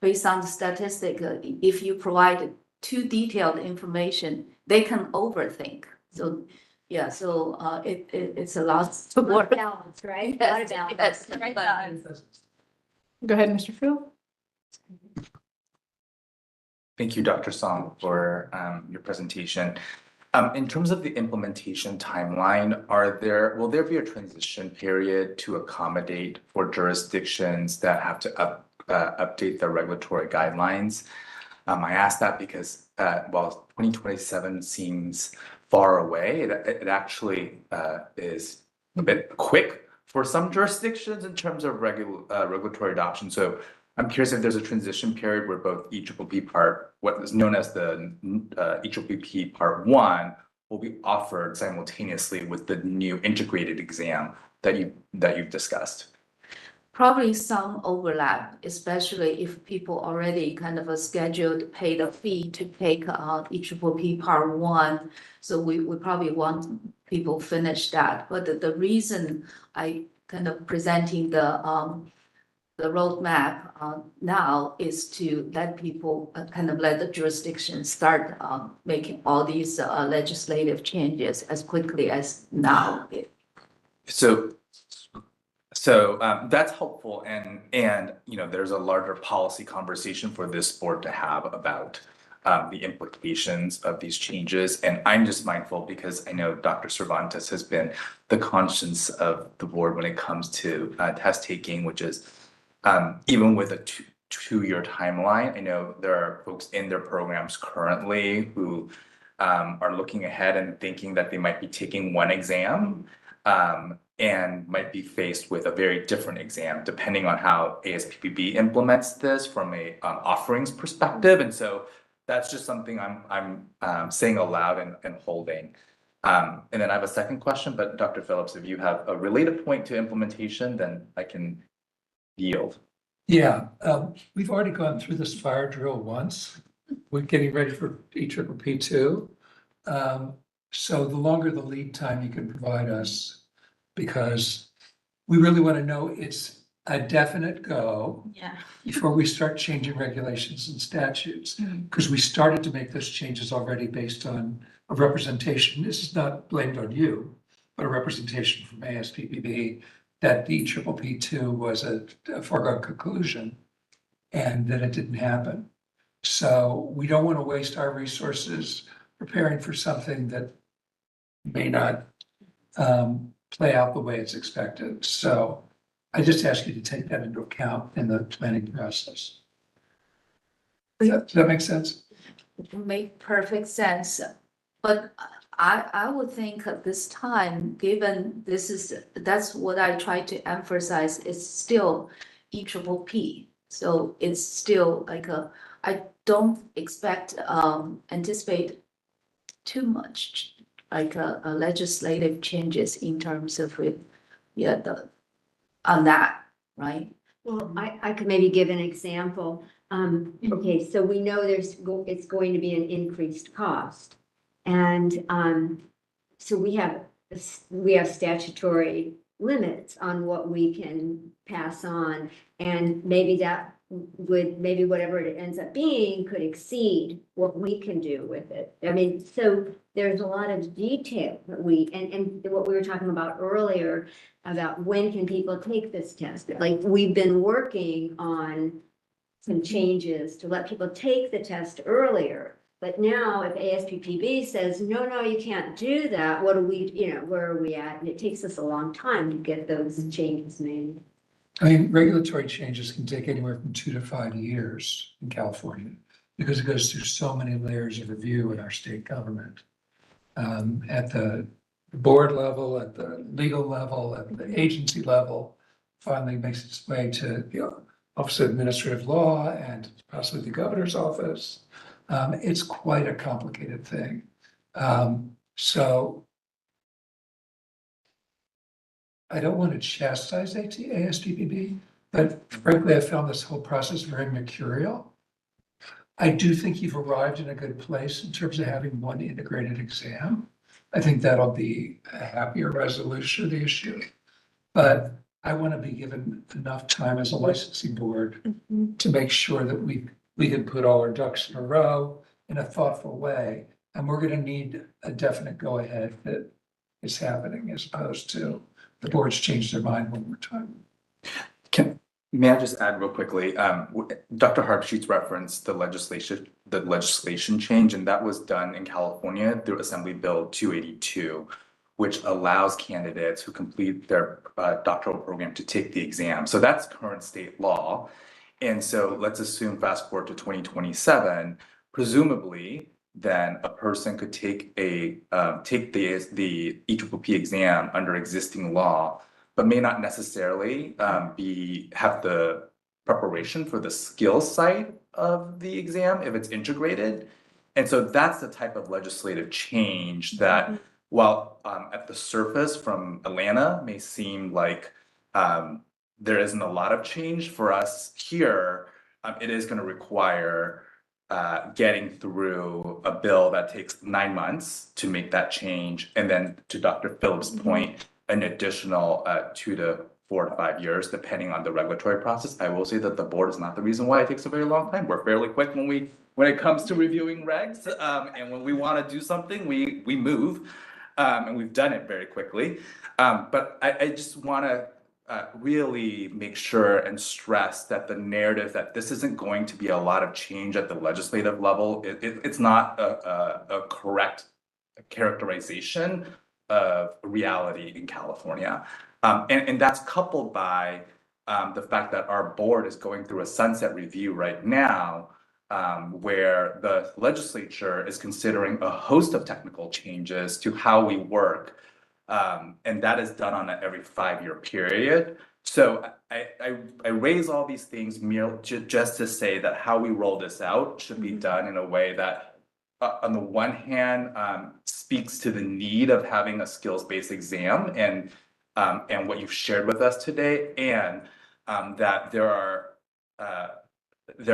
[SPEAKER 10] based on the statistic, if you provide too detailed information, they can overthink. So Yeah, so it's a lot to
[SPEAKER 7] A lot
[SPEAKER 10] work.
[SPEAKER 7] of balance, right? A lot of balance.
[SPEAKER 10] Yes,
[SPEAKER 8] Right,
[SPEAKER 10] but-
[SPEAKER 1] Go ahead, Mr. Field.
[SPEAKER 4] Thank you, Dr. Song, for your presentation. In terms of the implementation timeline, will there be a transition period to accommodate for jurisdictions that have to update their regulatory guidelines? I ask that because while 2027 seems far away, it actually is a bit quick for some jurisdictions in terms of regulatory adoption. So I'm curious if there's a transition period where both EPPP what is known as the EPPP Part 1 will be offered simultaneously with the new integrated exam that you've discussed.
[SPEAKER 10] Probably some overlap, especially if people already kind of scheduled, paid a fee to take EPPP Part 1. So we probably want people finish that. But the reason I kind of presenting the roadmap now is to let people kind of let the jurisdiction start making all these legislative changes as quickly as now.
[SPEAKER 4] So that's helpful, and there's a larger policy conversation for this board to have about the implications of these changes. And I'm just mindful because I know Dr. Cervantes has been the conscience of the board when it comes to test taking, which is even with a two-year timeline. I know there are folks in their programs currently who are looking ahead and thinking that they might be taking one exam and might be faced with a very different exam depending on how ASPPB implements this from a offerings perspective. And so that's just something I'm saying aloud and holding. And then I have a second question, but Dr. Phillips, if you have a related point to implementation, then I can yield.
[SPEAKER 5] Yeah, we've already gone through this fire drill once. We're getting ready for EPPP 2. So the longer the lead time you can provide us, because we really want to know it's a definite go
[SPEAKER 8] Yeah.
[SPEAKER 5] before we start changing regulations and statutes. Because we started to make those changes already based on a representation. This is not blamed on you, but a representation from ASPPB that the EPPP 2 was a foregone conclusion and that it didn't happen. So we don't want to waste our resources preparing for something that may not play out the way it's expected. So I just ask you to take that into account in the planning process. Does that make sense?
[SPEAKER 10] Make perfect sense. But I would think at this time, given that's what I try to emphasize, it's still EPPP. So it's still like I don't anticipate too much like a legislative changes in terms of on that, right?
[SPEAKER 7] Well, I could maybe give an example. Okay, so we know it's going to be an increased cost. And so we have statutory limits on what we can pass on. And maybe maybe whatever it ends up being could exceed what we can do with it. I mean, so there's a lot of detail that and what we were talking about earlier about when can people take this test. Like we've been working on some changes to let people take the test earlier. But now if ASPPB says, no, you can't do that, what do we, where are we at? And it takes us a long time to get those changes made.
[SPEAKER 5] I mean, regulatory changes can take anywhere from 2 to 5 years in California because it goes through so many layers of review in our state government. At the board level, at the legal level, at the agency level, finally makes its way to the Office of Administrative Law and possibly the governor's office. It's quite a complicated thing. So I don't want to chastise ASPPB, but frankly, I found this whole process very mercurial. I do think you've arrived in a good place in terms of having one integrated exam. I think that'll be a happier resolution of the issue. But I want to be given enough time as a licensing board to make sure that we can put all our ducks in a row in a thoughtful way. And we're going to need a definite go ahead that is happening as opposed to the board's changed their mind one more time.
[SPEAKER 4] May I just add real quickly? Dr. Harpsheets referenced the legislation change, and that was done in California through Assembly Bill 282, which allows candidates who complete their doctoral program to take the exam. So that's current state law. And so let's assume fast forward to 2027, presumably then a person could take the EPP exam under existing law, but may not necessarily have the preparation for the skills side of the exam if it's integrated. And so that's the type of legislative change that, while at the surface from Atlanta may seem like there isn't a lot of change for us here, it is going to require getting through a bill that takes 9 months to make that change. And then to Dr. Phillips' point, an additional 2 to 4 to 5 years, depending on the regulatory process. I will say that the board is not the reason why it takes a very long time. We're fairly quick when it comes to reviewing regs. And when we want to do something, we move. And we've done it very quickly. But I just want to really make sure and stress that the narrative that this isn't going to be a lot of change at the legislative level, it's not a correct characterization of reality in California. And that's coupled by the fact that our board is going through a sunset review right now, where the legislature is considering a host of technical changes to how we work. And that is done on an every 5-year period. So I raise all these things just to say that how we roll this out should be done in a way that, on the one hand, speaks to the need of having a skills-based exam and what you've shared with us today, and that there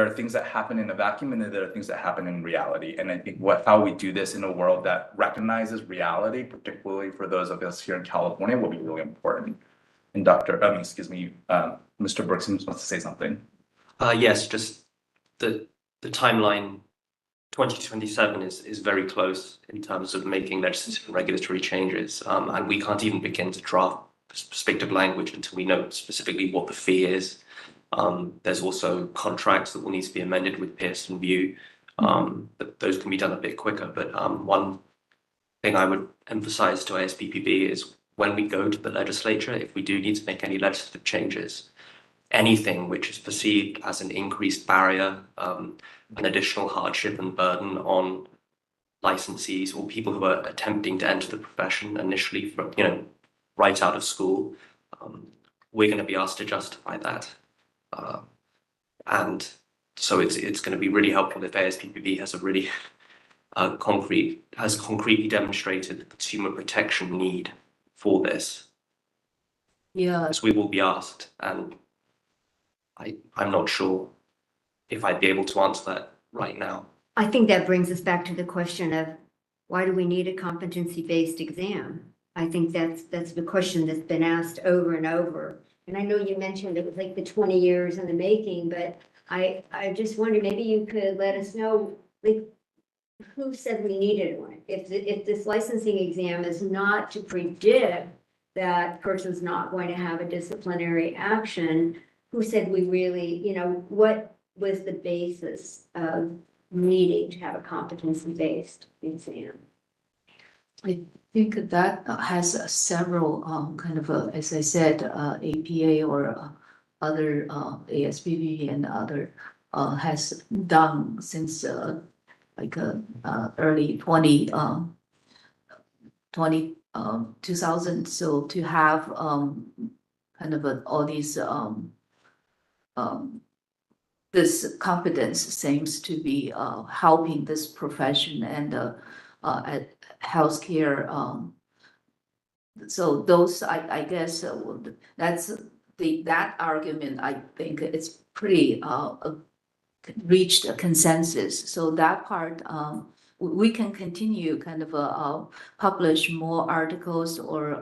[SPEAKER 4] are things that happen in a vacuum and there are things that happen in reality. And I think how we do this in a world that recognizes reality, particularly for those of us here in California, will be really important. And Mr. Brooks wants to say something.
[SPEAKER 6] Yes, just the timeline 2027 is very close in terms of making legislative and regulatory changes. And we can't even begin to draft perspective language until we know specifically what the fee is. There's also contracts that will need to be amended with Pearson VUE. But those can be done a bit quicker. But one thing I would emphasize to ASPPB is when we go to the legislature, if we do need to make any legislative changes, anything which is perceived as an increased barrier, an additional hardship and burden on licensees or people who are attempting to enter the profession initially from, right out of school, we're going to be asked to justify that. And so it's going to be really helpful if ASPPB has a really concretely demonstrated the consumer protection need for this.
[SPEAKER 10] Yeah.
[SPEAKER 6] As we will be asked, and I'm not sure if I'd be able to answer that right now.
[SPEAKER 7] I think that brings us back to the question of why do we need a competency-based exam? I think that's the question that's been asked over and over. And I know you mentioned it was like the 20 years in the making, but I just wonder, maybe you could let us know, like, who said we needed one? If this licensing exam is not to predict that person's not going to have a disciplinary action, who said we really, what was the basis of needing to have a competency-based exam?
[SPEAKER 10] I think that has several kind of, as I said, APA or other ASPPB and other has done since early 2000. So to have kind of all these this competence seems to be helping this profession and at healthcare. So those, I guess, that's that argument. I think it's pretty reached a consensus. So that part, we can continue kind of publish more articles or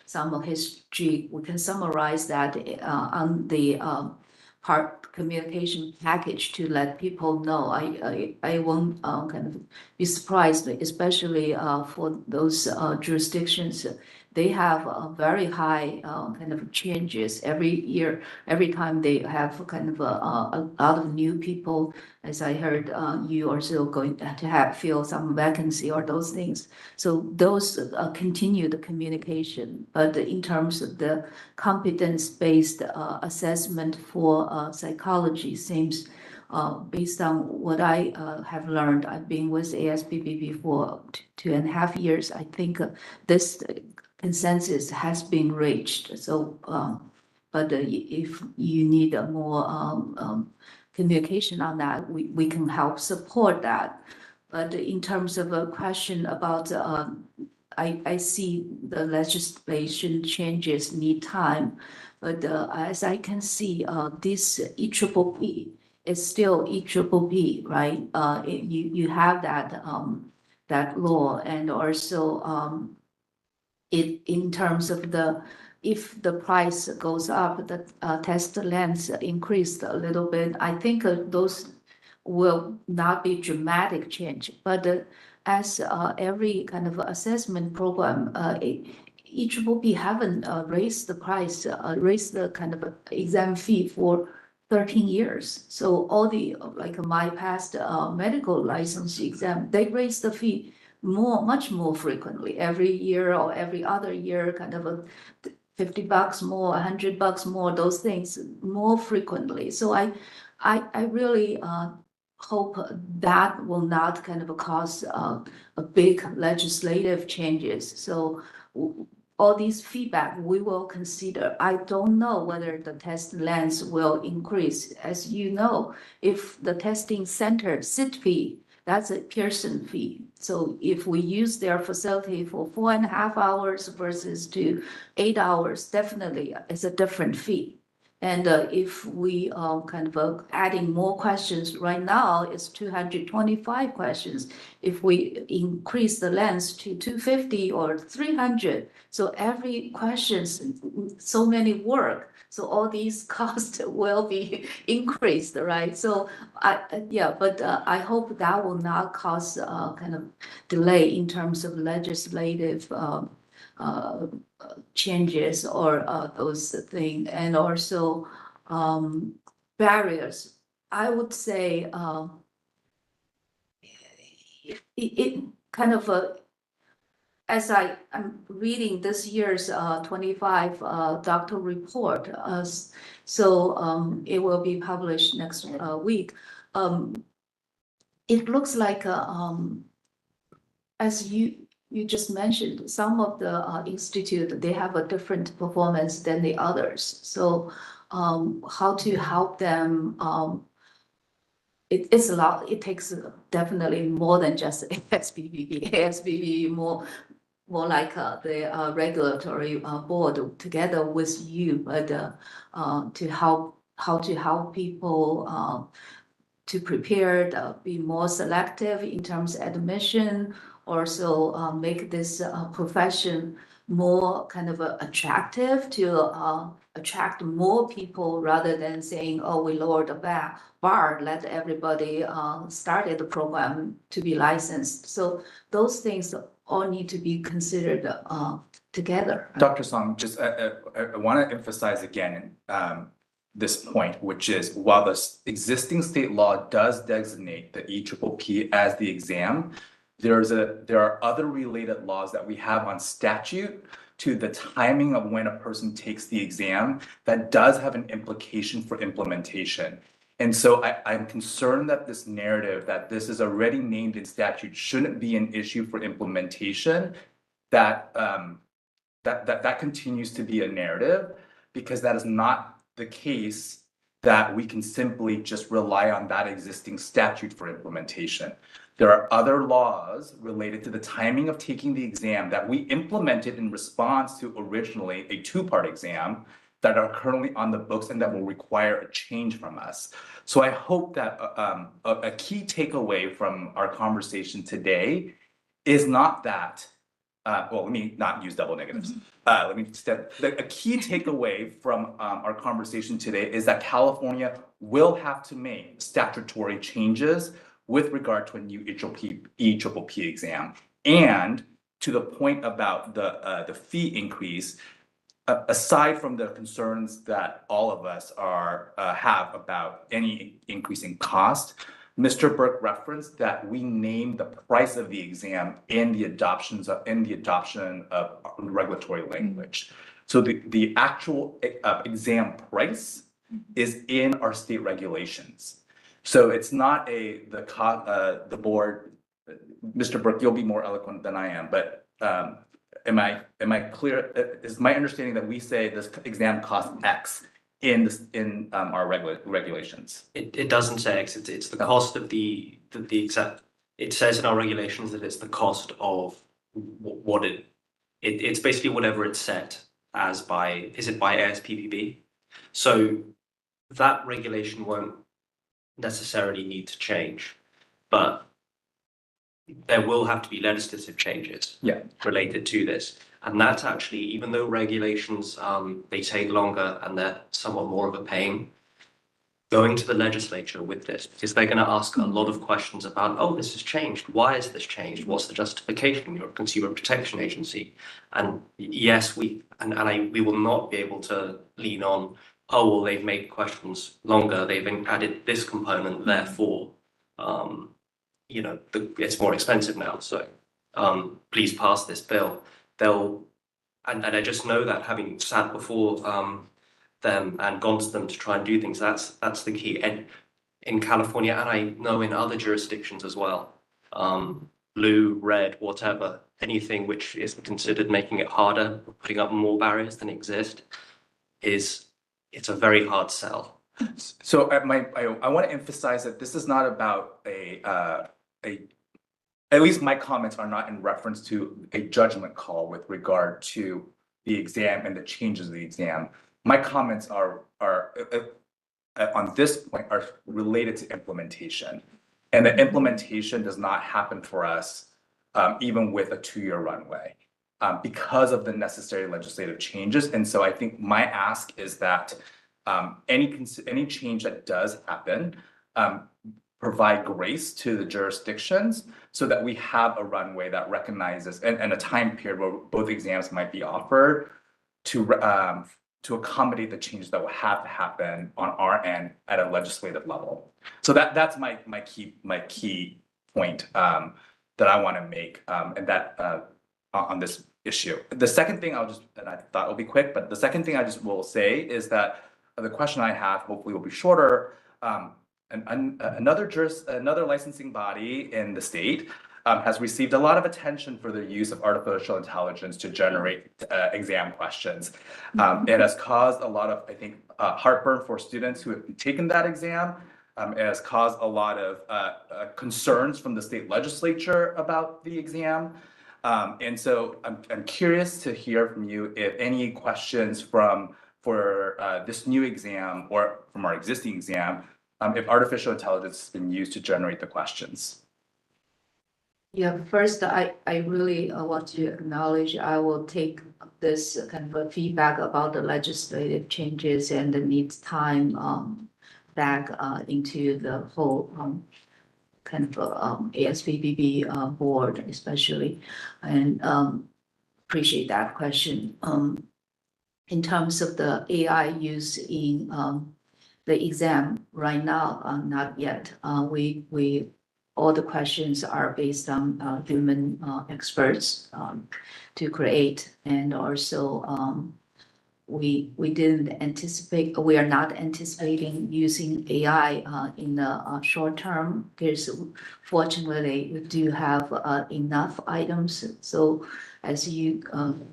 [SPEAKER 10] some history. We can summarize that on the hard communication package to let people know. I won't kind of be surprised, especially for those jurisdictions. They have a very high kind of changes every year. Every time they have kind of a lot of new people, as I heard, you are still going to have fill some vacancy or those things. So those continue the communication. But in terms of the competence-based assessment for psychology seems based on what I have learned, I've been with ASBBB for 2.5 years. I think this consensus has been reached. So, but if you need a more communication on that, we can help support that. But in terms of a question about, I see the legislation changes need time, but as I can see, this EPPP is still EPPP, right? You have that that law, and also in terms of if the price goes up, the test length increased a little bit. I think those will not be dramatic change, but as every kind of assessment program, EPPP haven't raised the price, raised the kind of exam fee for 13 years. So all the, like my past medical license exam, they raise the fee much more frequently, every year or every other year, kind of a $50 more, $100 more, those things more frequently. So I really hope that will not kind of cause a big legislative changes. So all these feedback we will consider. I don't know whether the test length will increase. As you know, if the testing center sit fee, that's a Pearson fee. So if we use their facility for 4.5 hours versus to 8 hours, definitely it's a different fee. And if we kind of adding more questions, right now it's 225 questions. If we increase the length to 250 or 300, so every question, so many work. So all these costs will be increased, right? So I hope that will not cause kind of delay in terms of legislative changes or those things, and also barriers. I would say it kind of as I'm reading this year's 25 doctoral report, so it will be published next week. It looks like as you just mentioned, some of the institute, they have a different performance than the others. So how to help them, it's a lot, it takes definitely more than just ASBBB. ASBBB more like the regulatory board together with you, but to help, how to help people to prepare, be more selective in terms of admission, also make this profession more kind of attractive to attract more people rather than saying, oh, we lowered the bar, let everybody started the program to be licensed. So those things all need to be considered together.
[SPEAKER 4] Dr. Song, just I want to emphasize again this point, which is while the existing state law does designate the EPPP as the exam, there are other related laws that we have on statute to the timing of when a person takes the exam that does have an implication for implementation. And so I'm concerned that this narrative that this is already named in statute shouldn't be an issue for implementation, that that continues to be a narrative, because that is not the case, that we can simply just rely on that existing statute for implementation. There are other laws related to the timing of taking the exam that we implemented in response to originally a 2-part exam that are currently on the books and that will require a change from us. So I hope that a key takeaway from our conversation today is not that well, let me not use double negatives. Let me step, a key takeaway from our conversation today is that California will have to make statutory changes with regard to a new EPPP exam. And to the point about the fee increase, aside from the concerns that all of us have about any increase in cost, Mr. Burke referenced that we named the price of the exam in the adoption of regulatory language. So the actual exam price is in our state regulations. So it's not the board. Mr. Burke, you'll be more eloquent than I am, but am I clear? Is my understanding that we say this exam costs X in our regulations?
[SPEAKER 6] It doesn't say X, it's the cost of the exact, it says in our regulations that it's the cost of what it's basically whatever it's set as by, is it by ASPPB? So that regulation won't necessarily need to change, but there will have to be legislative changes related to this. And that's actually, even though regulations, they take longer and they're somewhat more of a pain, going to the legislature with this, because they're going to ask a lot of questions about, oh, this has changed. Why has this changed? What's the justification? You're a consumer protection agency. And yes, we will not be able to lean on, oh, well, they've made questions longer. They've added this component, therefore, it's more expensive now. So please pass this bill. And I just know that, having sat before them and gone to them to try and do things, that's the key. And in California, and I know in other jurisdictions as well, blue, red, whatever, anything which is considered making it harder, putting up more barriers than exist, it's a very hard sell.
[SPEAKER 4] So I want to emphasize that this is not about at least my comments are not in reference to a judgment call with regard to the exam and the changes of the exam. My comments are on this point are related to implementation. And the implementation does not happen for us even with a 2-year runway because of the necessary legislative changes. And so I think my ask is that any change that does happen, provide grace to the jurisdictions so that we have a runway that recognizes and a time period where both exams might be offered to accommodate the changes that will have to happen on our end at a legislative level. So that's my key point that I want to make and that on this issue. The second thing and I thought it'll be quick, but the second thing I just will say is that the question I have hopefully will be shorter. Another licensing body in the state has received a lot of attention for their use of artificial intelligence to generate exam questions. It has caused a lot of, I think, heartburn for students who have taken that exam. It has caused a lot of concerns from the state legislature about the exam. And so I'm curious to hear from you if any questions for this new exam or from our existing exam, if artificial intelligence has been used to generate the questions.
[SPEAKER 10] Yeah, first, I really want to acknowledge, I will take this kind of a feedback about the legislative changes and the needs time back into the whole kind of ASPPB board especially, and appreciate that question. In terms of the AI use in the exam right now, not yet. All the questions are based on human experts to create, and also we are not anticipating using AI in the short term, because fortunately we do have enough items. So as you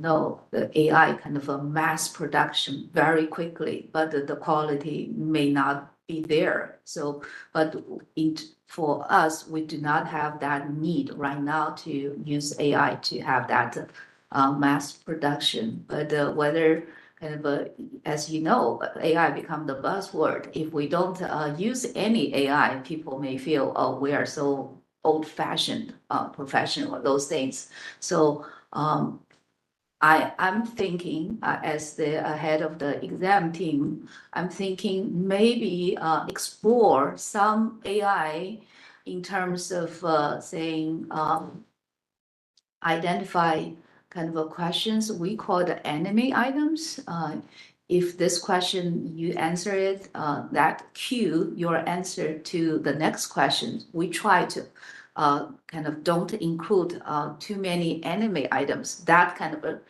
[SPEAKER 10] know, the AI kind of a mass production very quickly, but the quality may not be there. So, but for us, we do not have that need right now to use AI to have that mass production. But whether kind of as you know, AI become the buzzword. If we don't use any AI, people may feel, oh, we are so old-fashioned professional, those things. So I'm thinking, as the head of the exam team, I'm thinking maybe explore some AI in terms of saying identify kind of a questions we call the enemy items. If this question you answer it, that cue your answer to the next question. We try to kind of don't include too many enemy items. That kind of a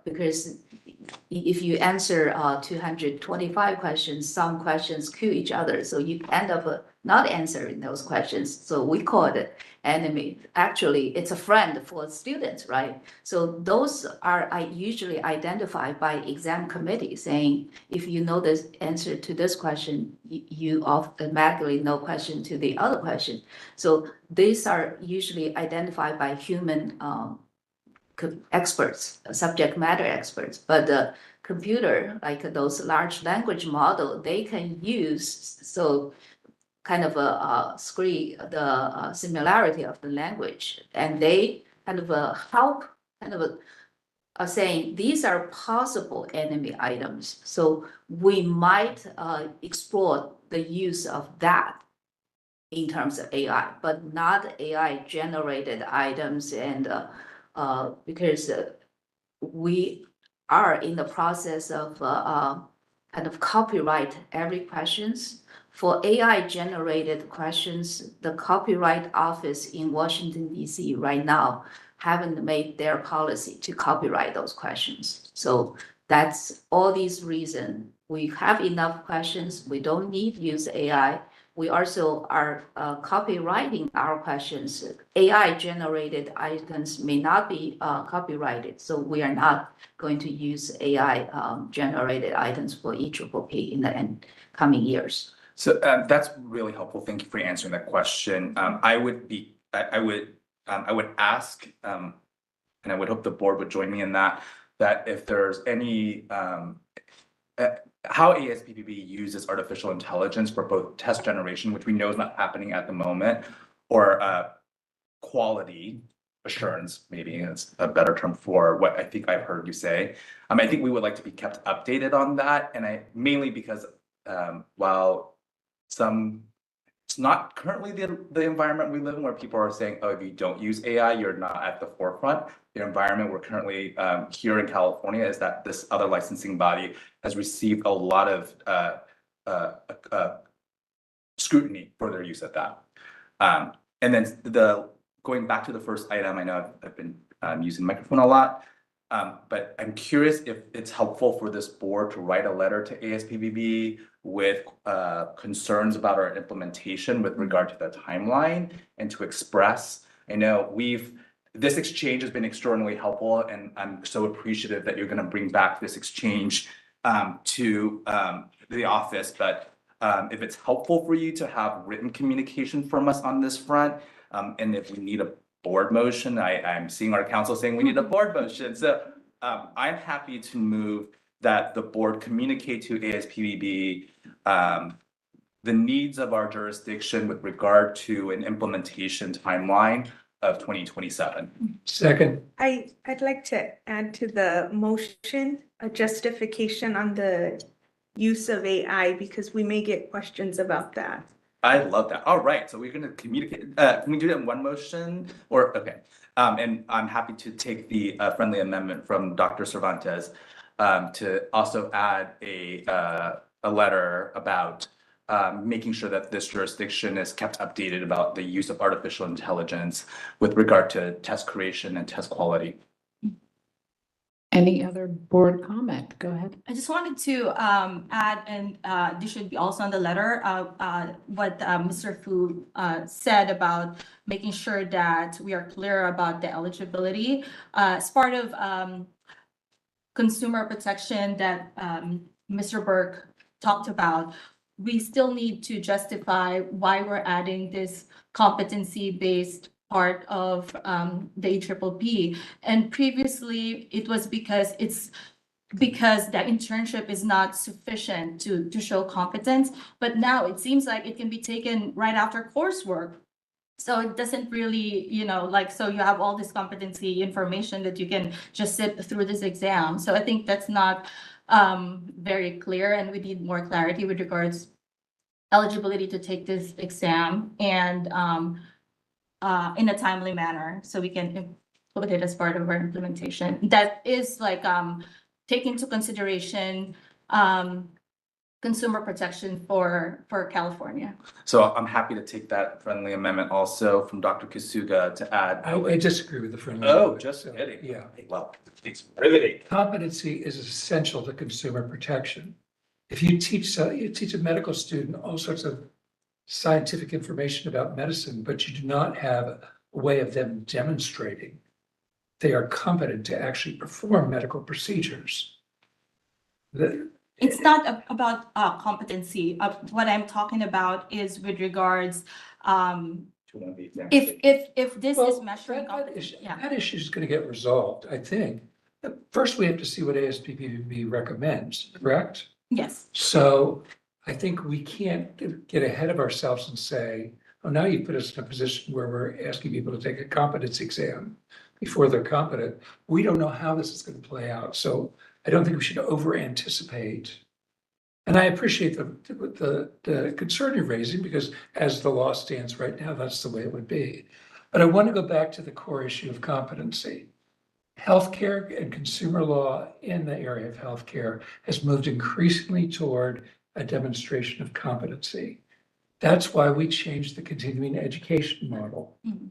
[SPEAKER 10] because if you answer 225 questions, some questions cue each other, so you end up not answering those questions. So we call it enemy. Actually, it's a friend for students, right? So those are usually identified by exam committee saying, if you know the answer to this question, you automatically know question to the other question. So these are usually identified by human experts, subject matter experts, but the computer, like those large language model, they can use so kind of screen the similarity of the language, and they kind of help kind of saying these are possible enemy items. So we might explore the use of that in terms of AI, but not AI generated items and because we are in the process of kind of copyright every questions. For AI generated questions, the Copyright Office in Washington, D.C. right now haven't made their policy to copyright those questions. So that's all these reasons. We have enough questions. We don't need to use AI. We also are copywriting our questions. AI generated items may not be copyrighted, so we are not going to use AI generated items for EPPP in the coming years.
[SPEAKER 4] So that's really helpful. Thank you for answering that question. I would ask, and I would hope the board would join me in that if there's any how ASPPB uses artificial intelligence for both test generation, which we know is not happening at the moment, or quality assurance, maybe it's a better term for what I think I've heard you say. I think we would like to be kept updated on that, and mainly because while it's not currently the environment we live in where people are saying, oh, if you don't use AI, you're not at the forefront. The environment we're currently here in California is that this other licensing body has received a lot of scrutiny for their use of that. And then going back to the first item, I know I've been using the microphone a lot, but I'm curious if it's helpful for this board to write a letter to ASPPB with concerns about our implementation with regard to the timeline and to express. I know this exchange has been extraordinarily helpful, and I'm so appreciative that you're going to bring back this exchange to the office. But if it's helpful for you to have written communication from us on this front, and if we need a board motion, I'm seeing our council saying we need a board motion. So I'm happy to move that the board communicate to ASPPB the needs of our jurisdiction with regard to an implementation timeline of 2027.
[SPEAKER 5] Second,
[SPEAKER 11] I'd like to add to the motion a justification on the use of AI, because we may get questions about that.
[SPEAKER 4] I love that. All right, so we're going to communicate. Can we do that in one motion? Or okay, and I'm happy to take the friendly amendment from Dr. Cervantes to also add a letter about making sure that this jurisdiction is kept updated about the use of artificial intelligence with regard to test creation and test quality.
[SPEAKER 1] Any other board comment? Go ahead.
[SPEAKER 8] I just wanted to add, and this should be also on the letter, what Mr. Fu said about making sure that we are clear about the eligibility. As part of consumer protection that Mr. Burke talked about, we still need to justify why we're adding this competency-based part of the EPPP. And previously, it was because the internship is not sufficient to show competence. But now it seems like it can be taken right after coursework. So it doesn't really, like, so you have all this competency information that you can just sit through this exam. So I think that's not very clear, and we need more clarity with regards eligibility to take this exam and in a timely manner, so we can put it as part of our implementation. That is like take into consideration consumer protection for California.
[SPEAKER 4] So I'm happy to take that friendly amendment also from Dr. Kasuga to add.
[SPEAKER 5] I disagree with the friendly.
[SPEAKER 4] Oh,
[SPEAKER 5] amendment,
[SPEAKER 4] just
[SPEAKER 5] so,
[SPEAKER 4] kidding.
[SPEAKER 5] Yeah.
[SPEAKER 4] Well, it's riveting.
[SPEAKER 5] Competency is essential to consumer protection. If you teach a medical student all sorts of scientific information about medicine, but you do not have a way of them demonstrating they are competent to actually perform medical procedures.
[SPEAKER 8] It's not about competency. What I'm talking about is with regards, if this is measuring competency.
[SPEAKER 5] That issue is going to get resolved, I think. First, we have to see what ASPPB recommends, correct?
[SPEAKER 8] Yes.
[SPEAKER 5] So I think we can't get ahead of ourselves and say, oh, now you put us in a position where we're asking people to take a competence exam before they're competent. We don't know how this is going to play out. So I don't think we should over anticipate. And I appreciate the concern you're raising, because as the law stands right now, that's the way it would be. But I want to go back to the core issue of competency. Healthcare and consumer law in the area of healthcare has moved increasingly toward a demonstration of competency. That's why we changed the continuing education model.
[SPEAKER 8] Mm-hmm.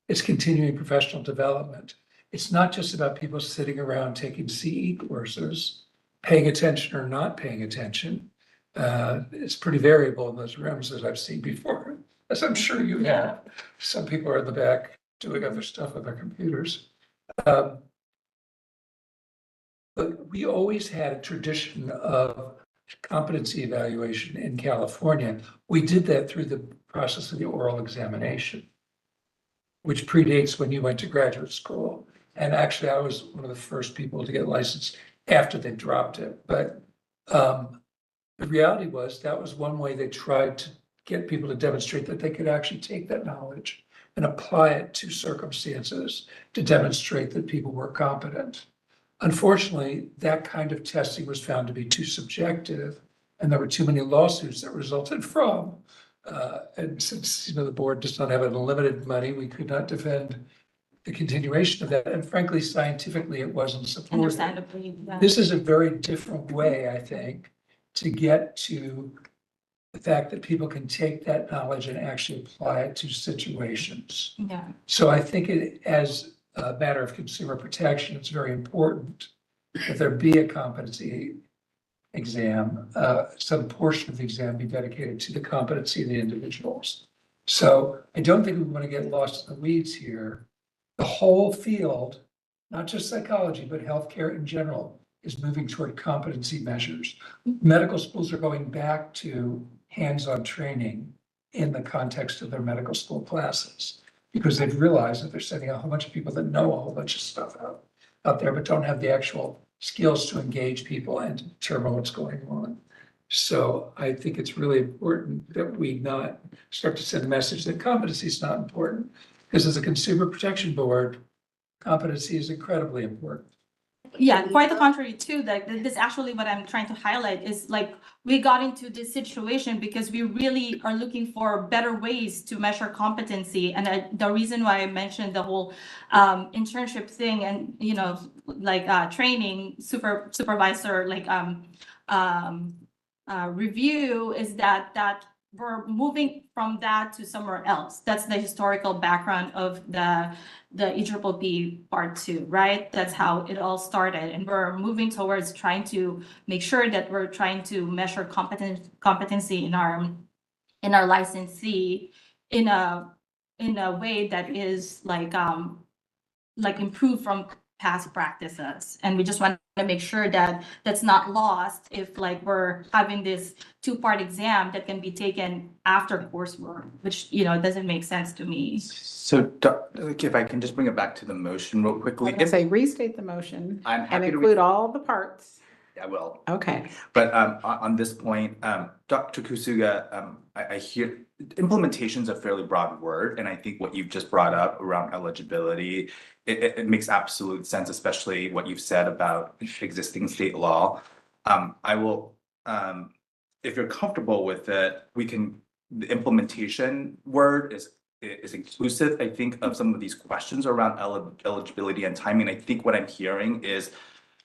[SPEAKER 5] It's continuing professional development. It's not just about people sitting around taking CE courses, paying attention or not paying attention. It's pretty variable in those rooms, as I've seen before, as I'm sure you have. Some people are in the back doing other stuff with their computers. But we always had a tradition of competency evaluation in California. We did that through the process of the oral examination, which predates when you went to graduate school. And actually, I was one of the first people to get licensed after they dropped it. But the reality was that was one way they tried to get people to demonstrate that they could actually take that knowledge and apply it to circumstances to demonstrate that people were competent. Unfortunately, that kind of testing was found to be too subjective, and there were too many lawsuits that resulted from. And since the board does not have unlimited money, we could not defend the continuation of that. And frankly, scientifically, it wasn't supported.
[SPEAKER 8] Understandably. Yeah.
[SPEAKER 5] This is a very different way, I think, to get to the fact that people can take that knowledge and actually apply it to situations.
[SPEAKER 8] Yeah.
[SPEAKER 5] So I think as a matter of consumer protection, it's very important that there be a competency exam, some portion of the exam be dedicated to the competency of the individuals. So I don't think we want to get lost in the weeds here. The whole field, not just psychology, but healthcare in general, is moving toward competency measures. Medical schools are going back to hands-on training in the context of their medical school classes, because they've realized that they're sending a whole bunch of people that know a whole bunch of stuff out there, but don't have the actual skills to engage people and to determine what's going on. So I think it's really important that we not start to send a message that competency is not important, because as a consumer protection board, competency is incredibly important.
[SPEAKER 8] Yeah, quite the contrary too. That this actually what I'm trying to highlight is like we got into this situation because we really are looking for better ways to measure competency. And the reason why I mentioned the whole internship thing and like training supervisor like review is that we're moving from that to somewhere else. That's the historical background of the EPPB Part 2, right? That's how it all started. And we're moving towards trying to make sure that we're trying to measure competency in our licensee in a way that is like improved from past practices. And we just want to make sure that that's not lost if like we're having this 2-part exam that can be taken after coursework, which, doesn't make sense to me.
[SPEAKER 4] So if I can just bring it back to the motion real quickly.
[SPEAKER 1] I say restate the motion
[SPEAKER 4] I'm
[SPEAKER 1] and
[SPEAKER 4] happy to
[SPEAKER 1] include all the parts.
[SPEAKER 4] I will.
[SPEAKER 1] Okay,
[SPEAKER 4] But on this point, Dr. Kusuga, I hear implementation is a fairly broad word, and I think what you've just brought up around eligibility, it makes absolute sense, especially what you've said about existing state law. I will, if you're comfortable with it, the implementation word is inclusive, I think, of some of these questions around eligibility and timing. I think what I'm hearing is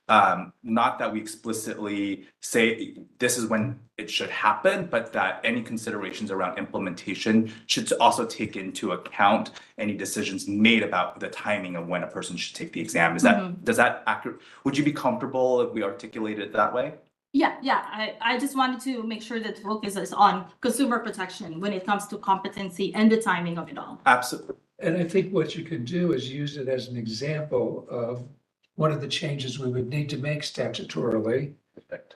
[SPEAKER 4] not that we explicitly say this is when it should happen, but that any considerations around implementation should also take into account any decisions made about the timing of when a person should take the exam. Does that accurate? Would you be comfortable if we articulate it that way?
[SPEAKER 8] Yeah, I just wanted to make sure that focus is on consumer protection when it comes to competency and the timing of it all.
[SPEAKER 4] Absolutely.
[SPEAKER 5] And I think what you can do is use it as an example of one of the changes we would need to make statutorily.
[SPEAKER 4] Perfect.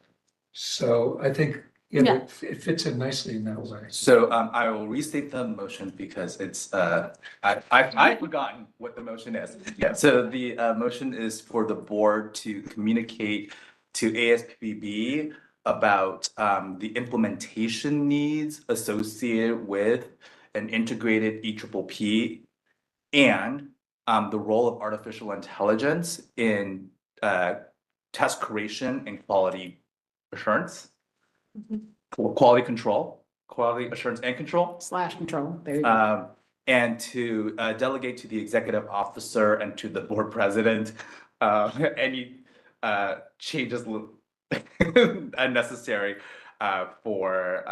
[SPEAKER 5] So I think it fits in nicely in that way.
[SPEAKER 4] So I will restate the motion because it's I've forgotten what the motion is. Yeah, so the motion is for the board to communicate to ASPB about the implementation needs associated with an integrated EPPP and the role of artificial intelligence in test creation and quality assurance, quality control, quality assurance and control.
[SPEAKER 1] / control, there you go.
[SPEAKER 4] And to delegate to the executive officer and to the board president any changes unnecessary for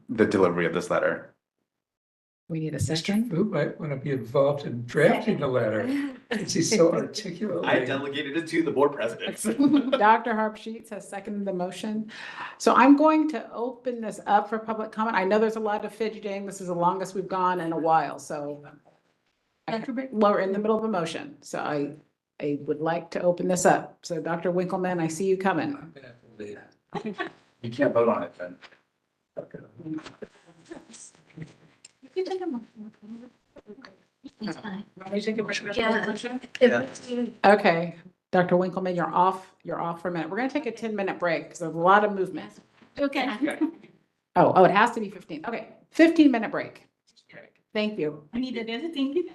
[SPEAKER 4] the delivery of this letter.
[SPEAKER 1] We need a second.
[SPEAKER 5] Who might want to be involved in drafting the letter, since he's so articulately.
[SPEAKER 4] delegated it to the board president.
[SPEAKER 1] Dr. Harp Sheets has seconded the motion. So I'm going to open this up for public comment. I know there's a lot of fidgeting. This is the longest we've gone in a while, so. Well, we're in the middle of a motion, so I would like to open this up. So Dr. Winkleman, I see you coming.
[SPEAKER 4] You can't vote on it then.
[SPEAKER 1] Okay, Dr. Winkleman, you're off for a minute. We're gonna take a 10-minute break because there's a lot of movement.
[SPEAKER 8] Okay.
[SPEAKER 1] Oh, it has to be 15. Okay, 15-minute break. Thank you.
[SPEAKER 8] I needed it, thank you.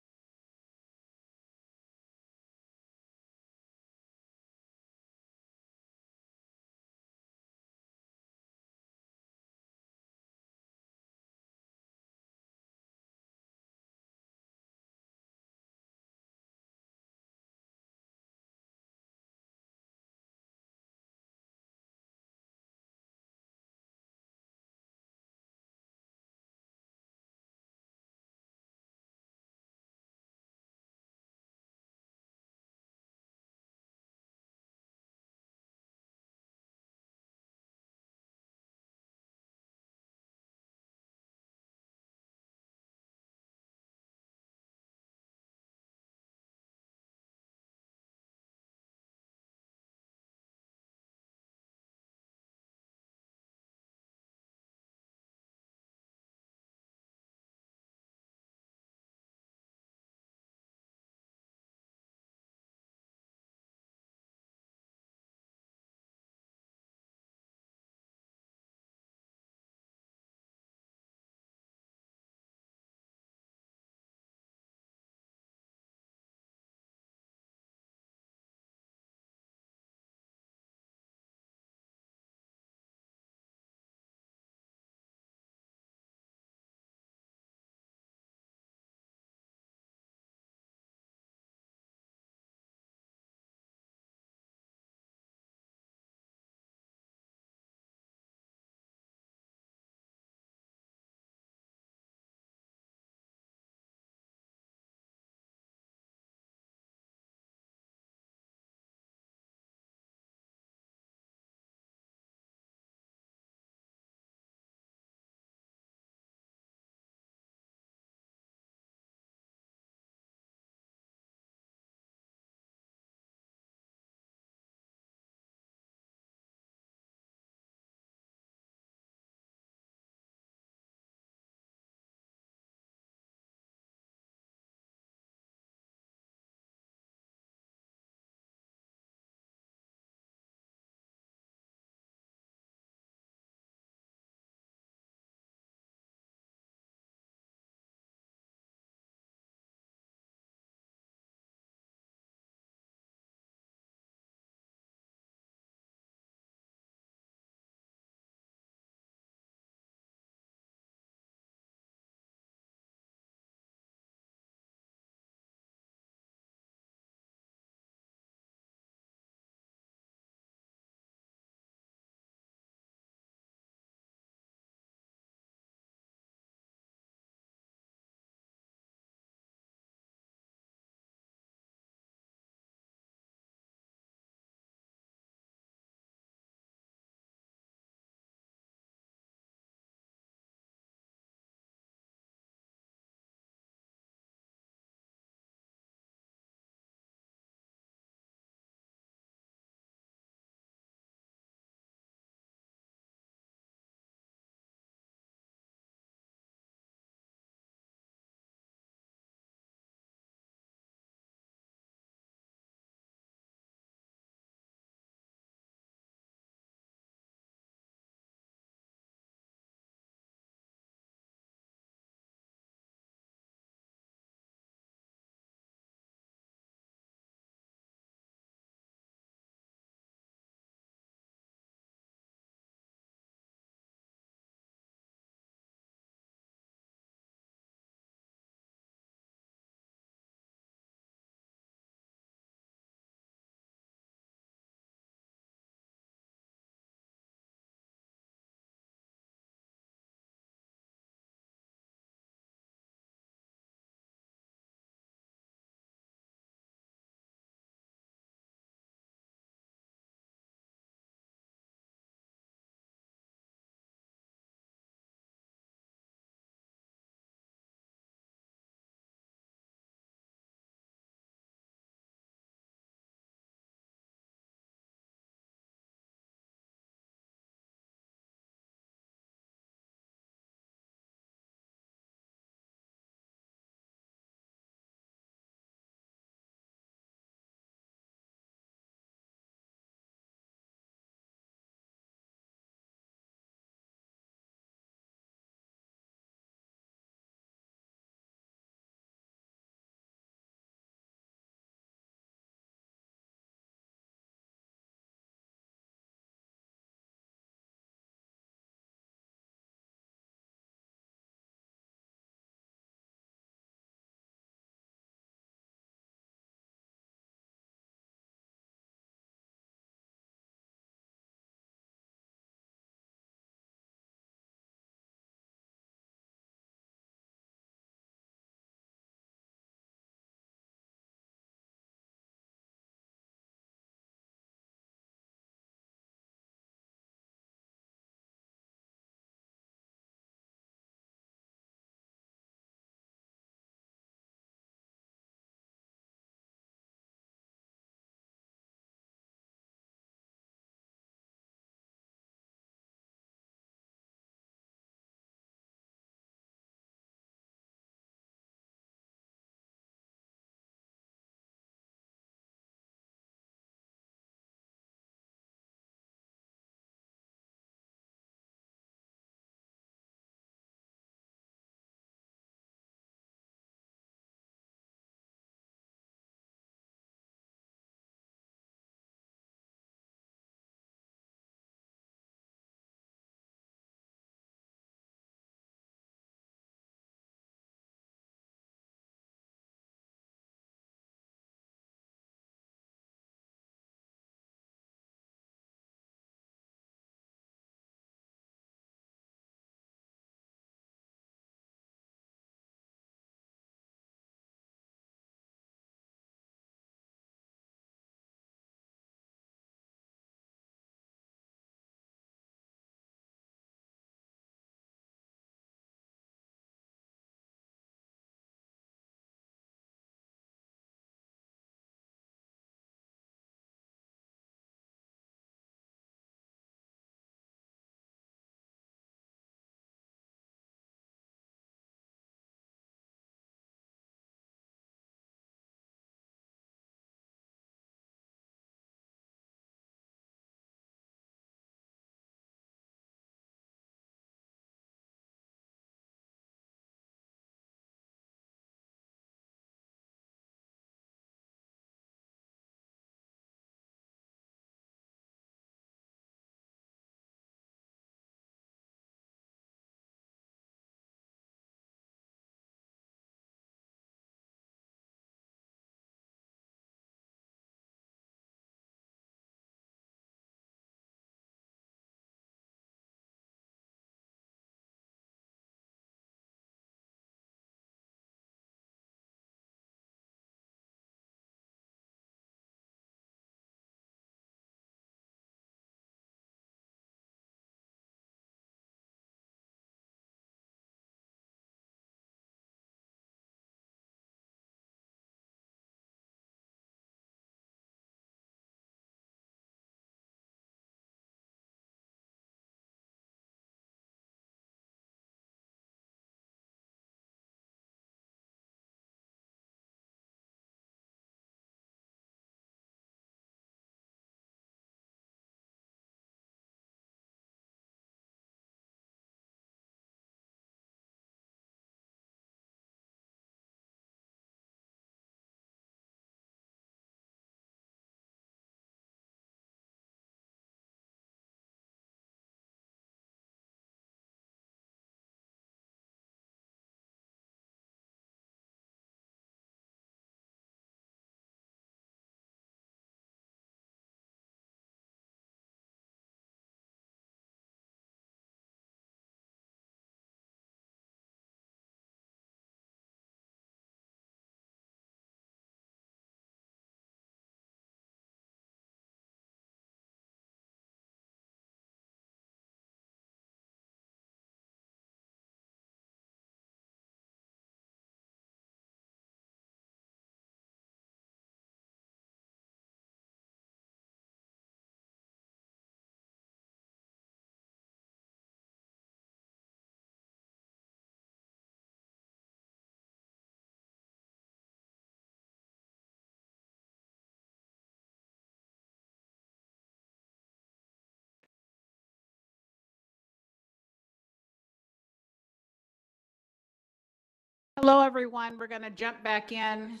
[SPEAKER 1] Hello, everyone. We're going to jump back in.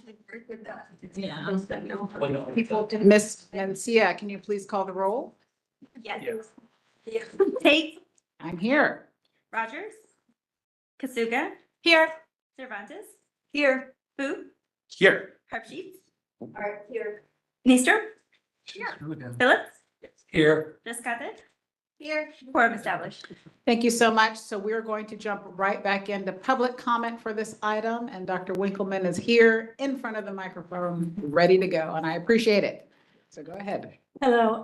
[SPEAKER 8] Yeah.
[SPEAKER 1] Miss Mencia, can you please call the roll?
[SPEAKER 11] Yes. Tate,
[SPEAKER 1] I'm here.
[SPEAKER 11] Rogers, Kasuga. Here. Cervantes. Here. Fu,
[SPEAKER 4] Here.
[SPEAKER 11] Harpsheets,
[SPEAKER 7] Are here.
[SPEAKER 11] Neester, Phillips,
[SPEAKER 5] Here.
[SPEAKER 11] Rescate. Here. Quorum established.
[SPEAKER 1] Thank you so much. So we're going to jump right back into public comment for this item, and Dr. Winkleman is here in front of the microphone, ready to go, and I appreciate it. So go ahead.
[SPEAKER 12] Hello,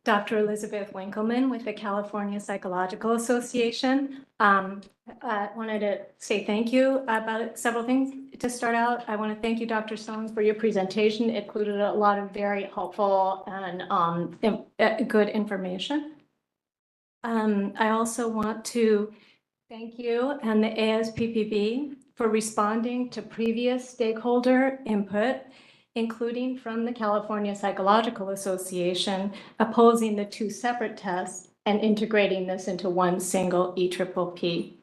[SPEAKER 12] Dr. Elizabeth Winkleman with the California Psychological Association. I wanted to say thank you about several things. To start out, I want to thank you, Dr. Song, for your presentation. It included a lot of very helpful and good information. I also want to thank you and the ASPPB for responding to previous stakeholder input, including from the California Psychological Association, opposing the two separate tests and integrating this into one single EPPP.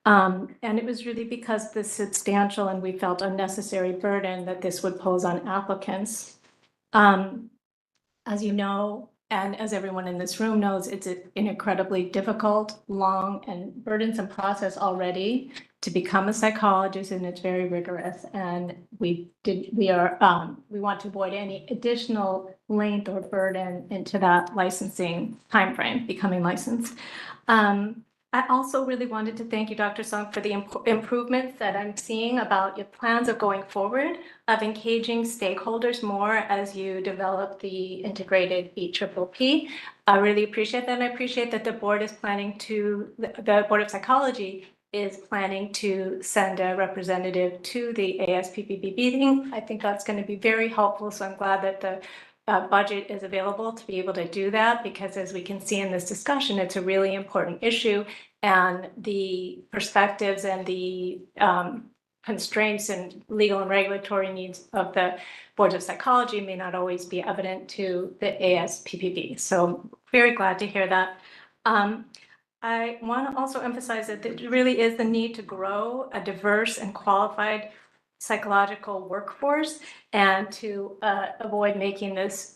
[SPEAKER 12] And it was really because the substantial and we felt unnecessary burden that this would pose on applicants. As you know, and as everyone in this room knows, it's an incredibly difficult, long, and burdensome process already to become a psychologist, and it's very rigorous. And we want to avoid any additional length or burden into that licensing timeframe, becoming licensed. I also really wanted to thank you, Dr. Song, for the improvements that I'm seeing about your plans of going forward, of engaging stakeholders more as you develop the integrated EPPP. I really appreciate that, and I appreciate that the board is planning to, the Board of Psychology is planning to send a representative to the ASPPB meeting. I think that's going to be very helpful, so I'm glad that the budget is available to be able to do that, because as we can see in this discussion, it's a really important issue, and the perspectives and the constraints and legal and regulatory needs of the boards of psychology may not always be evident to the ASPPB. So very glad to hear that. I want to also emphasize that there really is the need to grow a diverse and qualified psychological workforce, and to avoid making this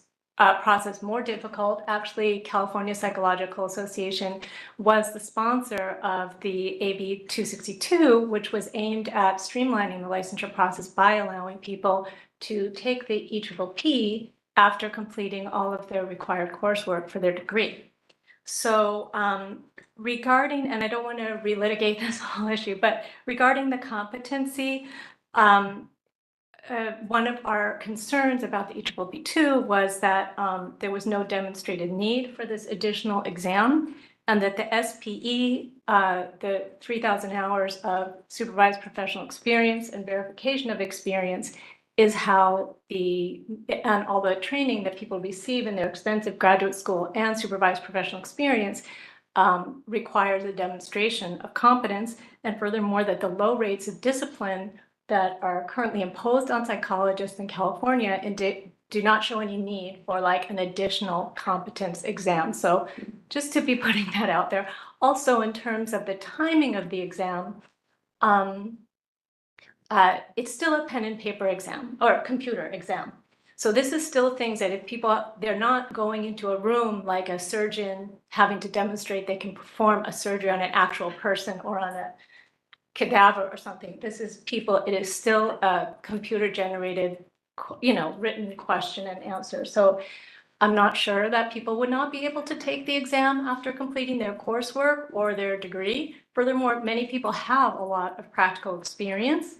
[SPEAKER 12] process more difficult. Actually, California Psychological Association was the sponsor of the AB 262, which was aimed at streamlining the licensure process by allowing people to take the EPPP after completing all of their required coursework for their degree. So regarding, and I don't want to relitigate this whole issue, but regarding the competency, one of our concerns about the EPPP2 was that there was no demonstrated need for this additional exam, and that the SPE, the 3,000 hours of supervised professional experience and verification of experience, is how and all the training that people receive in their extensive graduate school and supervised professional experience requires a demonstration of competence, and furthermore, that the low rates of discipline that are currently imposed on psychologists in California and do not show any need for like an additional competence exam. So just to be putting that out there. Also, in terms of the timing of the exam, it's still a pen and paper exam or a computer exam. So this is still things that if people, they're not going into a room like a surgeon having to demonstrate they can perform a surgery on an actual person or on a cadaver or something. This is people, it is still a computer generated, written question and answer. So I'm not sure that people would not be able to take the exam after completing their coursework or their degree. Furthermore, many people have a lot of practical experience.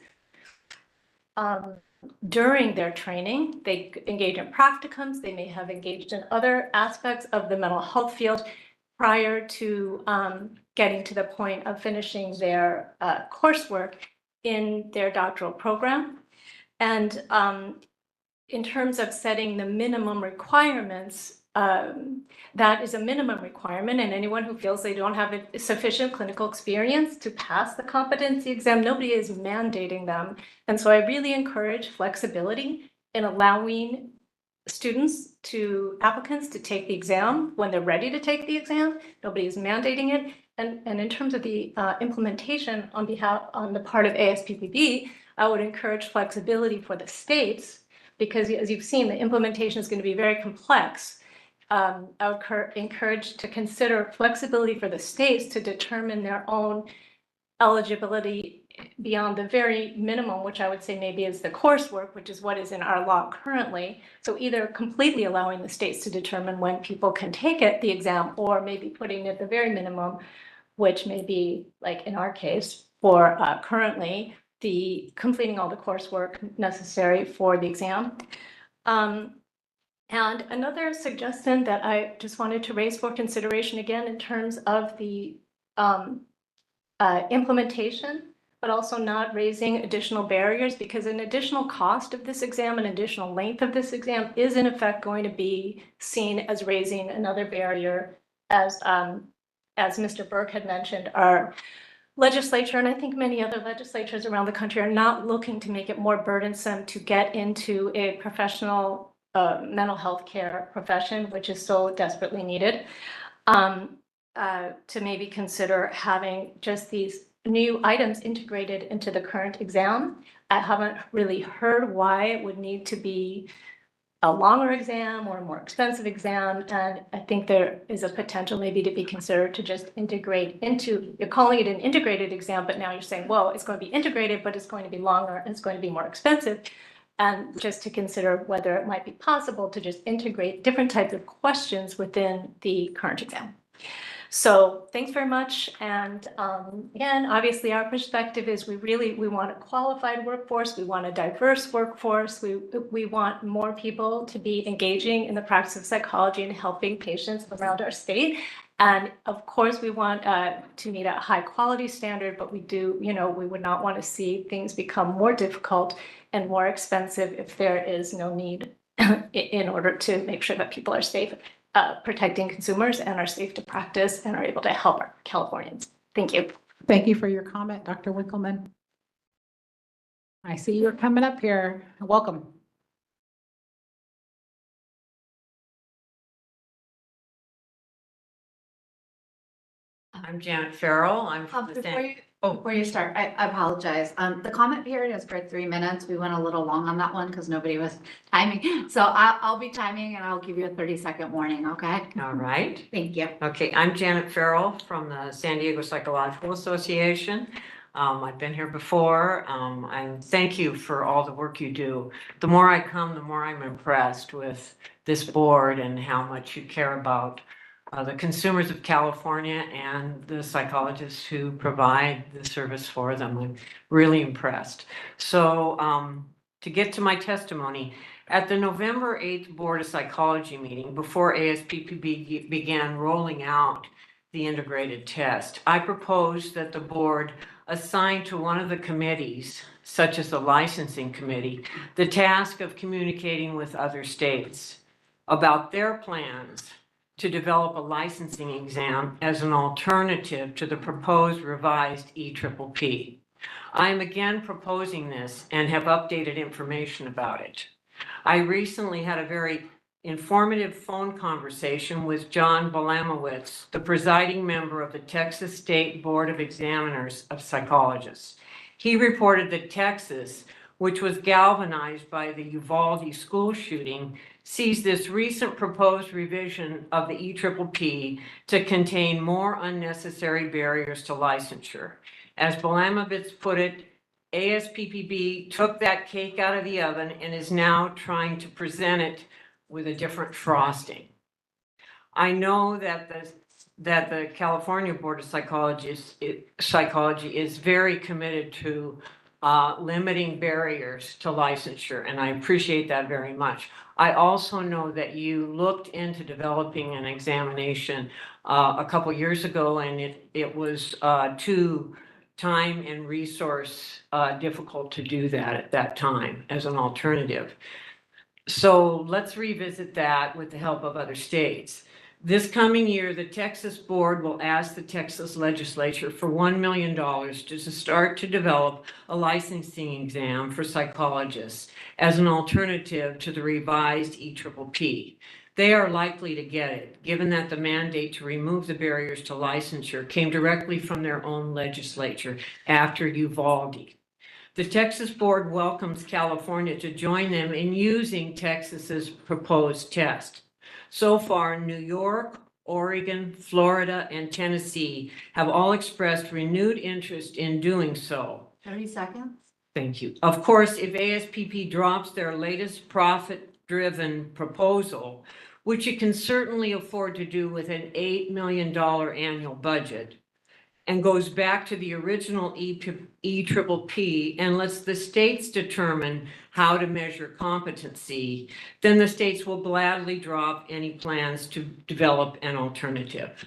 [SPEAKER 12] During their training, they engage in practicums, they may have engaged in other aspects of the mental health field prior to getting to the point of finishing their coursework in their doctoral program. And in terms of setting the minimum requirements, that is a minimum requirement, and anyone who feels they don't have sufficient clinical experience to pass the competency exam, nobody is mandating them. And so I really encourage flexibility in allowing applicants to take the exam when they're ready to take the exam. Nobody is mandating it. and in terms of the implementation on the part of ASPPB, I would encourage flexibility for the states, because as you've seen, the implementation is going to be very complex. I would encourage to consider flexibility for the states to determine their own eligibility beyond the very minimum, which I would say maybe is the coursework, which is what is in our law currently. So either completely allowing the states to determine when people can take it, the exam, or maybe putting it at the very minimum, which may be, like in our case, for currently the completing all the coursework necessary for the exam. And another suggestion that I just wanted to raise for consideration again in terms of the implementation, but also not raising additional barriers, because an additional cost of this exam, an additional length of this exam is in effect going to be seen as raising another barrier, as Mr. Burke had mentioned. Our legislature, and I think many other legislatures around the country, are not looking to make it more burdensome to get into a professional mental health care profession, which is so desperately needed, to maybe consider having just these new items integrated into the current exam. I haven't really heard why it would need to be a longer exam or a more expensive exam. And I think there is a potential maybe to be considered to just integrate into, you're calling it an integrated exam, but now you're saying, well, it's going to be integrated, but it's going to be longer and it's going to be more expensive. And just to consider whether it might be possible to just integrate different types of questions within the current exam. So thanks very much. And again, obviously our perspective is we want a qualified workforce. We want a diverse workforce. We want more people to be engaging in the practice of psychology and helping patients around our state. And of course, we want to meet a high quality standard, but we would not want to see things become more difficult and more expensive if there is no need in order to make sure that people are safe. Protecting consumers and are safe to practice and are able to help our Californians. Thank you.
[SPEAKER 1] Thank you for your comment, Dr. Winkleman. I see you're coming up here. Welcome.
[SPEAKER 13] I'm Janet Farrell. I'm from the
[SPEAKER 14] Before you start, I apologize. The comment period is for 3 minutes. We went a little long on that one because nobody was timing. So I'll be timing and I'll give you a 30-second warning, okay?
[SPEAKER 13] All right.
[SPEAKER 14] Thank you.
[SPEAKER 13] Okay, I'm Janet Farrell from the San Diego Psychological Association. I've been here before. And thank you for all the work you do. The more I come, the more I'm impressed with this board and how much you care about the consumers of California and the psychologists who provide the service for them. I'm really impressed. So to get to my testimony, at the November 8th Board of Psychology meeting, before ASPPB began rolling out the integrated test, I proposed that the board assign to one of the committees, such as the licensing committee, the task of communicating with other states about their plans to develop a licensing exam as an alternative to the proposed revised EPPP. I am again proposing this and have updated information about it. I recently had a very informative phone conversation with John Balamowitz, the presiding member of the Texas State Board of Examiners of Psychologists. He reported that Texas, which was galvanized by the Uvalde school shooting, sees this recent proposed revision of the EPPP to contain more unnecessary barriers to licensure. As Balamowitz put it, ASPPB took that cake out of the oven and is now trying to present it with a different frosting. I know that the California Board of Psychology is very committed to limiting barriers to licensure, and I appreciate that very much. I also know that you looked into developing an examination a couple years ago, and it was too time and resource difficult to do that at that time as an alternative. So let's revisit that with the help of other states. This coming year, the Texas board will ask the Texas legislature for $1 million to start to develop a licensing exam for psychologists as an alternative to the revised EPPP. They are likely to get it, given that the mandate to remove the barriers to licensure came directly from their own legislature after Uvalde. The Texas board welcomes California to join them in using Texas's proposed test. So far, New York, Oregon, Florida, and Tennessee have all expressed renewed interest in doing so.
[SPEAKER 14] 30 seconds.
[SPEAKER 13] Thank you. Of course, if ASPP drops their latest profit-driven proposal, which it can certainly afford to do with an $8 million annual budget, and goes back to the original EPPP and lets the states determine how to measure competency, then the states will gladly drop any plans to develop an alternative.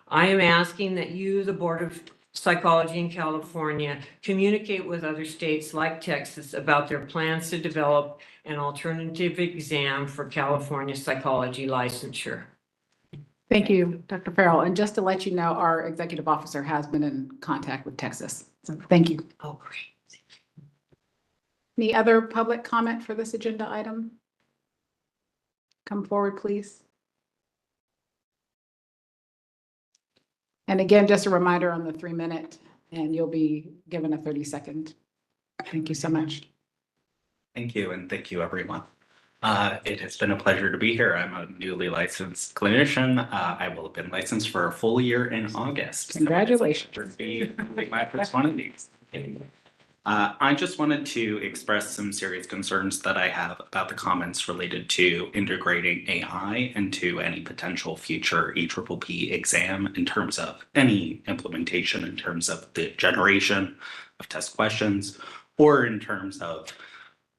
[SPEAKER 13] I am asking that you, the Board of Psychology in California, communicate with other states like Texas about their plans to develop an alternative exam for California psychology licensure.
[SPEAKER 1] Thank you, Dr. Farrell. And just to let you know, our executive officer has been in contact with Texas. So thank you.
[SPEAKER 13] Oh, great.
[SPEAKER 1] Any other public comment for this agenda item? Come forward, please. And again, just a reminder on the 3-minute, and you'll be given a 30-second. Thank you so much.
[SPEAKER 15] Thank you, and thank you, everyone. It has been a pleasure to be here. I'm a newly licensed clinician. I will have been licensed for a full year in August.
[SPEAKER 1] Congratulations.
[SPEAKER 15] So it's a pleasure to be my first one of these. I just wanted to express some serious concerns that I have about the comments related to integrating AI into any potential future EPPP exam in terms of any implementation, in terms of the generation of test questions, or in terms of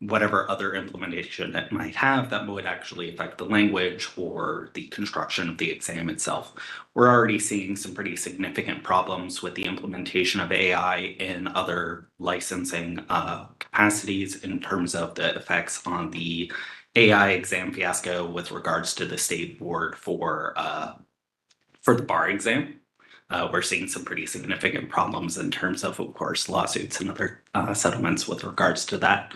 [SPEAKER 15] whatever other implementation it might have that would actually affect the language or the construction of the exam itself. We're already seeing some pretty significant problems with the implementation of AI in other licensing capacities in terms of the effects on the AI exam fiasco with regards to the state board for the bar exam. We're seeing some pretty significant problems in terms of course, lawsuits and other settlements with regards to that.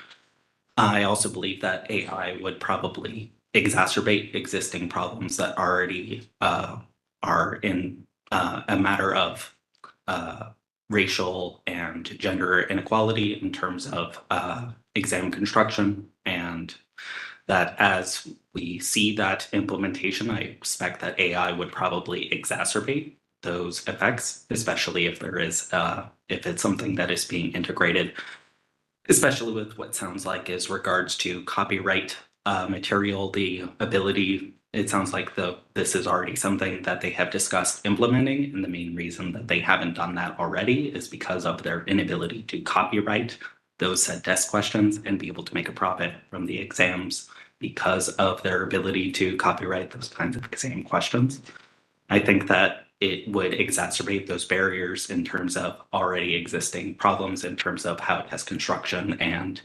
[SPEAKER 15] I also believe that AI would probably exacerbate existing problems that already are in a matter of racial and gender inequality in terms of exam construction, and that as we see that implementation, I expect that AI would probably exacerbate those effects, especially if there is if it's something that is being integrated, especially with what sounds like is regards to copyright material, the ability, it sounds like this is already something that they have discussed implementing, and the main reason that they haven't done that already is because of their inability to copyright those said test questions and be able to make a profit from the exams because of their ability to copyright those kinds of exam questions. I think that it would exacerbate those barriers in terms of already existing problems in terms of how test construction and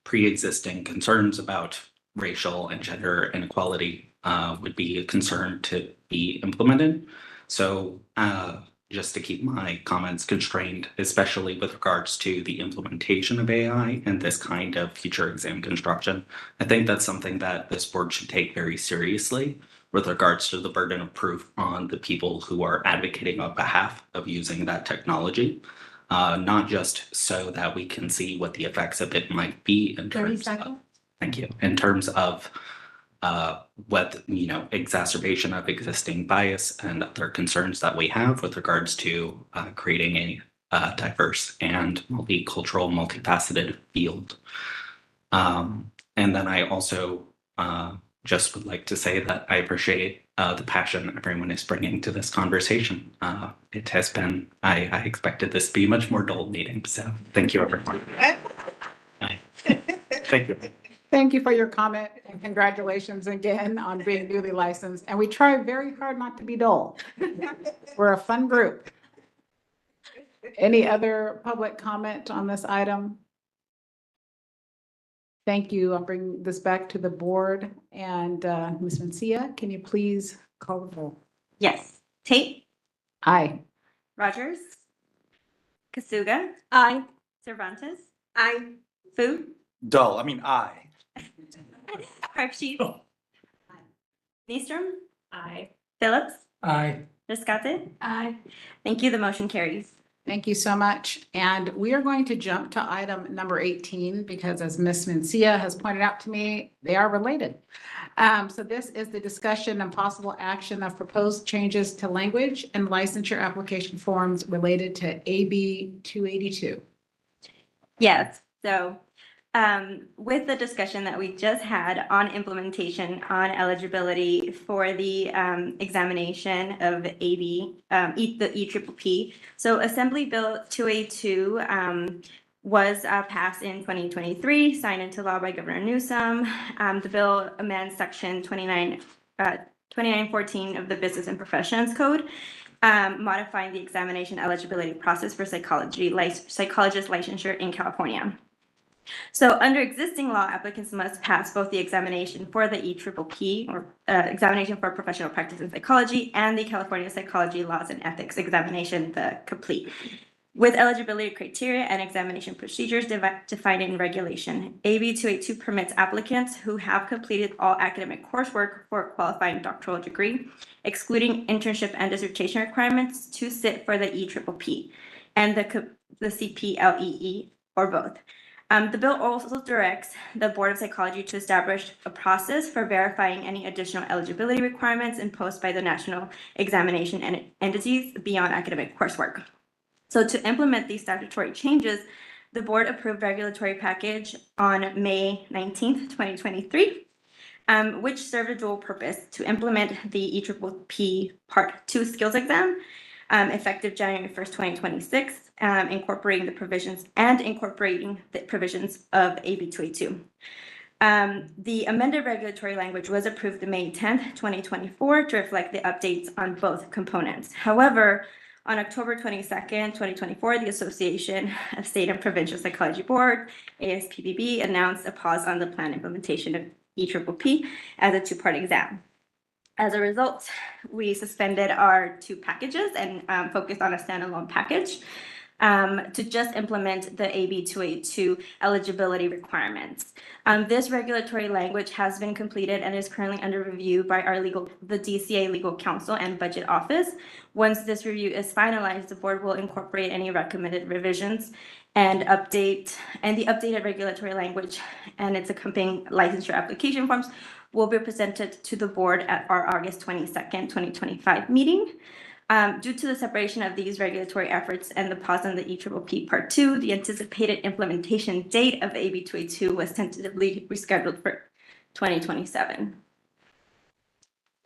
[SPEAKER 15] pre-existing concerns about racial and gender inequality would be a concern to be implemented. So just to keep my comments constrained, especially with regards to the implementation of AI and this kind of future exam construction, I think that's something that this board should take very seriously with regards to the burden of proof on the people who are advocating on behalf of using that technology, not just so that we can see what the effects of it might be in
[SPEAKER 14] 30
[SPEAKER 15] terms
[SPEAKER 14] seconds.
[SPEAKER 15] of, thank you, in terms of what, exacerbation of existing bias and other concerns that we have with regards to creating a diverse and multicultural, multifaceted field. And then I also just would like to say that I appreciate the passion everyone is bringing to this conversation. It has been, I expected this to be a much more dull meeting, so thank you, everyone. Thank you.
[SPEAKER 1] Thank you for your comment, and congratulations again on being newly licensed. And we try very hard not to be dull. We're a fun group. Any other public comment on this item? Thank you. I'll bring this back to the board. And Ms. Mencia, can you please call the roll?
[SPEAKER 16] Yes. Tate?
[SPEAKER 1] Aye.
[SPEAKER 16] Rogers? Kasuga?
[SPEAKER 12] Aye.
[SPEAKER 16] Cervantes?
[SPEAKER 11] Aye.
[SPEAKER 16] Fu?
[SPEAKER 4] Dull, I mean, aye.
[SPEAKER 16] Parksheet.
[SPEAKER 9] Oh.
[SPEAKER 16] Nystrom.
[SPEAKER 12] Aye.
[SPEAKER 16] Phillips.
[SPEAKER 5] Aye.
[SPEAKER 16] Rescate.
[SPEAKER 12] Aye.
[SPEAKER 16] Thank you. The motion carries.
[SPEAKER 1] Thank you so much. And we are going to jump to item number 18 because as Ms. Mencia has pointed out to me, they are related. So this is the discussion and possible action of proposed changes to language and licensure application forms related to AB 282.
[SPEAKER 16] Yes, so with the discussion that we just had on implementation on eligibility for the examination of the EPPP. So Assembly Bill 282 was passed in 2023, signed into law by Governor Newsom. The bill amends section 2914 of the Business and Professions Code, modifying the examination eligibility process for psychologist licensure in California. So under existing law, applicants must pass both the examination for the EPPP, or examination for professional practice in psychology, and the California Psychology Laws and Ethics examination, the complete, with eligibility criteria and examination procedures defined in regulation. AB 282 permits applicants who have completed all academic coursework for a qualifying doctoral degree, excluding internship and dissertation requirements, to sit for the EPPP and the CPLEE, or both. The bill also directs the Board of Psychology to establish a process for verifying any additional eligibility requirements imposed by the national examination and entities beyond academic coursework. So to implement these statutory changes, the board approved regulatory package on May 19th, 2023, which served a dual purpose: to implement the EPPP Part 2 skills exam, effective January 1st, 2026, incorporating the provisions of AB 282. The amended regulatory language was approved May 10th, 2024, to reflect the updates on both components. However, on October 22nd, 2024, the Association of State and Provincial Psychology Board, ASPBB, announced a pause on the planned implementation of EPPP as a two-part exam. As a result, we suspended our two packages and focused on a standalone package to just implement the AB 282 eligibility requirements. This regulatory language has been completed and is currently under review by the DCA Legal Counsel and Budget Office. Once this review is finalized, the board will incorporate any recommended revisions and the updated regulatory language and its accompanying licensure application forms will be presented to the board at our August 22nd, 2025 meeting. Due to the separation of these regulatory efforts and the pause on the EPPP Part 2, the anticipated implementation date of AB 282 was tentatively rescheduled for 2027.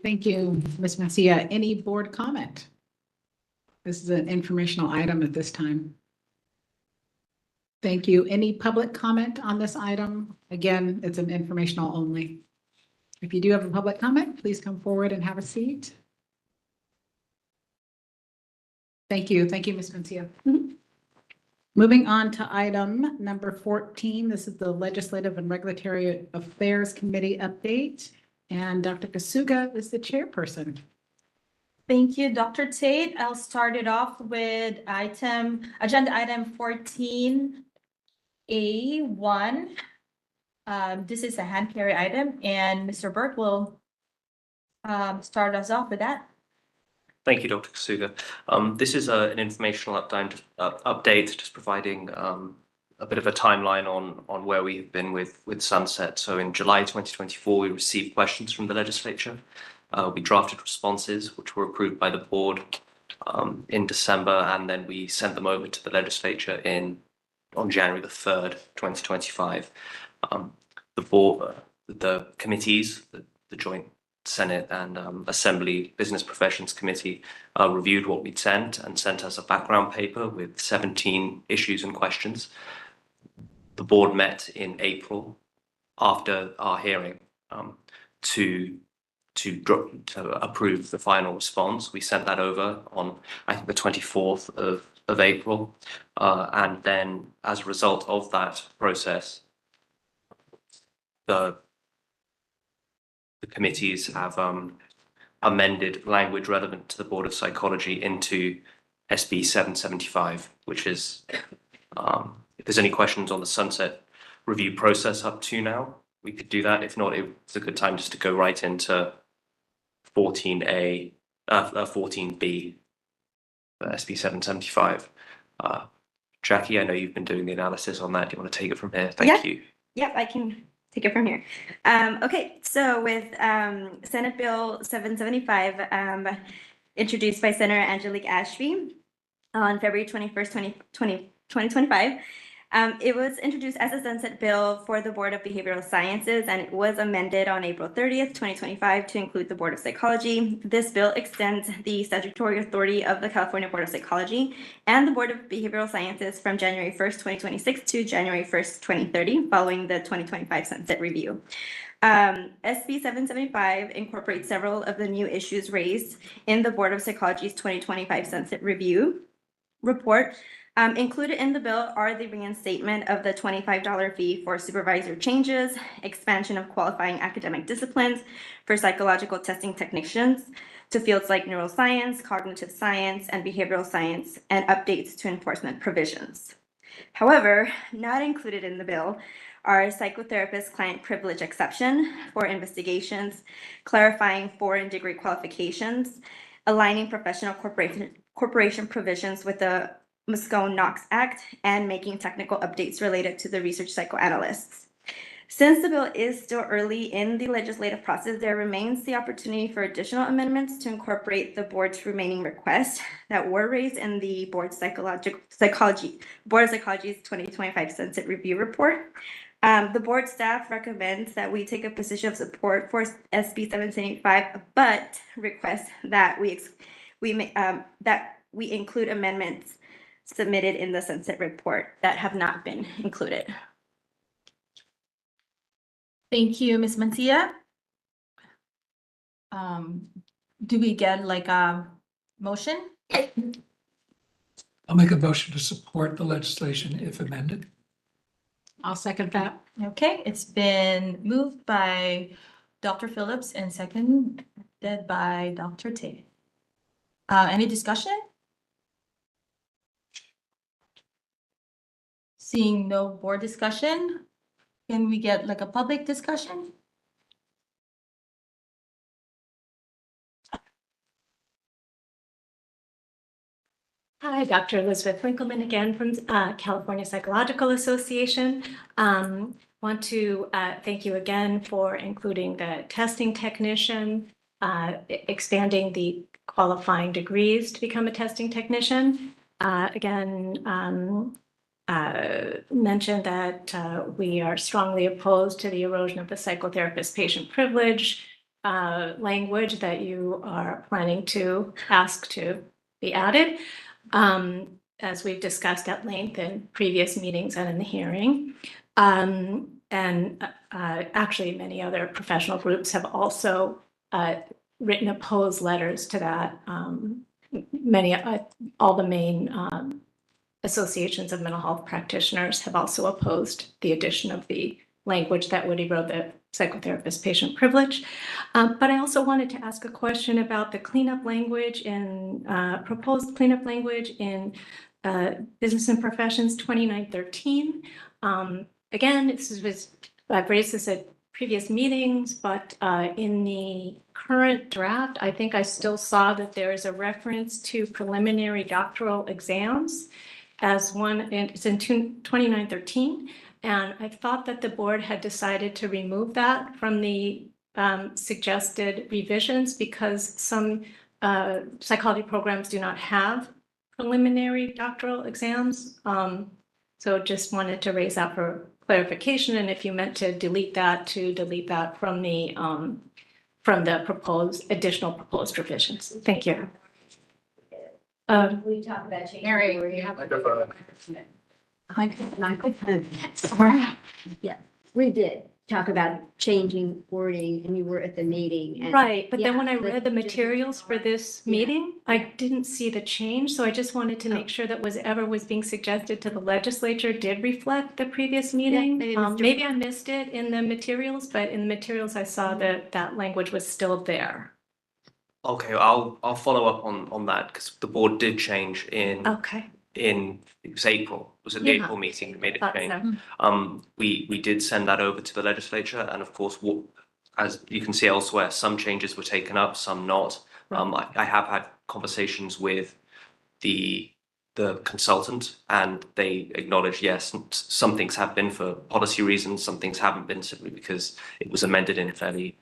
[SPEAKER 1] Thank you, Ms. Mencia. Any board comment? This is an informational item at this time. Thank you. Any public comment on this item? Again, it's an informational only. If you do have a public comment, please come forward and have a seat. Thank you. Thank you, Ms. Mencia. Moving on to item number 14. This is the Legislative and Regulatory Affairs Committee update. And Dr. Kasuga is the chairperson.
[SPEAKER 8] Thank you, Dr. Tate. I'll start it off with agenda item 14A1. This is a hand carry item, and Mr. Burke will start us off with that.
[SPEAKER 6] Thank you, Dr. Kasuga. This is an informational update, just providing a bit of a timeline on where we've been with Sunset. So in July 2024, we received questions from the legislature. We drafted responses, which were approved by the board in December, and then we sent them over to the legislature on January the 3rd, 2025. The board, the committees, the Joint Senate and Assembly Business Professions Committee reviewed what we'd sent and sent us a background paper with 17 issues and questions. The board met in April after our hearing to approve the final response. We sent that over on, I think, the 24th of April. And then as a result of that process, the committees have amended language relevant to the Board of Psychology into SB 775, which is, if there's any questions on the Sunset review process up to now, we could do that. If not, it's a good time just to go right into 14A, 14B, SB 775. Jackie, I know you've been doing the analysis on that. Do you want to take it from here? Thank you.
[SPEAKER 16] Yep, I can take it from here. Okay, so with Senate Bill 775, introduced by Senator Angelique Ashby on February 21st, 2025. It was introduced as a sunset bill for the Board of Behavioral Sciences, and it was amended on April 30th, 2025 to include the Board of Psychology. This bill extends the statutory authority of the California Board of Psychology and the Board of Behavioral Sciences from January 1st, 2026 to January 1st, 2030, following the 2025 sunset review. SB 775 incorporates several of the new issues raised in the Board of Psychology's 2025 sunset review report. Included in the bill are the reinstatement of the $25 fee for supervisor changes, expansion of qualifying academic disciplines for psychological testing technicians to fields like neuroscience, cognitive science, and behavioral science, and updates to enforcement provisions. However, not included in the bill are psychotherapist client privilege exception for investigations, clarifying foreign degree qualifications, aligning professional corporation provisions with the Moscone-Knox Act, and making technical updates related to the research psychoanalysts. Since the bill is still early in the legislative process, there remains the opportunity for additional amendments to incorporate the board's remaining requests that were raised in the Board of Psychology's 2025 Sunset Review Report. The board staff recommends that we take a position of support for SB 775, but request that we include amendments submitted in the sunset report that have not been included.
[SPEAKER 8] Thank you, Ms. Mancia. Do we get like a motion?
[SPEAKER 5] I'll make a motion to support the legislation if amended.
[SPEAKER 1] I'll second that.
[SPEAKER 8] Okay, it's been moved by Dr. Phillips and seconded by Dr. Tate. Any discussion? Seeing no board discussion, can we get like a public discussion?
[SPEAKER 12] Hi, Dr. Elizabeth Winkleman again from California Psychological Association. Want to thank you again for including the testing technician, expanding the qualifying degrees to become a testing technician. Mentioned that we are strongly opposed to the erosion of the psychotherapist patient privilege language that you are planning to ask to be added, as we've discussed at length in previous meetings and in the hearing. Actually, many other professional groups have also written opposed letters to that. All the main associations of mental health practitioners have also opposed the addition of the language that would erode the psychotherapist patient privilege. But I also wanted to ask a question about the cleanup language in proposed cleanup language in Business and Professions 2913. Again, I've raised this at previous meetings, but in the current draft, I think I still saw that there is a reference to preliminary doctoral exams as one, and it's in 2913. And I thought that the board had decided to remove that from the suggested revisions because some psychology programs do not have preliminary doctoral exams. So just wanted to raise that for clarification. And if you meant to delete that, from the additional proposed revisions. Thank you.
[SPEAKER 7] We talk about changing.
[SPEAKER 1] Mary, you have
[SPEAKER 7] Yeah, we did talk about changing wording and you were at the meeting. And
[SPEAKER 12] Right, but then when I
[SPEAKER 7] yeah,
[SPEAKER 12] read the materials for this meeting, I didn't see the change. So I just wanted to make sure that whatever was being suggested to the legislature did reflect the previous meeting. Maybe I missed it in the materials, but in the materials I saw that that language was still there.
[SPEAKER 6] Okay, I'll follow up on that because the board did change in
[SPEAKER 12] Okay.
[SPEAKER 6] it was April, was it the April meeting we made a change? We did send that over to the legislature, and of course, as you can see elsewhere, some changes were taken up, some not. I have had conversations with the consultant, and they acknowledge, yes, some things have been for policy reasons, some things haven't been simply because it was amended in fairly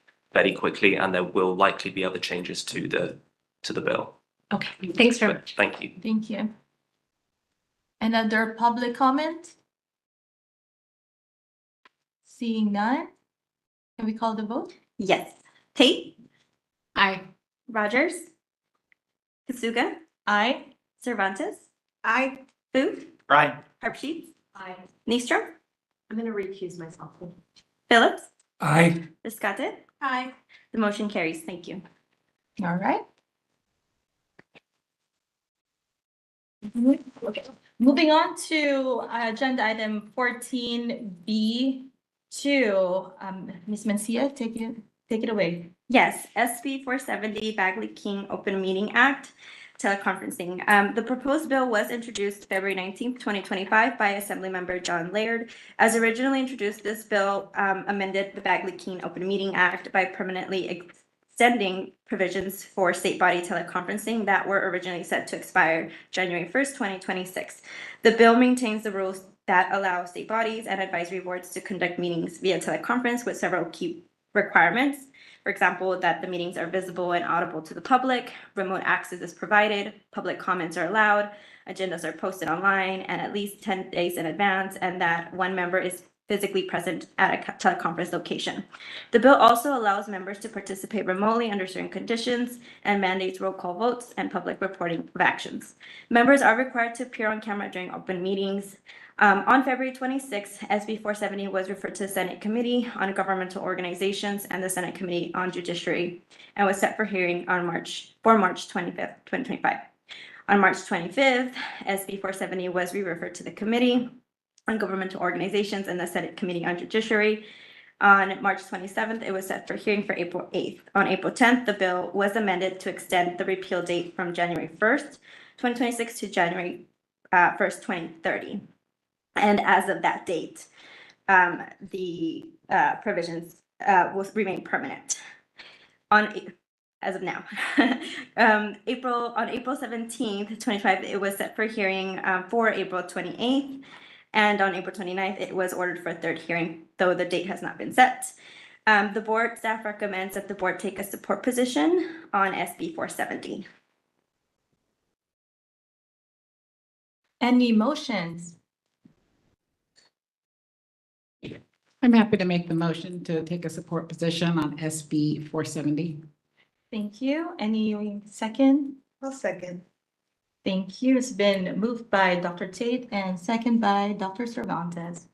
[SPEAKER 6] quickly, and there will likely be other changes to the bill.
[SPEAKER 8] Okay, thanks very much.
[SPEAKER 6] Thank you.
[SPEAKER 8] Thank you. Another public comment? Seeing none, can we call the vote?
[SPEAKER 16] Yes. Tate,
[SPEAKER 1] Aye.
[SPEAKER 16] Rogers, Kasuga,
[SPEAKER 8] Aye.
[SPEAKER 16] Cervantes,
[SPEAKER 11] Aye.
[SPEAKER 16] Fu,
[SPEAKER 15] Right.
[SPEAKER 16] Harpsheets,
[SPEAKER 7] Aye.
[SPEAKER 16] Nistra,
[SPEAKER 7] I'm gonna recuse myself.
[SPEAKER 16] Phillips,
[SPEAKER 5] Aye.
[SPEAKER 16] Rescate.
[SPEAKER 12] Aye.
[SPEAKER 16] The motion carries. Thank you.
[SPEAKER 8] All right. Okay. Moving on to agenda item 14B2. Ms. Mencia, take it away.
[SPEAKER 16] Yes, SB 470 Bagley King Open Meeting Act, teleconferencing. The proposed bill was introduced February 19th, 2025 by Assemblymember John Laird. As originally introduced, this bill amended the Bagley King Open Meeting Act by permanently extending provisions for state body teleconferencing that were originally set to expire January 1st, 2026. The bill maintains the rules that allow state bodies and advisory boards to conduct meetings via teleconference with several key requirements. For example, that the meetings are visible and audible to the public, remote access is provided, public comments are allowed, agendas are posted online and at least 10 days in advance, and that one member is physically present at a teleconference location. The bill also allows members to participate remotely under certain conditions and mandates roll call votes and public reporting of actions. Members are required to appear on camera during open meetings. On February 26th, SB 470 was referred to the Senate Committee on Governmental Organizations and the Senate Committee on Judiciary and was set for hearing on March 25th, 2025. On March 25th, SB 470 was re-referred to the Committee on Governmental Organizations and the Senate Committee on Judiciary. On March 27th, it was set for hearing for April 8th. On April 10th, the bill was amended to extend the repeal date from January 1st, 2026 to January 1st, 2030. And as of that date, the provisions will remain permanent. As of now, on April 17th, 2025, it was set for hearing for April 28th. And on April 29th, it was ordered for a third hearing, though the date has not been set. The board staff recommends that the board take a support position on SB 470.
[SPEAKER 8] Any motions?
[SPEAKER 1] I'm happy to make the motion to take a support position on SB 470.
[SPEAKER 8] Thank you. Any second?
[SPEAKER 11] I'll second.
[SPEAKER 8] Thank you. It's been moved by Dr. Tate and second by Dr. Cervantes.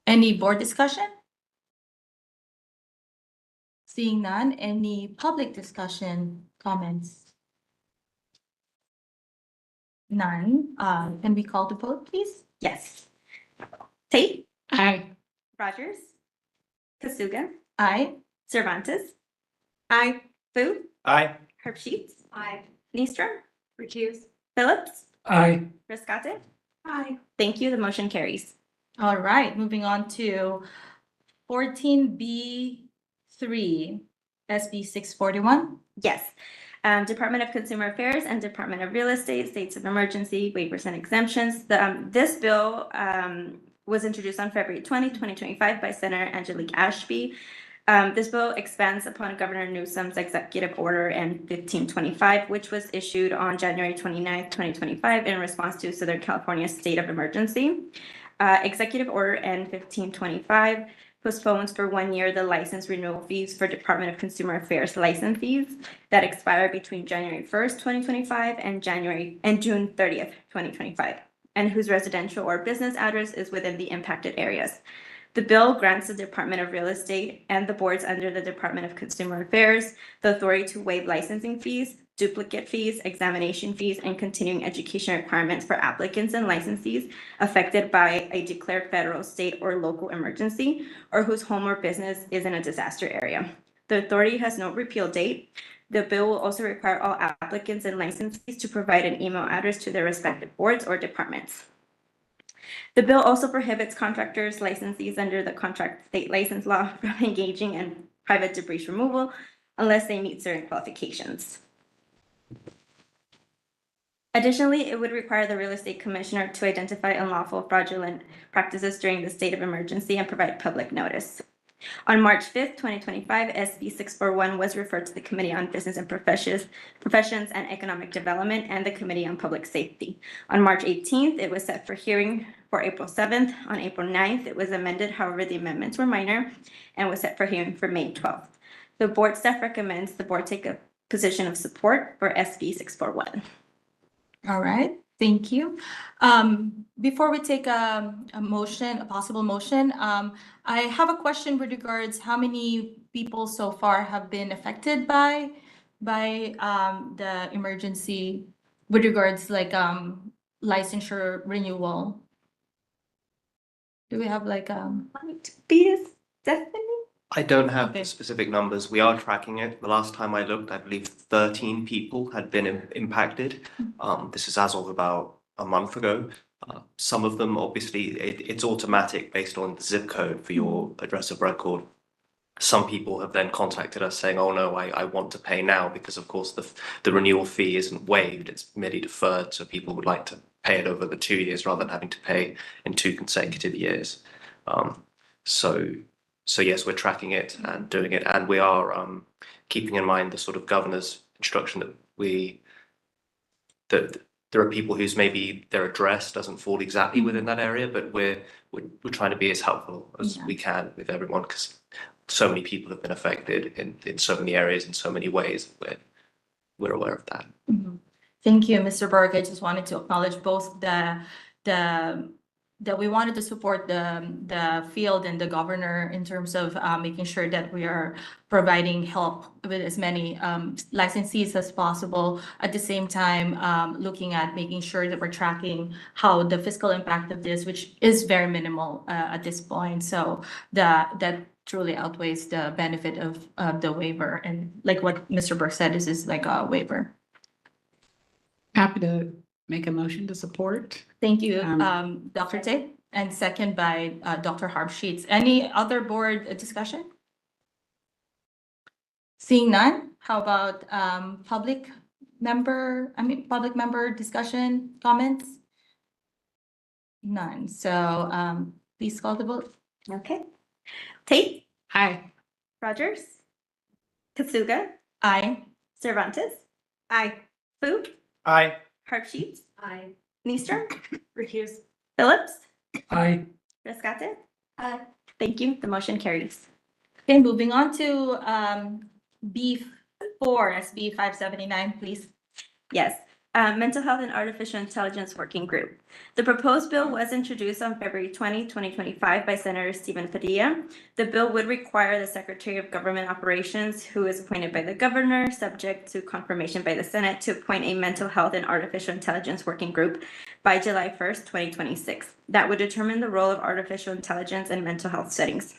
[SPEAKER 8] Any board discussion? Seeing none, any public discussion, comments? None. Can we call the vote, please?
[SPEAKER 16] Yes. Tate,
[SPEAKER 1] Aye.
[SPEAKER 16] Rogers, Kasuga,
[SPEAKER 8] Aye.
[SPEAKER 16] Cervantes,
[SPEAKER 11] Aye.
[SPEAKER 16] Fu,
[SPEAKER 15] Aye.
[SPEAKER 16] Harpsheets,
[SPEAKER 7] Aye.
[SPEAKER 16] Nistra,
[SPEAKER 7] Recuse.
[SPEAKER 16] Phillips,
[SPEAKER 5] Aye.
[SPEAKER 16] Rescate.
[SPEAKER 11] Aye.
[SPEAKER 16] Thank you. The motion carries.
[SPEAKER 8] All right, moving on to 14B3, SB 641.
[SPEAKER 16] Yes. Department of Consumer Affairs and Department of Real Estate, States of Emergency, Waivers and Exemptions. This bill was introduced on February 20, 2025 by Senator Angelique Ashby. This bill expands upon Governor Newsom's Executive Order N-1525, which was issued on January 29, 2025 in response to Southern California's state of emergency. Executive Order N-1525 postpones for 1 year the license renewal fees for Department of Consumer Affairs license fees that expire between January 1st, 2025 and June 30th, 2025, and whose residential or business address is within the impacted areas. The bill grants the Department of Real Estate and the boards under the Department of Consumer Affairs the authority to waive licensing fees, duplicate fees, examination fees, and continuing education requirements for applicants and licensees affected by a declared federal, state, or local emergency, or whose home or business is in a disaster area. The authority has no repeal date. The bill will also require all applicants and licensees to provide an email address to their respective boards or departments. The bill also prohibits contractors, licensees under the contract state license law from engaging in private debris removal unless they meet certain qualifications. Additionally, it would require the real estate commissioner to identify unlawful fraudulent practices during the state of emergency and provide public notice. On March 5th, 2025, SB 641 was referred to the Committee on Business and Professions and Economic Development and the Committee on Public Safety. On March 18th, it was set for hearing for April 7th. On April 9th, it was amended. However, the amendments were minor and was set for hearing for May 12th. The board staff recommends the board take a position of support for SB 641.
[SPEAKER 8] All right, thank you. Before we take a motion, a possible motion, I have a question with regards how many people so far have been affected by the emergency with regards like licensure renewal. Do we have like
[SPEAKER 16] Stephanie?
[SPEAKER 6] I don't have the specific numbers. We are tracking it. The last time I looked, I believe 13 people had been impacted. This is as of about a month ago. Some of them, obviously, it's automatic based on the zip code for your address of record. Some people have then contacted us saying, oh no, I want to pay now because of course the renewal fee isn't waived, it's merely deferred. So people would like to pay it over the 2 years rather than having to pay in 2 consecutive years. So yes, we're tracking it and doing it, and we are keeping in mind the sort of governor's instruction that there are people whose maybe their address doesn't fall exactly within that area, but we're trying to be as helpful as we can with everyone because so many people have been affected in so many areas in so many ways. We're aware of that.
[SPEAKER 8] Mm-hmm. Thank you, Mr. Burke. I just wanted to acknowledge both that we wanted to support the field and the governor in terms of making sure that we are providing help with as many licensees as possible. At the same time, looking at making sure that we're tracking how the fiscal impact of this, which is very minimal at this point. So that truly outweighs the benefit of the waiver. And like what Mr. Burke said, this is like a waiver.
[SPEAKER 1] Happy to make a motion to support.
[SPEAKER 8] Thank you, Dr. Tate, and second by Dr. Harb-Sheets. Any other board discussion? Seeing none, how about public member discussion, comments? None. So please call the vote.
[SPEAKER 16] Okay. Tate?
[SPEAKER 1] Aye.
[SPEAKER 16] Rogers? Kasuga?
[SPEAKER 8] Aye.
[SPEAKER 16] Cervantes?
[SPEAKER 11] Aye.
[SPEAKER 16] Fu?
[SPEAKER 6] Aye.
[SPEAKER 16] Harp-Sheets?
[SPEAKER 14] Aye.
[SPEAKER 16] Neestrom?
[SPEAKER 14] Recuse.
[SPEAKER 16] Phillips?
[SPEAKER 5] Aye.
[SPEAKER 16] Rescate? Aye. Thank you. The motion carries.
[SPEAKER 8] Okay, moving on to B4, SB 579, please.
[SPEAKER 16] Yes. Mental Health and Artificial Intelligence Working Group. The proposed bill was introduced on February 20, 2025 by Senator Stephen Padilla. The bill would require the Secretary of Government Operations, who is appointed by the governor, subject to confirmation by the Senate, to appoint a Mental Health and Artificial Intelligence Working Group by July 1st, 2026. That would determine the role of artificial intelligence in mental health settings.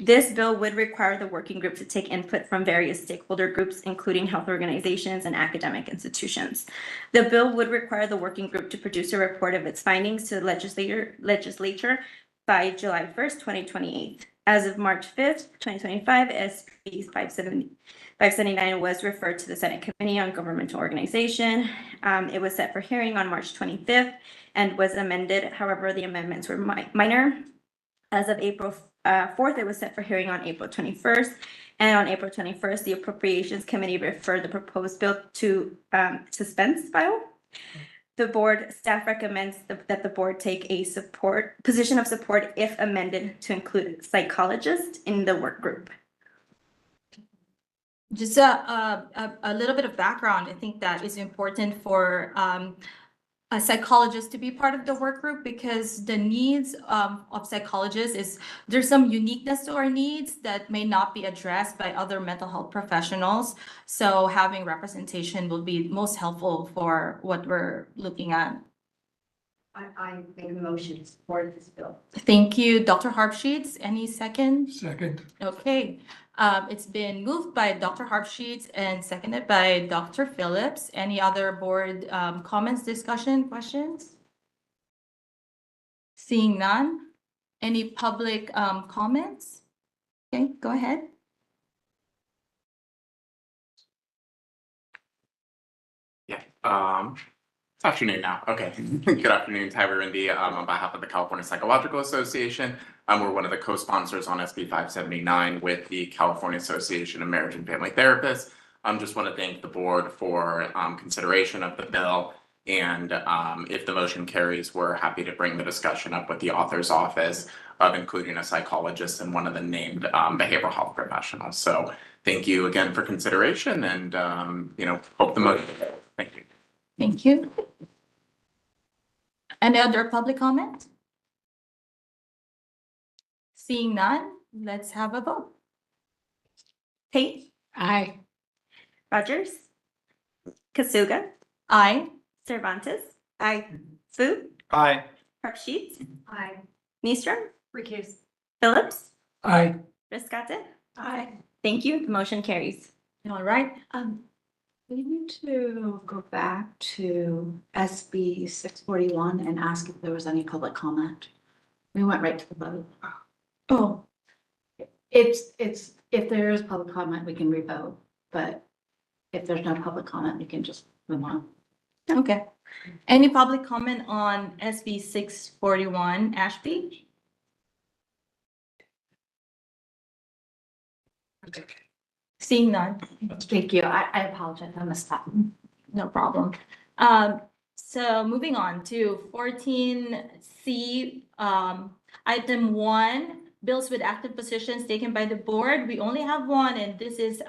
[SPEAKER 16] This bill would require the working group to take input from various stakeholder groups, including health organizations and academic institutions. The bill would require the working group to produce a report of its findings to the legislature by July 1st, 2028. As of March 5th, 2025, SB 579 was referred to the Senate Committee on Governmental Organization. It was set for hearing on March 25th and was amended. However, the amendments were minor. As of April 4th, it was set for hearing on April 21st. And on April 21st, the Appropriations Committee referred the proposed bill to suspense file. The board staff recommends that the board take a position of support if amended to include psychologists in the work group.
[SPEAKER 8] Just a little bit of background. I think that is important for a psychologist to be part of the work group because the needs of psychologists is there's some uniqueness to our needs that may not be addressed by other mental health professionals. So having representation will be most helpful for what we're looking at.
[SPEAKER 7] I make a motion to support this bill.
[SPEAKER 8] Thank you, Dr. Harpsheets. Any second?
[SPEAKER 5] Second.
[SPEAKER 8] Okay, it's been moved by Dr. Harpsheets and seconded by Dr. Phillips. Any other board comments, discussion, questions? Seeing none. Any public comments? Okay, go ahead.
[SPEAKER 17] Yeah, it's afternoon now. Okay. Good afternoon, Tyler Rindy, on behalf of the California Psychological Association. We're one of the co-sponsors on SB 579 with the California Association of Marriage and Family Therapists. Just want to thank the board for consideration of the bill. And if the motion carries, we're happy to bring the discussion up with the author's office of including a psychologist and one of the named behavioral health professionals. So thank you again for consideration and, hope the motion. Thank you.
[SPEAKER 8] Thank you. Any other public comment? Seeing none, let's have a vote.
[SPEAKER 16] Tate,
[SPEAKER 1] Aye.
[SPEAKER 16] Rogers, Kasuga,
[SPEAKER 8] Aye.
[SPEAKER 16] Cervantes. Aye. Fu,
[SPEAKER 4] Aye.
[SPEAKER 16] Harpsheets,
[SPEAKER 7] Aye.
[SPEAKER 16] Nystrom,
[SPEAKER 14] Recuse.
[SPEAKER 16] Phillips,
[SPEAKER 5] Aye.
[SPEAKER 16] Rescate.
[SPEAKER 14] Aye.
[SPEAKER 16] Thank you. The motion carries.
[SPEAKER 8] All right.
[SPEAKER 14] We need to go back to SB 641 and ask if there was any public comment. We went right to the vote.
[SPEAKER 8] Oh,
[SPEAKER 14] It's, if there is public comment, we can revote, but if there's no public comment, we can just move on.
[SPEAKER 8] okay. Any public comment on SB 641, Ashby? Seeing none.
[SPEAKER 14] Thank you. I apologize. I missed that.
[SPEAKER 8] No problem. So moving on to 14C, item 1, bills with active positions taken by the board. We only have one, and this is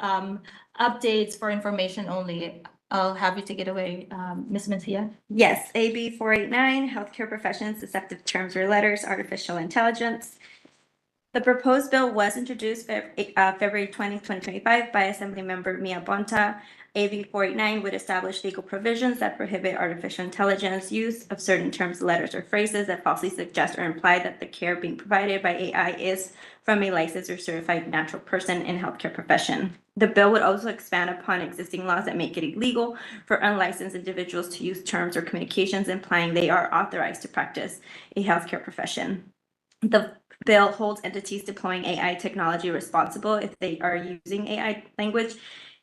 [SPEAKER 8] updates for information only. I'll have you take it away, Ms. Mencia.
[SPEAKER 16] Yes, AB 489, Healthcare Professions, Deceptive Terms or Letters, Artificial Intelligence. The proposed bill was introduced February 20, 2025 by Assemblymember Mia Bonta. AB 489 would establish legal provisions that prohibit artificial intelligence use of certain terms, letters, or phrases that falsely suggest or imply that the care being provided by AI is from a licensed or certified natural person in healthcare profession. The bill would also expand upon existing laws that make it illegal for unlicensed individuals to use terms or communications implying they are authorized to practice a healthcare profession. The bill holds entities deploying AI technology responsible if they are using AI language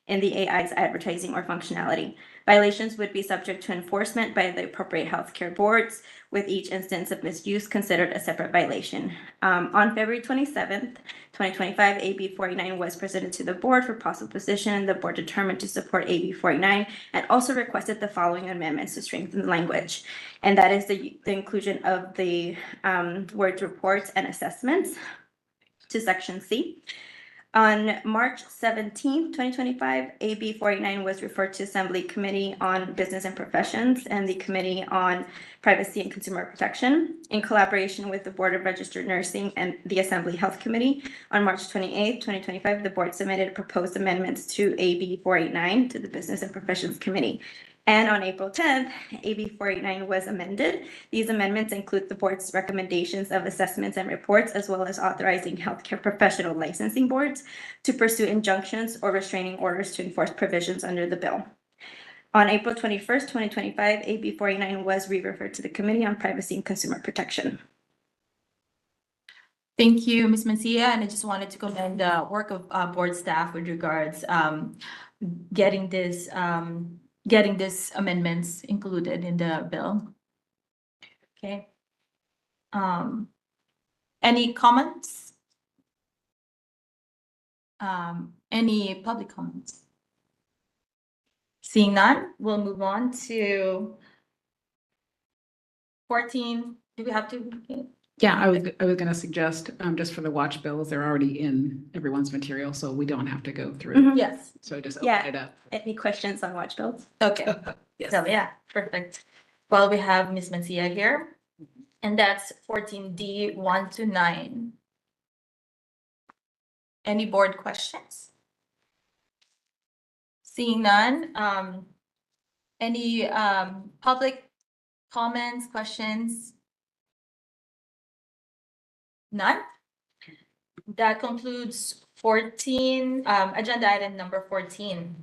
[SPEAKER 16] in the AI's advertising or functionality. Violations would be subject to enforcement by the appropriate healthcare boards, with each instance of misuse considered a separate violation. On February 27th, 2025, AB 49 was presented to the board for possible position. The board determined to support AB 49 and also requested the following amendments to strengthen the language. And that is the inclusion of the words reports and assessments to section C. On March 17th, 2025, AB 49 was referred to Assembly Committee on Business and Professions and the Committee on Privacy and Consumer Protection in collaboration with the Board of Registered Nursing and the Assembly Health Committee. On March 28th, 2025, the board submitted proposed amendments to AB 489 to the Business and Professions Committee. And on April 10th, AB 489 was amended. These amendments include the board's recommendations of assessments and reports, as well as authorizing healthcare professional licensing boards to pursue injunctions or restraining orders to enforce provisions under the bill. On April 21st, 2025, AB 489 was re-referred to the Committee on Privacy and Consumer Protection.
[SPEAKER 8] Thank you, Ms. Mencia, and I just wanted to commend the work of board staff with regards getting this amendments included in the bill. Okay. Any comments? Any public comments? Seeing none, we'll move on to 14. Do we have to?
[SPEAKER 1] Yeah, I was gonna suggest, just for the watch bills, they're already in everyone's material, so we don't have to go through.
[SPEAKER 8] Yes.
[SPEAKER 1] So just
[SPEAKER 16] Yeah.
[SPEAKER 1] open it up.
[SPEAKER 16] Any questions on watch bills?
[SPEAKER 8] Okay.
[SPEAKER 1] Yes.
[SPEAKER 8] So yeah, perfect. Well, we have Ms. Mencia here, and that's 14D 1 to 9. Any board questions? Seeing none, any public comments, questions? None? That concludes 14, agenda item number 14.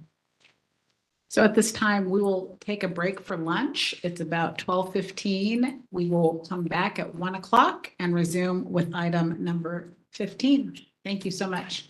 [SPEAKER 1] So at this time, we will take a break for lunch. It's about 12:15. We will come back at 1 o'clock and resume with item number 15. Thank you so much.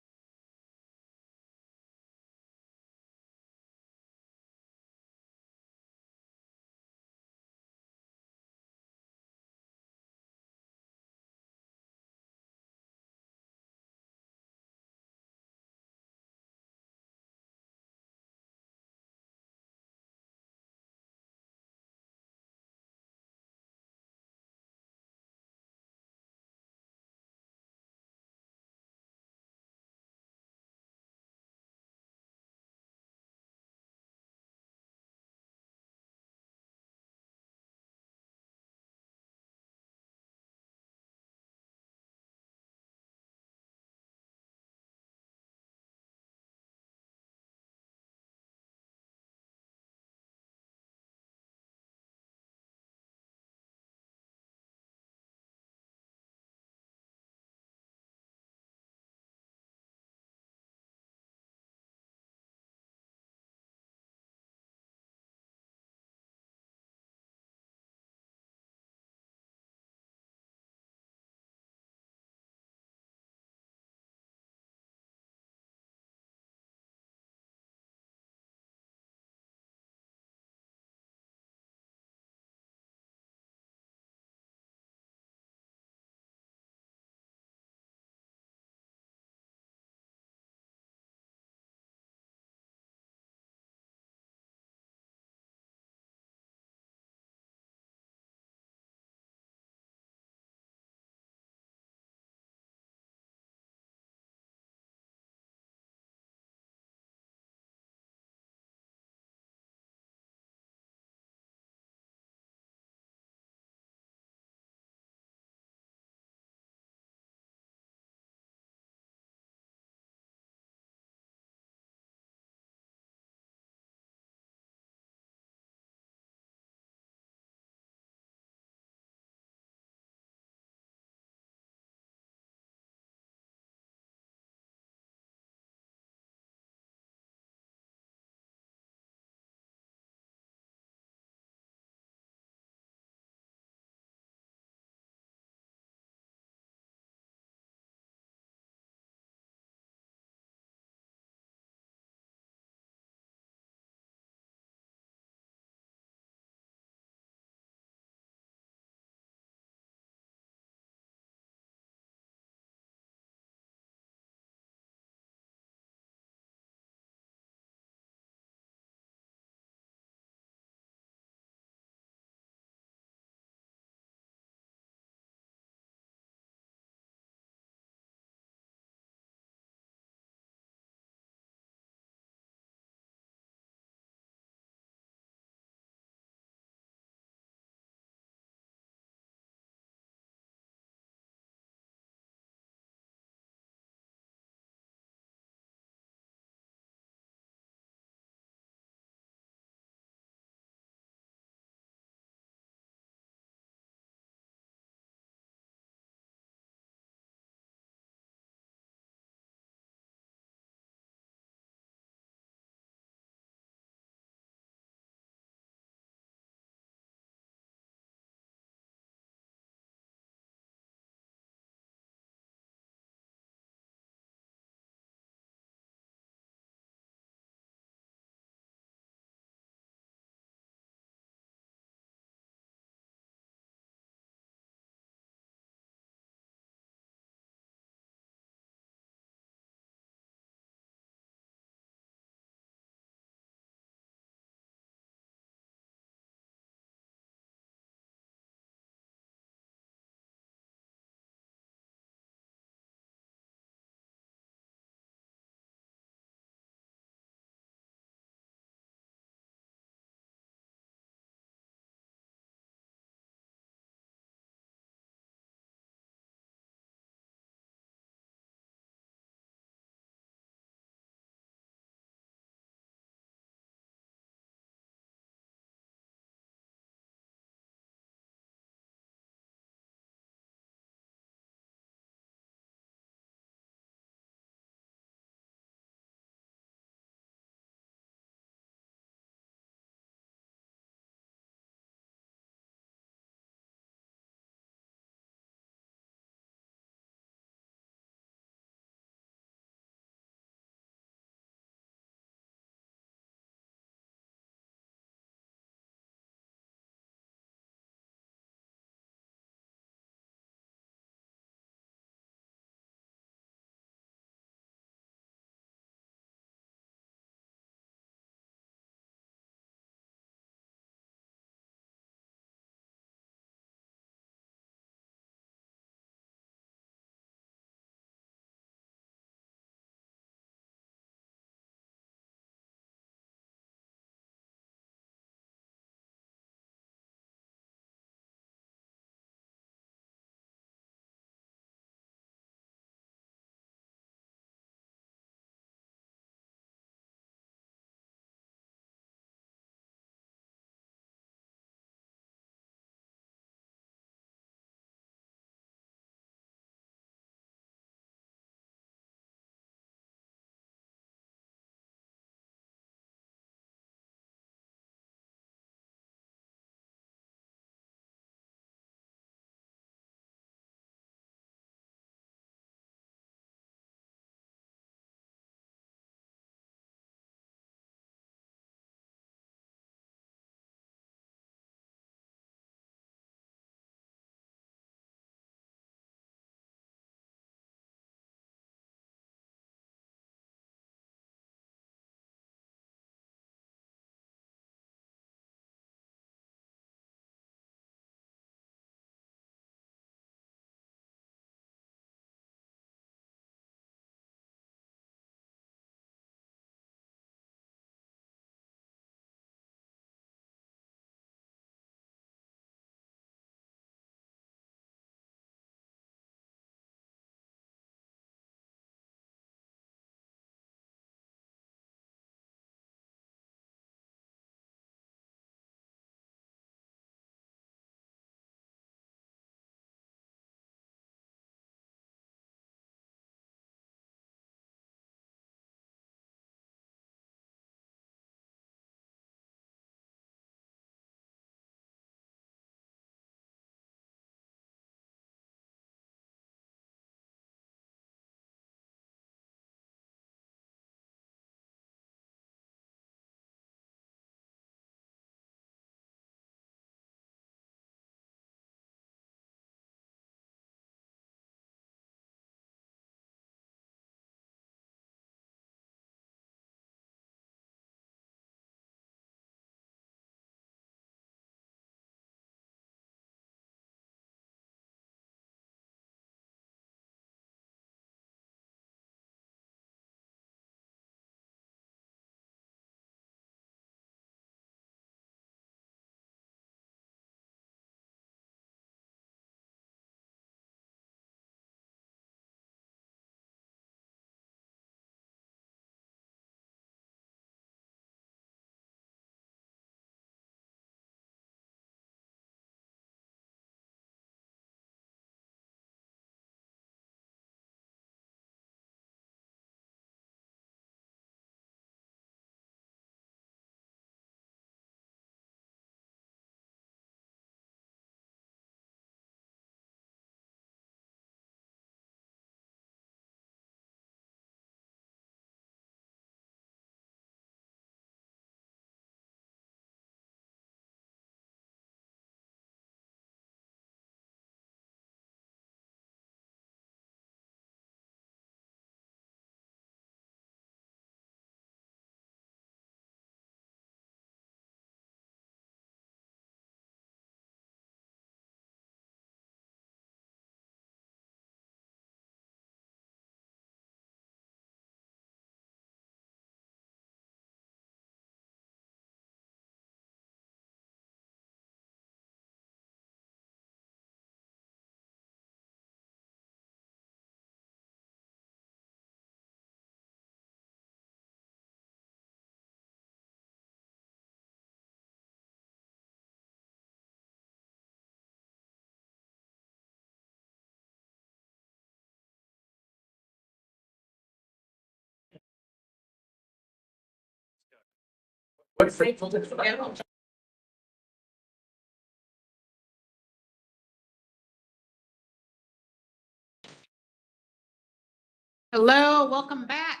[SPEAKER 1] Hello, welcome back.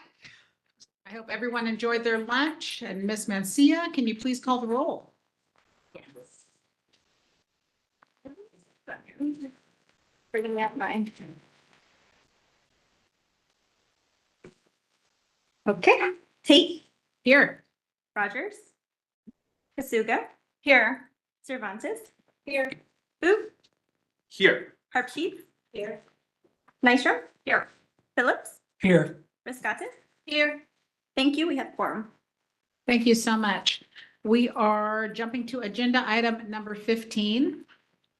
[SPEAKER 1] I hope everyone enjoyed their lunch. And Ms. Mancia, can you please call the roll?
[SPEAKER 16] Bringing up mine. Okay, Tate,
[SPEAKER 1] Here.
[SPEAKER 16] Rogers, Kasuga. Here. Cervantes. Here. Booth,
[SPEAKER 15] Here.
[SPEAKER 16] Harpsheet. Here. Nystrom. Here. Phillips.
[SPEAKER 5] Here.
[SPEAKER 16] Rescott. Here. Thank you, we have quorum.
[SPEAKER 1] Thank you so much. We are jumping to agenda item number 15.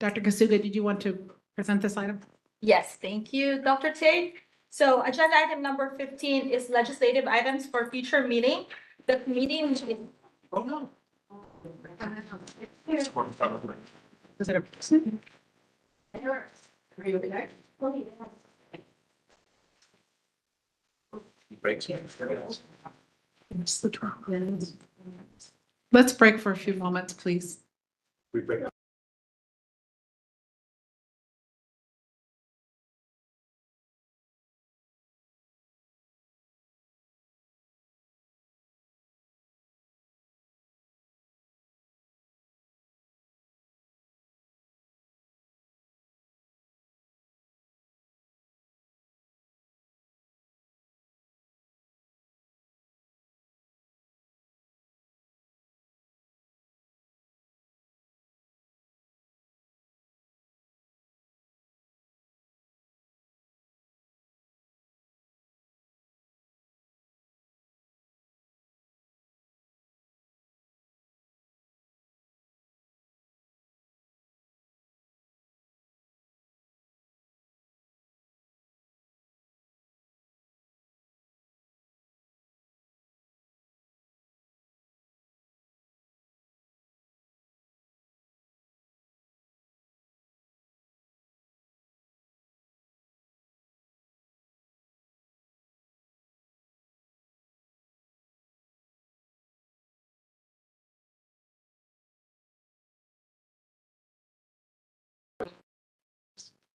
[SPEAKER 1] Dr. Kasuga, did you want to present this item?
[SPEAKER 8] Yes, thank you, Dr. Tate. So agenda item number 15 is legislative items for future meeting. The meeting.
[SPEAKER 1] Oh, no. Is it a person? Let's break for a few moments, please.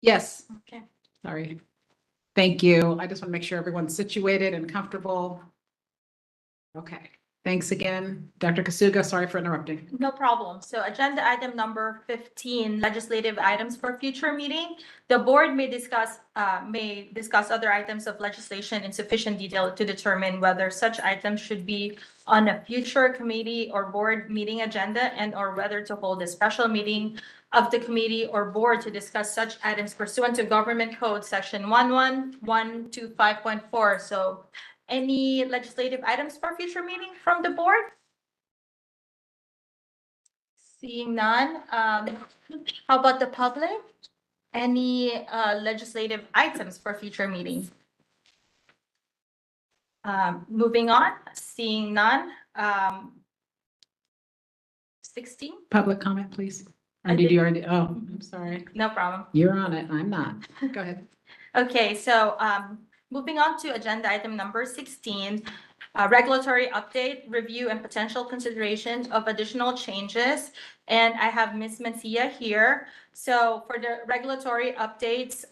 [SPEAKER 1] Yes.
[SPEAKER 8] Okay.
[SPEAKER 1] Sorry. Thank you. I just want to make sure everyone's situated and comfortable. Okay. Thanks again. Dr. Kasuga, sorry for interrupting.
[SPEAKER 8] No problem. So agenda item number 15, legislative items for future meeting. The board may discuss other items of legislation in sufficient detail to determine whether such items should be on a future committee or board meeting agenda and or whether to hold a special meeting of the committee or board to discuss such items pursuant to Government Code Section 11125.4. So any legislative items for future meeting from the board? Seeing none, how about the public? Any legislative items for future meeting? Moving on, seeing none. 16?
[SPEAKER 1] Public comment, please. Or did you already? Oh, I'm sorry.
[SPEAKER 8] No problem.
[SPEAKER 1] You're on it. I'm not. Go ahead.
[SPEAKER 8] Okay, so moving on to agenda item number 16, regulatory update, review and potential consideration of additional changes. And I have Ms. Mancia here. So for the regulatory updates,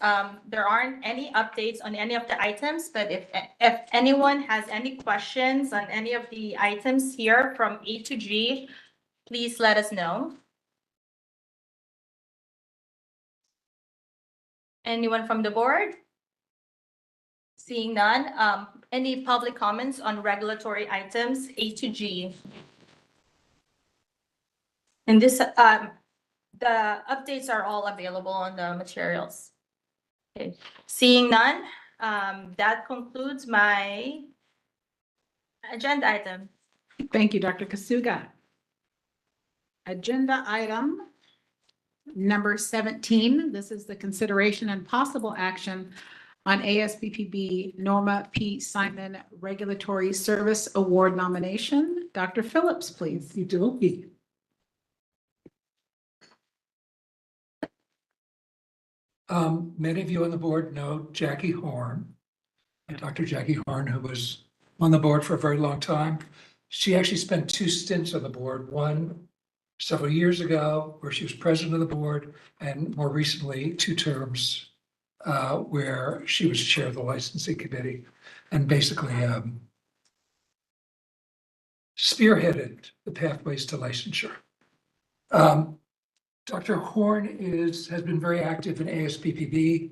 [SPEAKER 8] there aren't any updates on any of the items, but if anyone has any questions on any of the items here from A to G, please let us know. Anyone from the board? Seeing none, any public comments on regulatory items A to G? And this, the updates are all available on the materials. Okay, seeing none, that concludes my agenda item.
[SPEAKER 1] Thank you, Dr. Kasuga. Agenda item number 17. This is the consideration and possible action on ASBPB Norma P. Simon Regulatory Service Award nomination. Dr. Phillips, please.
[SPEAKER 5] Many of you on the board know Jackie Horn, Dr. Jackie Horn, who was on the board for a very long time. She actually spent 2 stints on the board, one several years ago where she was president of the board, and more recently, 2 terms where she was chair of the licensing committee and basically spearheaded the pathways to licensure. Dr. Horn has been very active in ASPPB,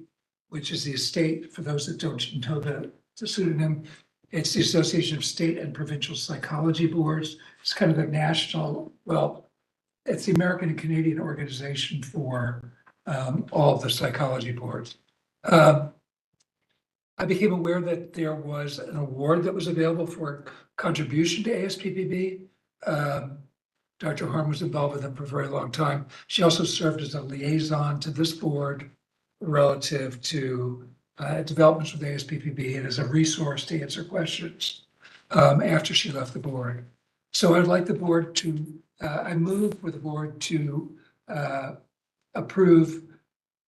[SPEAKER 5] which is the estate, for those that don't know the pseudonym, it's the Association of State and Provincial Psychology Boards. It's kind of the national, well, it's the American and Canadian organization for all of the psychology boards. I became aware that there was an award that was available for contribution to ASPPB. Dr. Horn was involved with them for a very long time. She also served as a liaison to this board relative to developments with ASPPB and as a resource to answer questions after she left the board. So I'd like the board to, I move for the board to approve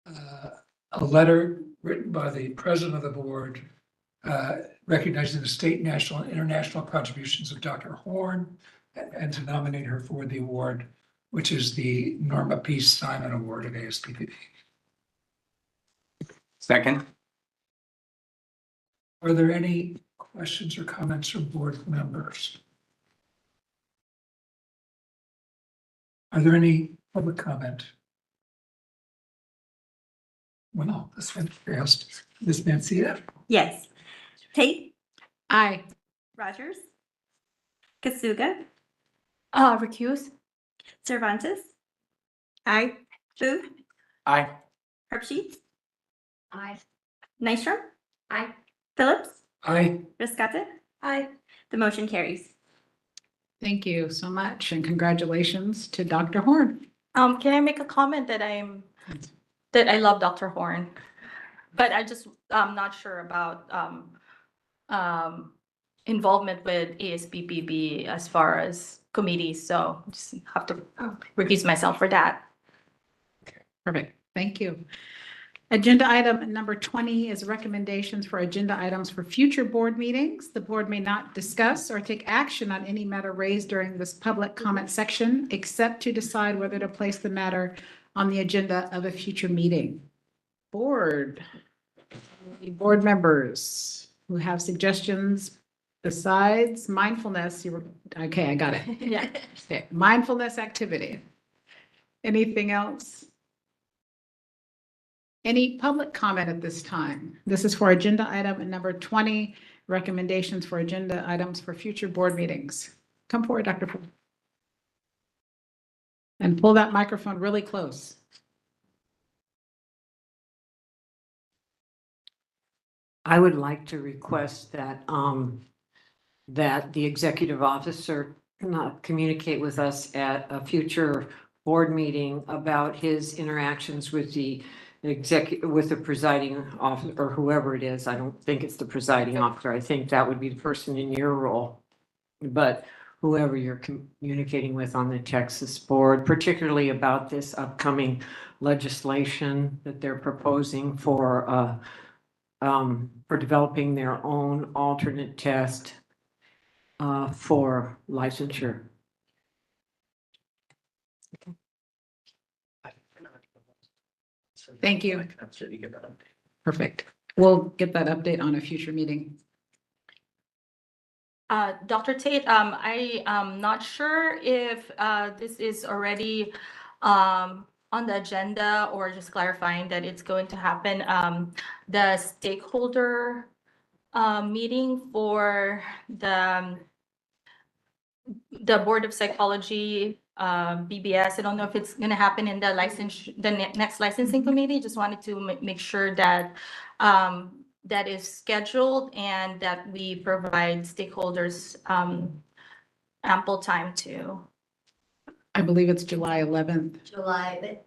[SPEAKER 5] a letter written by the president of the board recognizing the state, national, and international contributions of Dr. Horn and to nominate her for the award, which is the Norma P. Simon Award of ASPPB.
[SPEAKER 15] Second.
[SPEAKER 5] Are there any questions or comments from board members? Are there any public comment? Well, this one fails. Ms. Mancia?
[SPEAKER 16] Yes. Tate,
[SPEAKER 1] Aye.
[SPEAKER 16] Rogers, Kasuga,
[SPEAKER 8] Recuse.
[SPEAKER 16] Cervantes. Aye. Booth,
[SPEAKER 15] Aye.
[SPEAKER 16] Herbsheet,
[SPEAKER 7] Aye.
[SPEAKER 16] Nystrom,
[SPEAKER 7] Aye.
[SPEAKER 16] Phillips,
[SPEAKER 5] Aye.
[SPEAKER 16] Rescate. Aye. The motion carries.
[SPEAKER 1] Thank you so much and congratulations to Dr. Horn.
[SPEAKER 8] Can I make a comment that I love Dr. Horn, but I'm not sure about involvement with ASPPB as far as committees, so just have to recuse myself for that.
[SPEAKER 1] Perfect. Thank you. Agenda item number 20 is recommendations for agenda items for future board meetings. The board may not discuss or take action on any matter raised during this public comment section, except to decide whether to place the matter on the agenda of a future meeting. Board members who have suggestions besides mindfulness, okay, I got it.
[SPEAKER 8] Yeah.
[SPEAKER 1] Okay, mindfulness activity. Anything else? Any public comment at this time? This is for agenda item number 20, recommendations for agenda items for future board meetings. Come forward, Dr. Ford. And pull that microphone really close.
[SPEAKER 13] I would like to request that, that the executive officer communicate with us at a future board meeting about his interactions with the with the presiding officer or whoever it is. I don't think it's the presiding officer. I think that would be the person in your role. But whoever you're communicating with on the Texas board, particularly about this upcoming legislation that they're proposing for developing their own alternate test for licensure.
[SPEAKER 1] Thank you. Perfect. We'll get that update on a future meeting.
[SPEAKER 8] Dr. Tate, I am not sure if this is already on the agenda or just clarifying that it's going to happen. The stakeholder meeting for the Board of Psychology, BBS. I don't know if it's going to happen in the next licensing committee. Just wanted to make sure that that is scheduled and that we provide stakeholders ample time to.
[SPEAKER 1] I believe it's July 11th.
[SPEAKER 7] July, but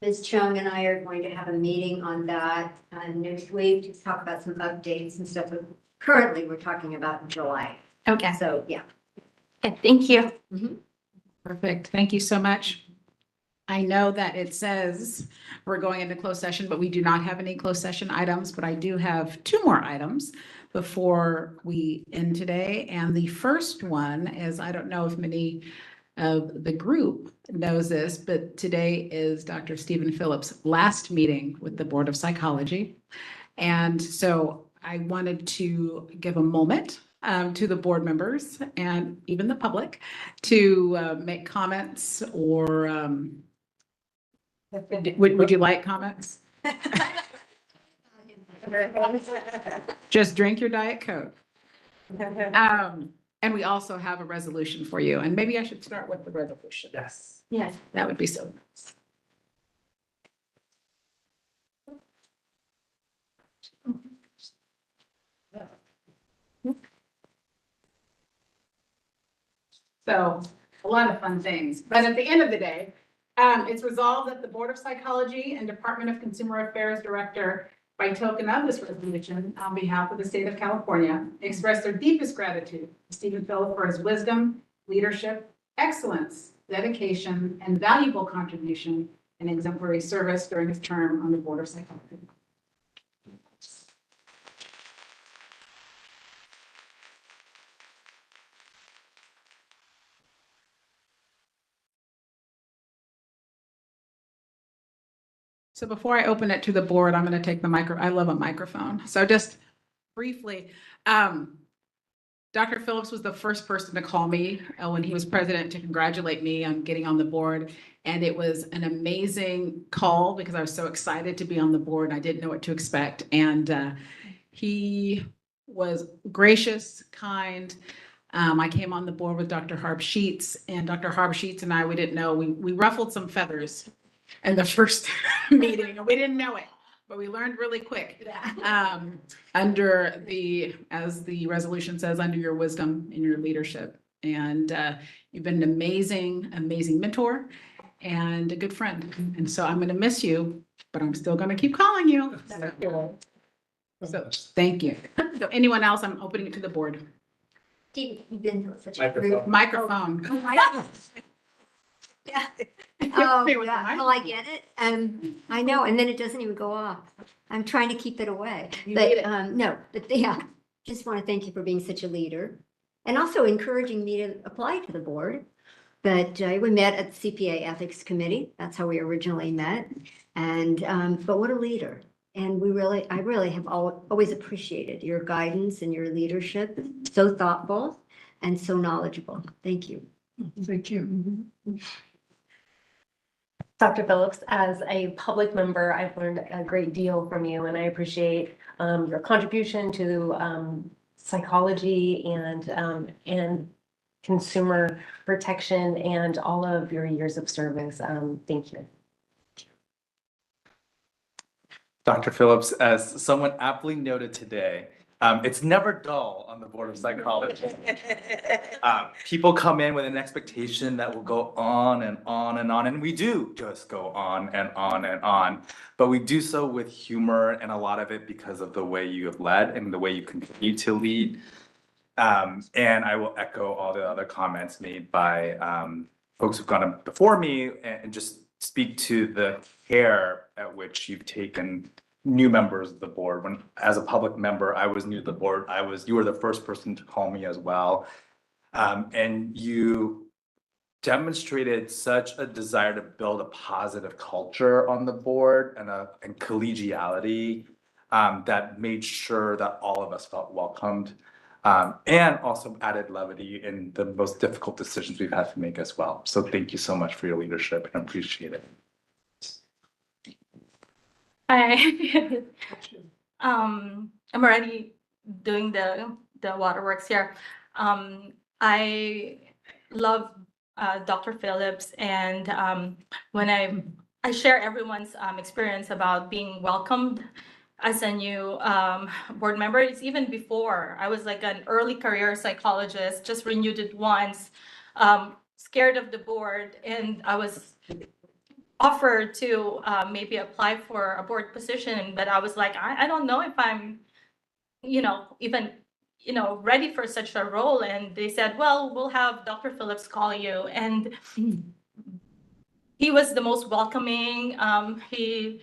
[SPEAKER 7] Ms. Chung and I are going to have a meeting on that next week to talk about some updates and stuff. But currently, we're talking about July.
[SPEAKER 8] Okay.
[SPEAKER 7] So, yeah.
[SPEAKER 8] Okay, thank you.
[SPEAKER 1] Perfect. Thank you so much. I know that it says we're going into closed session, but we do not have any closed session items, but I do have 2 more items. before we end today. And the first one is, I don't know if many of the group knows this, but today is Dr. Stephen Phillips' last meeting with the Board of Psychology. And so I wanted to give a moment to the board members and even the public to make comments or would you like comments? Just drink your Diet Coke. And we also have a resolution for you. And maybe I should start with the resolution.
[SPEAKER 9] Yes.
[SPEAKER 1] Yes. That would be so nice. So a lot of fun things. But at the end of the day, it's resolved that the Board of Psychology and Department of Consumer Affairs Director, by token of this resolution, on behalf of the state of California, express their deepest gratitude to Stephen Phillips for his wisdom, leadership, excellence, dedication, and valuable contribution and exemplary service during his term on the Board of Psychology. So before I open it to the board, I'm going to take the I love a microphone. So just briefly, Dr. Phillips was the first person to call me when he was president to congratulate me on getting on the board. And it was an amazing call because I was so excited to be on the board. I didn't know what to expect. And he was gracious, kind. I came on the board with Dr. Harb Sheets, and Dr. Harb Sheets and I, we didn't know, we ruffled some feathers in the first meeting, and we didn't know it, but we learned really quick. Under the, as the resolution says, under your wisdom and your leadership. And you've been an amazing, amazing mentor and a good friend. And so I'm going to miss you, but I'm still going to keep calling you. So thank you. So anyone else, I'm opening it to the board.
[SPEAKER 7] Steve, you've been such a
[SPEAKER 4] Microphone.
[SPEAKER 7] rude.
[SPEAKER 1] Microphone.
[SPEAKER 7] Oh, my God. Yeah. Oh, yeah. Well, I get it. I know, and then it doesn't even go off. I'm trying to keep it away.
[SPEAKER 1] You
[SPEAKER 7] But
[SPEAKER 1] need it.
[SPEAKER 7] no, but yeah, just want to thank you for being such a leader and also encouraging me to apply to the board. But we met at the CPA Ethics Committee. That's how we originally met. And but what a leader. And I really have always appreciated your guidance and your leadership. So thoughtful and so knowledgeable. Thank you.
[SPEAKER 5] Thank you.
[SPEAKER 18] Dr. Phillips, as a public member, I've learned a great deal from you, and I appreciate your contribution to psychology and consumer protection and all of your years of service. Thank you.
[SPEAKER 4] Dr. Phillips, as someone aptly noted today, it's never dull on the Board of Psychology. People come in with an expectation that will go on and on and on, and we do just go on and on and on. But we do so with humor, and a lot of it because of the way you have led and the way you continue to lead. And I will echo all the other comments made by folks who've gone before me and just speak to the care at which you've taken new members of the board. When, as a public member, I was new to the board. You were the first person to call me as well. And you demonstrated such a desire to build a positive culture on the board and collegiality that made sure that all of us felt welcomed. And also added levity in the most difficult decisions we've had to make as well. So thank you so much for your leadership and appreciate it.
[SPEAKER 8] I'm already doing the waterworks here. I love Dr. Phillips, and when I share everyone's experience about being welcomed as a new board member. It's even before. I was like an early career psychologist, just renewed it once, scared of the board, and I was offered to maybe apply for a board position, but I was like, I don't know if I'm, even, ready for such a role. And they said, well, we'll have Dr. Phillips call you. And he was the most welcoming. He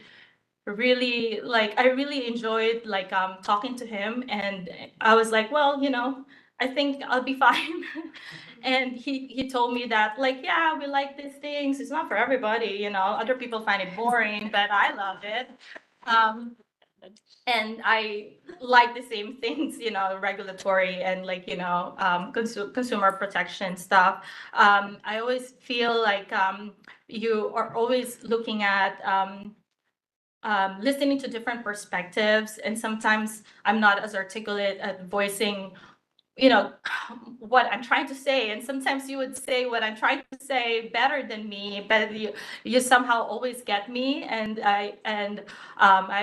[SPEAKER 8] really like, I really enjoyed like talking to him, and I was like, well, you know, I think I'll be fine. And he told me that like, yeah, we like these things. It's not for everybody, you know. Other people find it boring, but I love it. And I like the same things, you know, regulatory and like, you know, consumer protection stuff. I always feel like you are always looking at listening to different perspectives, and sometimes I'm not as articulate at voicing, you know, what I'm trying to say, and sometimes you would say what I'm trying to say better than me, but you somehow always get me, and I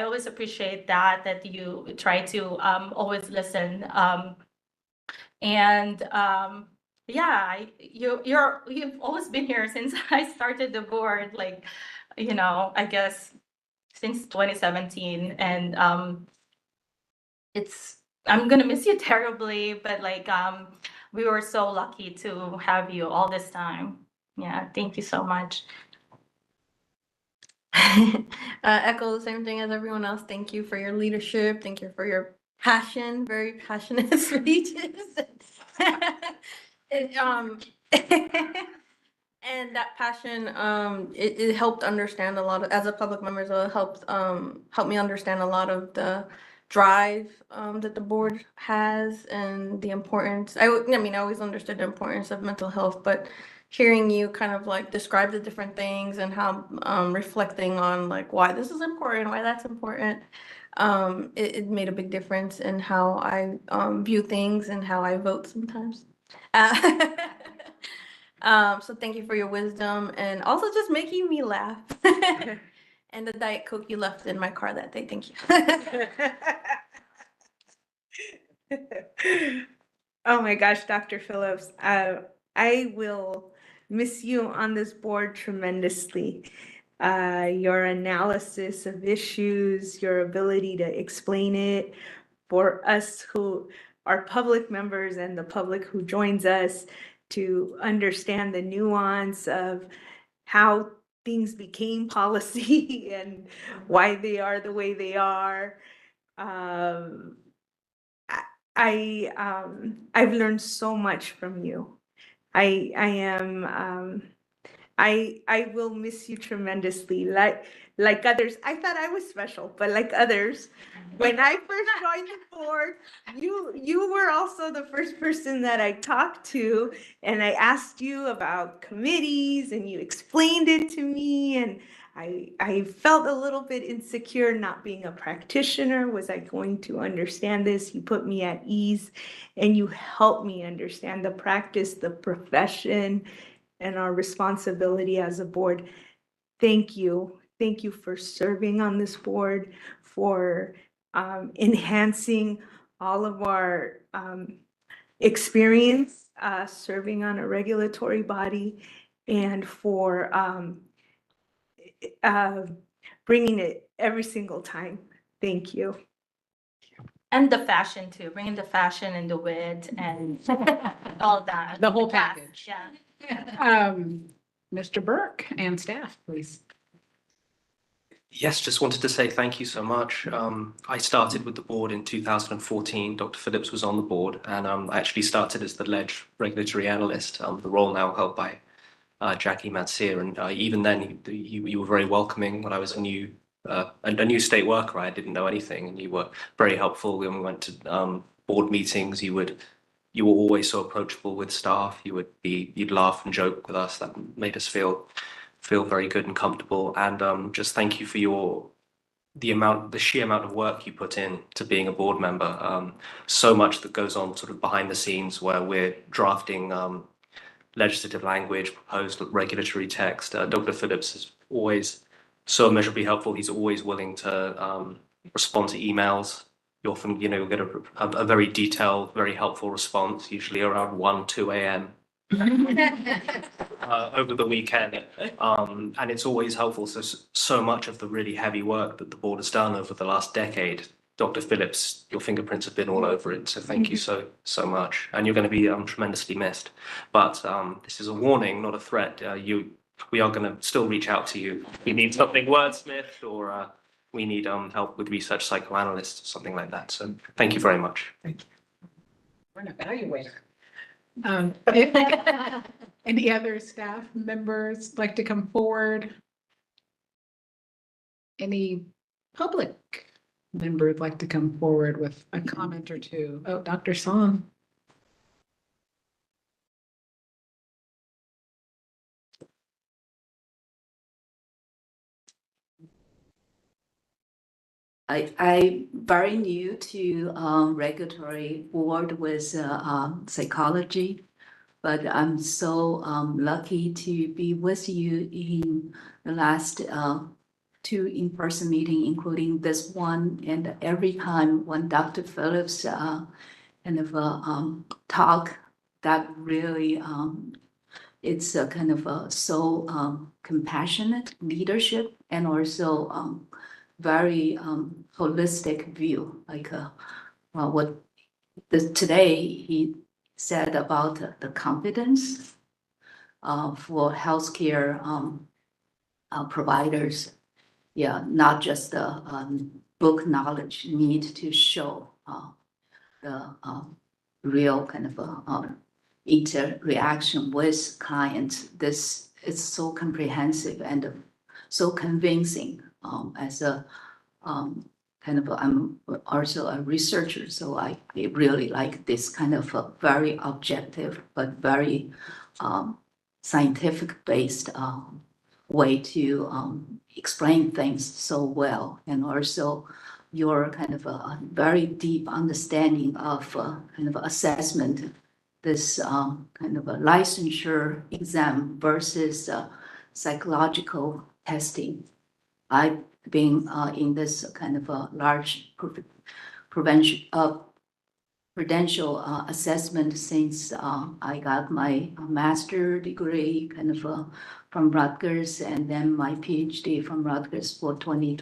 [SPEAKER 8] always appreciate that you try to always listen, and yeah, you've always been here since I started the board, like, you know, I guess since 2017, and I'm gonna miss you terribly, but like we were so lucky to have you all this time. Yeah, thank you so much.
[SPEAKER 19] Echo the same thing as everyone else. Thank you for your leadership. Thank you for your passion, very passionate speeches. It, and that passion, it helped understand a lot of, as a public member, so it helped me understand a lot of the drive that the board has and the importance. I mean, I always understood the importance of mental health, but hearing you kind of like describe the different things and how reflecting on like why this is important, why that's important, it made a big difference in how I view things and how I vote sometimes. So thank you for your wisdom and also just making me laugh. And the Diet Coke you left in my car that day. Thank
[SPEAKER 11] you. Oh my gosh, Dr. Phillips, I will miss you on this board tremendously. Your analysis of issues, your ability to explain it for us who are public members and the public who joins us to understand the nuance of how things became policy and why they are the way they are. I've learned so much from you. I will miss you tremendously. Like others, I thought I was special, but like others, when I first joined the board, you were also the first person that I talked to, and I asked you about committees, and you explained it to me, and I felt a little bit insecure not being a practitioner. Was I going to understand this? You put me at ease, and you helped me understand the practice, the profession, and our responsibility as a board. Thank you. Thank you for serving on this board, for enhancing all of our experience serving on a regulatory body, and for bringing it every single time. Thank you.
[SPEAKER 8] And the fashion too, bringing the fashion and the wit and all that.
[SPEAKER 1] The whole package.
[SPEAKER 8] Yeah.
[SPEAKER 1] Mr. Burke and staff, please.
[SPEAKER 6] Yes, just wanted to say thank you so much. I started with the board in 2014. Dr. Phillips was on the board, and I actually started as the LEDGE regulatory analyst, the role now held by Jackie Matsier. And even then, you were very welcoming. When I was a new state worker, I didn't know anything, and you were very helpful when we went to board meetings. You were always so approachable with staff. You'd laugh and joke with us. That made us feel very good and comfortable. And just thank you for the sheer amount of work you put in to being a board member. So much that goes on sort of behind the scenes where we're drafting legislative language, proposed regulatory text. Dr. Phillips is always so immeasurably helpful. He's always willing to respond to emails. You often, you'll get a very detailed, very helpful response, usually around 1, 2 a.m. Over the weekend, and it's always helpful. So much of the really heavy work that the board has done over the last decade, Dr. Phillips, your fingerprints have been all over it. So thank you so much, and you're going to be tremendously missed. But this is a warning, not a threat. We are going to still reach out to you. If you need something wordsmithed or we need help with research psychoanalysts or something like that. So thank you very much.
[SPEAKER 1] We're an evaluator. Any other staff members like to come forward? Any public members like to come forward with a comment or two? Oh, Dr. Song.
[SPEAKER 10] I very new to regulatory board with psychology, but I'm so lucky to be with you in the last two in-person meeting, including this one, and every time when Dr. Phillips kind of talk, that really it's a kind of so compassionate leadership and also very holistic view, like well, what today he said about the competence for healthcare providers. Yeah, not just the book knowledge, need to show the real kind of interaction with clients. This is so comprehensive and so convincing. As a kind of, I'm also a researcher, so I really like this kind of a very objective but very scientific based way to explain things so well, and also your kind of a very deep understanding of kind of assessment, this kind of a licensure exam versus psychological testing. I've been in this kind of a large prudential assessment since I got my master degree kind of from Rutgers, and then my PhD from Rutgers for 20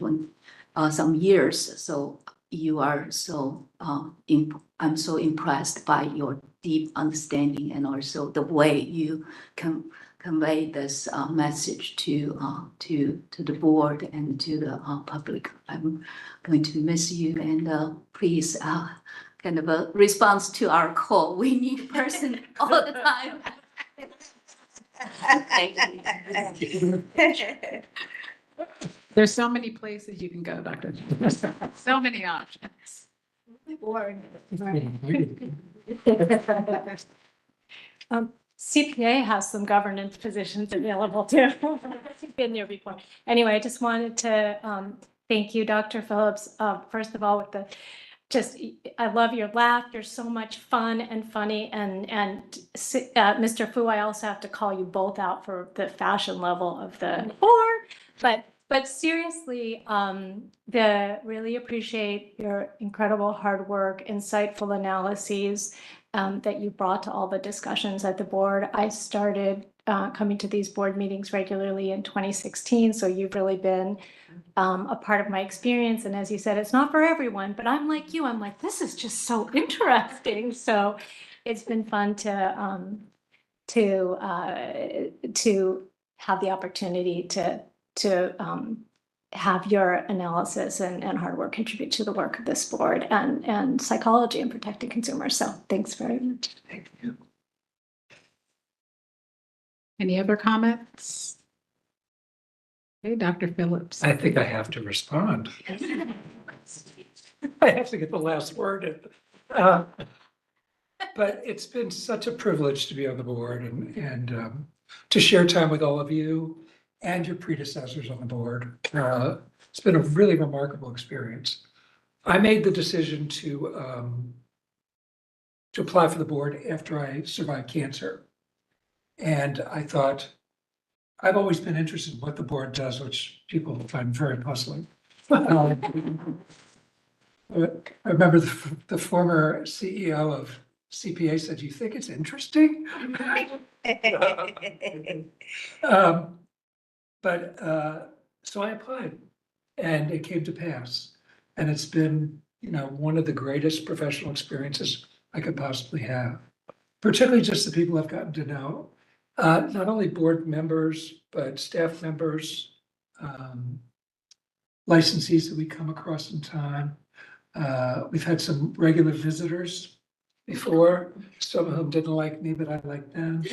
[SPEAKER 10] some years. So you are so I'm so impressed by your deep understanding and also the way you can convey this message to the board and to the public. I'm going to miss you, and please kind of a response to our call. We need a person all the time. Thank you.
[SPEAKER 1] There's so many places you can go, Dr. So many options.
[SPEAKER 12] CPA has some governance positions available too. I've been there before. Anyway, I just wanted to thank you, Dr. Phillips. First of all, with the I love your laugh. You're so much fun and funny. And Mr. Fu, I also have to call you both out for the fashion level of the but seriously, really appreciate your incredible hard work, insightful analyses that you brought to all the discussions at the board. I started coming to these board meetings regularly in 2016, so you've really been a part of my experience. And as you said, it's not for everyone, but I'm like you. I'm like, this is just so interesting. So it's been fun to have the opportunity to have your analysis and hard work contribute to the work of this board and psychology and protecting consumers. So thanks very much.
[SPEAKER 1] Thank you. Any other comments? Okay, Dr. Phillips.
[SPEAKER 5] I think I have to respond. I have to get the last word. But it's been such a privilege to be on the board and to share time with all of you and your predecessors on the board. It's been a really remarkable experience. I made the decision to apply for the board after I survived cancer. And I thought, I've always been interested in what the board does, which people find very puzzling. I remember the former CEO of CPA said, "You think it's interesting?" So I applied and it came to pass. And it's been, one of the greatest professional experiences I could possibly have, particularly just the people I've gotten to know, not only board members, but staff members, licensees that we come across in time. We've had some regular visitors before, some of them didn't like me, but I liked them.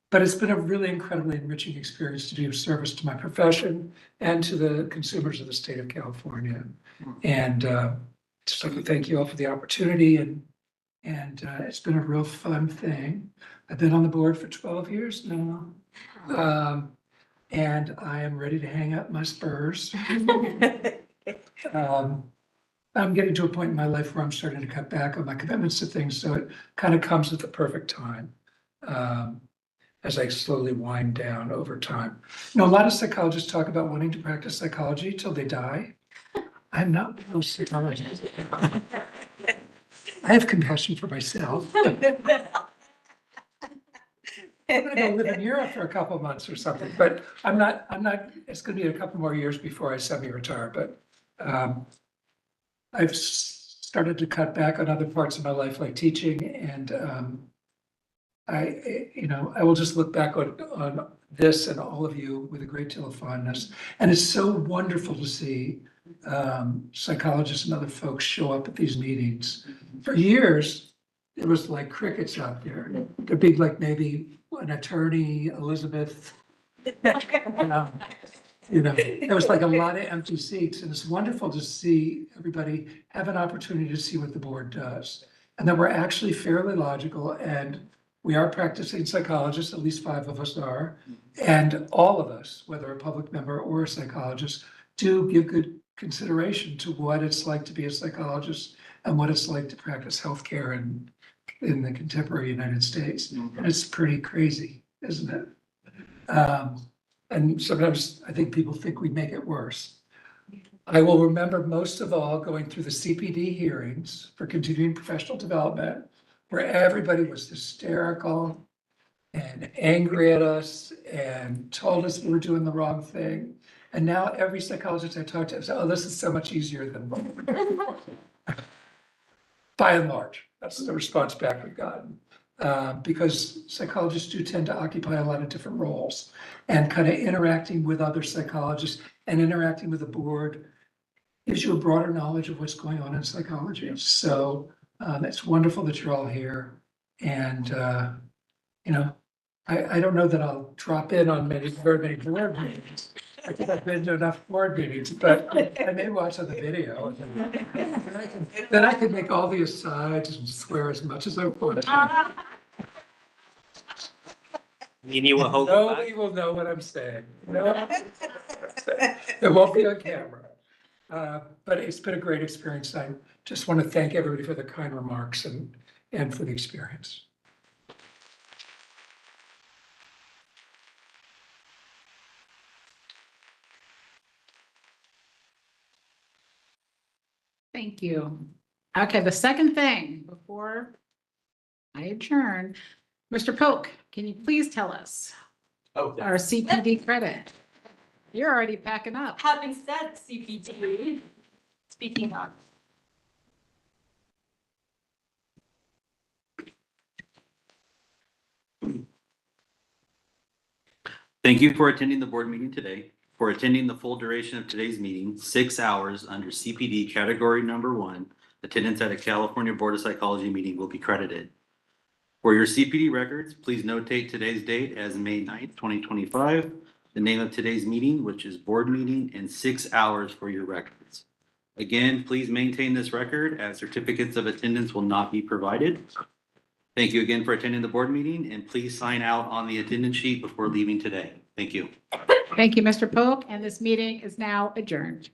[SPEAKER 5] But it's been a really incredibly enriching experience to be of service to my profession and to the consumers of the state of California. And just like to thank you all for the opportunity, and it's been a real fun thing. I've been on the board for 12 years now. And I am ready to hang up my spurs. I'm getting to a point in my life where I'm starting to cut back on my commitments to things, so it kind of comes at the perfect time. As I slowly wind down over time. You know, a lot of psychologists talk about wanting to practice psychology till they die. I'm not a psychologist. I have compassion for myself. I'm gonna go live in Europe for a couple of months or something, but I'm not, it's gonna be a couple more years before I semi-retire, but I've started to cut back on other parts of my life, like teaching, and I will just look back on this and all of you with a great deal of fondness. And it's so wonderful to see psychologists and other folks show up at these meetings. For years, it was like crickets out there. There'd be like maybe an attorney, Elizabeth. It was like a lot of empty seats, and it's wonderful to see everybody have an opportunity to see what the board does. And that we're actually fairly logical, and we are practicing psychologists, at least 5 of us are, and all of us, whether a public member or a psychologist, do give good consideration to what it's like to be a psychologist and what it's like to practice healthcare in the contemporary United States. And it's pretty crazy, isn't it? And sometimes I think people think we make it worse. I will remember most of all going through the CPD hearings for continuing professional development, where everybody was hysterical and angry at us and told us we were doing the wrong thing. And now every psychologist I talk to says, oh, this is so much easier than by and large. That's the response back we've gotten. Because psychologists do tend to occupy a lot of different roles, and kind of interacting with other psychologists and interacting with the board gives you a broader knowledge of what's going on in psychology. So it's wonderful that you're all here. And, I don't know that I'll drop in on very many board meetings. I think I've been to enough board meetings, but I may watch on the video. Then I can make all the asides and swear as much as I want.
[SPEAKER 6] You will hold
[SPEAKER 5] Nobody will know what I'm saying. No, it won't be on camera. But it's been a great experience. I just want to thank everybody for their kind remarks and for the experience.
[SPEAKER 1] Thank you. Okay, the second thing before I adjourn, Mr. Polk, can you please tell us our CPD credit? You're already packing up.
[SPEAKER 2] Having said CPD, speaking on.
[SPEAKER 3] Thank you for attending the board meeting today. For attending the full duration of today's meeting, 6 hours under CPD category number 1, attendance at a California Board of Psychology meeting will be credited. For your CPD records, please notate today's date as May 9th, 2025, the name of today's meeting, which is board meeting, and 6 hours for your records. Again, please maintain this record as certificates of attendance will not be provided. Thank you again for attending the board meeting, and please sign out on the attendance sheet before leaving today. Thank you.
[SPEAKER 1] Thank you, Mr. Polk, and this meeting is now adjourned.